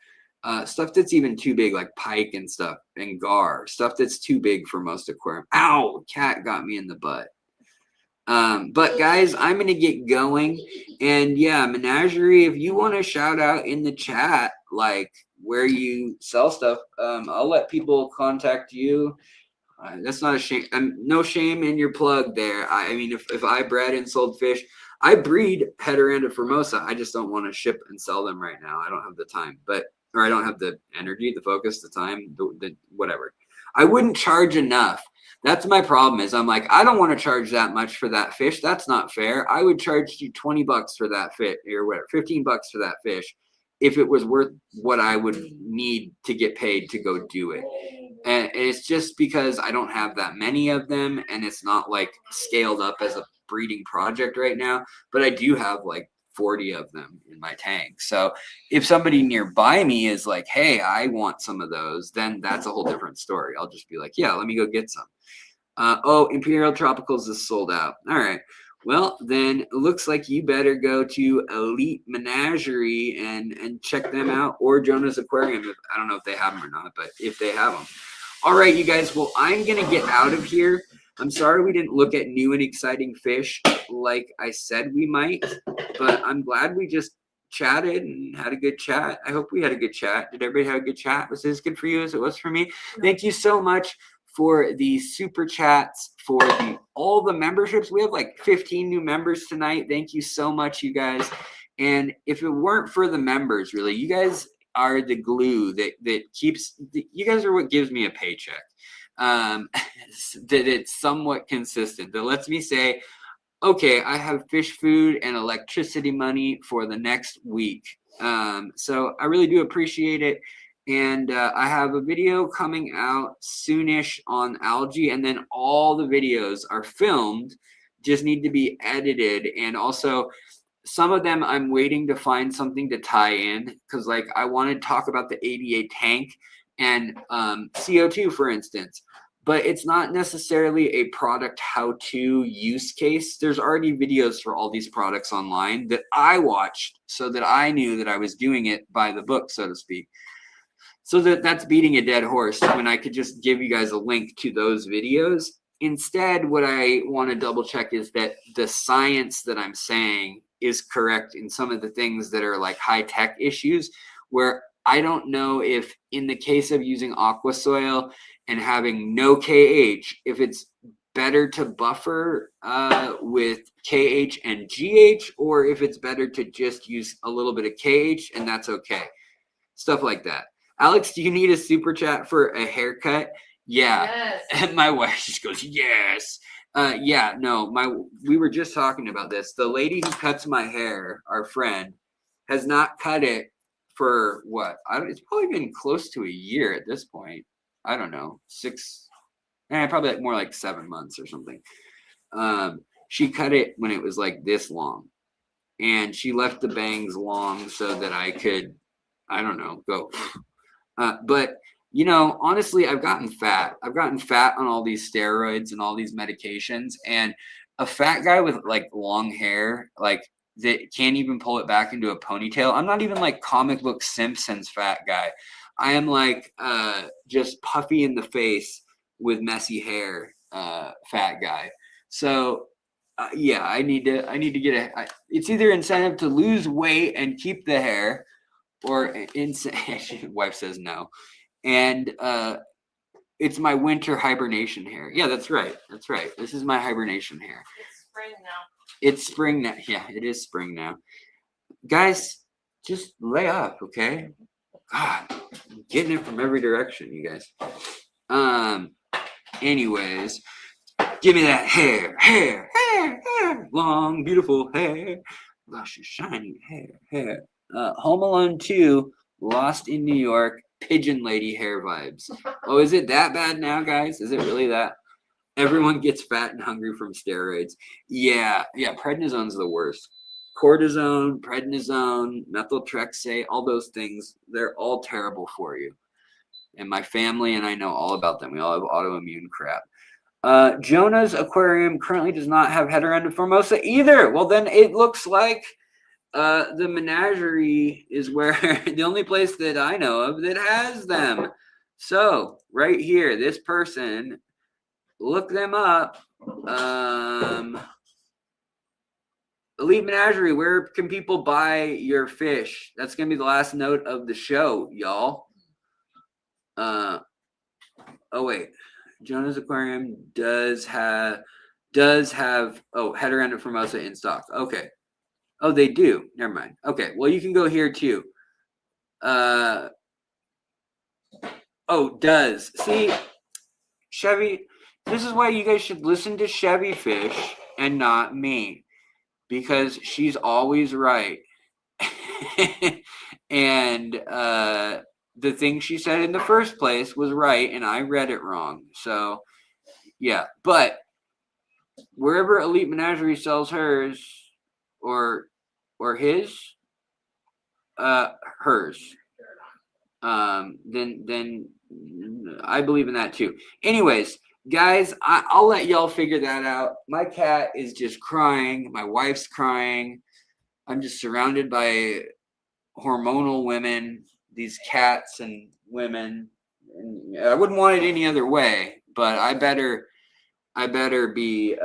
stuff that's even too big, like pike and stuff, and gar, stuff that's too big for most aquarium. Ow, cat got me in the butt. But guys, I'm going to get going. And yeah, Menagerie, if you want to shout out in the chat, like where you sell stuff, I'll let people contact you. That's not a shame. No shame in your plug there. I mean, if I bred and sold fish, I breed Heteranda formosa. I just don't want to ship and sell them right now. I don't have the time, or I don't have the energy, the focus, the time, the whatever. I wouldn't charge enough. That's my problem is I'm like, I don't want to charge that much for that fish. That's not fair. I would charge you $20 for that fish or whatever, $15 for that fish if it was worth what I would need to get paid to go do it. And it's just because I don't have that many of them, and it's not like scaled up as a breeding project right now, but I do have like 40 of them in my tank. So if somebody nearby me is like, hey, I want some of those, then that's a whole different story. I'll just be like, yeah, let me go get some. Imperial Tropicals is sold out. All right. Well, then it looks like you better go to Elite Menagerie and check them out, or Jonah's Aquarium. I don't know if they have them or not, but if they have them. All right, you guys. Well, I'm going to get out of here. I'm sorry we didn't look at new and exciting fish like I said we might, but I'm glad we just chatted and had a good chat. I hope we had a good chat. Did everybody have a good chat? Was this good for you as it was for me? Thank you so much for the super chats, for all the memberships. We have like 15 new members tonight. Thank you so much, you guys. And if it weren't for the members, really, you guys are the glue that keeps, you guys are what gives me a paycheck. That it's somewhat consistent, that lets me say, okay, I have fish food and electricity money for the next week. So I really do appreciate it. And I have a video coming out soonish on algae, and then all the videos are filmed, just need to be edited. And also some of them I'm waiting to find something to tie in, because like I want to talk about the ADA tank and CO2, for instance. But it's not necessarily a product how-to use case. There's already videos for all these products online that I watched so that I knew that I was doing it by the book, so to speak. So that's beating a dead horse when I could just give you guys a link to those videos. Instead, what I want to double check is that the science that I'm saying is correct in some of the things that are like high-tech issues, where I don't know if in the case of using aqua soil and having no KH, if it's better to buffer with KH and GH, or if it's better to just use a little bit of KH and that's okay. Stuff like that. Alex, do you need a super chat for a haircut? Yeah. Yes. And my wife just goes, yes. Yeah, no, we were just talking about this. The lady who cuts my hair, our friend, has not cut it for what? It's probably been close to a year at this point. I don't know, probably like more like 7 months or something. She cut it when it was like this long, and she left the bangs long so that I could, I don't know, go. But You know, honestly, I've gotten fat. I've gotten fat on all these steroids and all these medications. And a fat guy with like long hair, like that can't even pull it back into a ponytail. I'm not even like comic book Simpsons fat guy. I am like just puffy in the face with messy hair, fat guy. So yeah, I need to get a. It's either incentive to lose weight and keep the hair, or wife says no, and it's my winter hibernation hair. Yeah, that's right. That's right. This is my hibernation hair. It's spring now. It's spring now. Yeah, it is spring now. Guys, just lay up, okay? God, I'm getting it from every direction, you guys. Anyways, give me that hair, long, beautiful hair, luscious, shiny hair. Home Alone 2, Lost in New York, Pigeon Lady hair vibes. Oh, is it that bad now, guys? Is it really that? Everyone gets fat and hungry from steroids. Yeah, prednisone's the worst. Cortisone, prednisone, methotrexate, all those things, they're all terrible for you. And my family and I know all about them. We all have autoimmune crap. Jonah's aquarium currently does not have heteranda formosa either. Well, then it looks like the menagerie is where the only place that I know of that has them. So right here, this person, look them up. Elite Menagerie, where can people buy your fish? That's gonna be the last note of the show, y'all. Oh wait, Jonah's Aquarium does have heteranda formosa in stock. Okay. Oh, they do. Never mind. Okay. Well, you can go here too. Does. See, Chevy, this is why you guys should listen to Chevy Fish and not me, because she's always right. And the thing she said in the first place was right, and I read it wrong. So, yeah. But wherever Elite Menagerie sells hers, or his, hers, then I believe in that too. Anyways, guys, I'll let y'all figure that out. My cat is just crying. My wife's crying. I'm just surrounded by hormonal women, these cats and women. And I wouldn't want it any other way, but I better be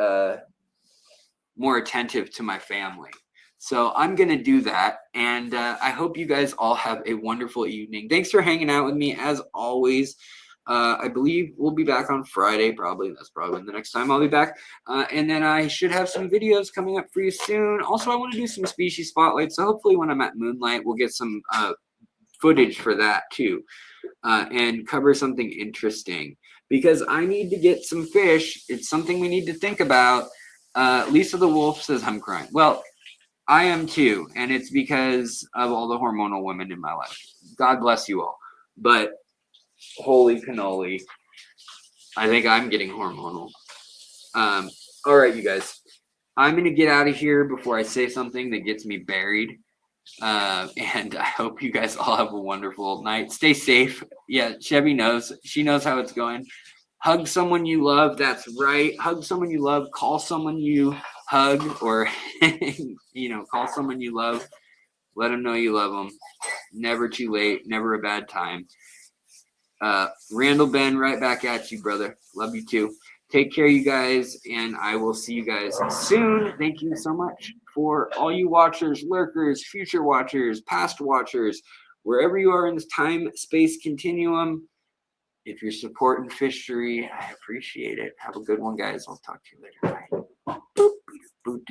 more attentive to my family. So I'm going to do that. And I hope you guys all have a wonderful evening. Thanks for hanging out with me as always. I believe we'll be back on Friday, probably. That's probably the next time I'll be back. And then I should have some videos coming up for you soon. Also, I want to do some species spotlights. So hopefully when I'm at Moonlight, we'll get some footage for that too. And cover something interesting. Because I need to get some fish. It's something we need to think about. Lisa the Wolf says I'm crying. Well, I am too. And it's because of all the hormonal women in my life. God bless you all. But holy cannoli, I think I'm getting hormonal. All right, you guys. I'm going to get out of here before I say something that gets me buried. And I hope you guys all have a wonderful night. Stay safe. Yeah, Chevy knows. She knows how it's going. Hug someone you love. That's right. Hug someone you love. Call someone you hug, or, call someone you love. Let them know you love them. Never too late. Never a bad time. Randall Ben, right back at you, brother. Love you too. Take care, you guys, and I will see you guys soon. Thank you so much for all you watchers, lurkers, future watchers, past watchers, wherever you are in this time-space continuum. If you're supporting fishery, I appreciate it. Have a good one, guys. I'll talk to you later. Bye. Boop, boop, boop,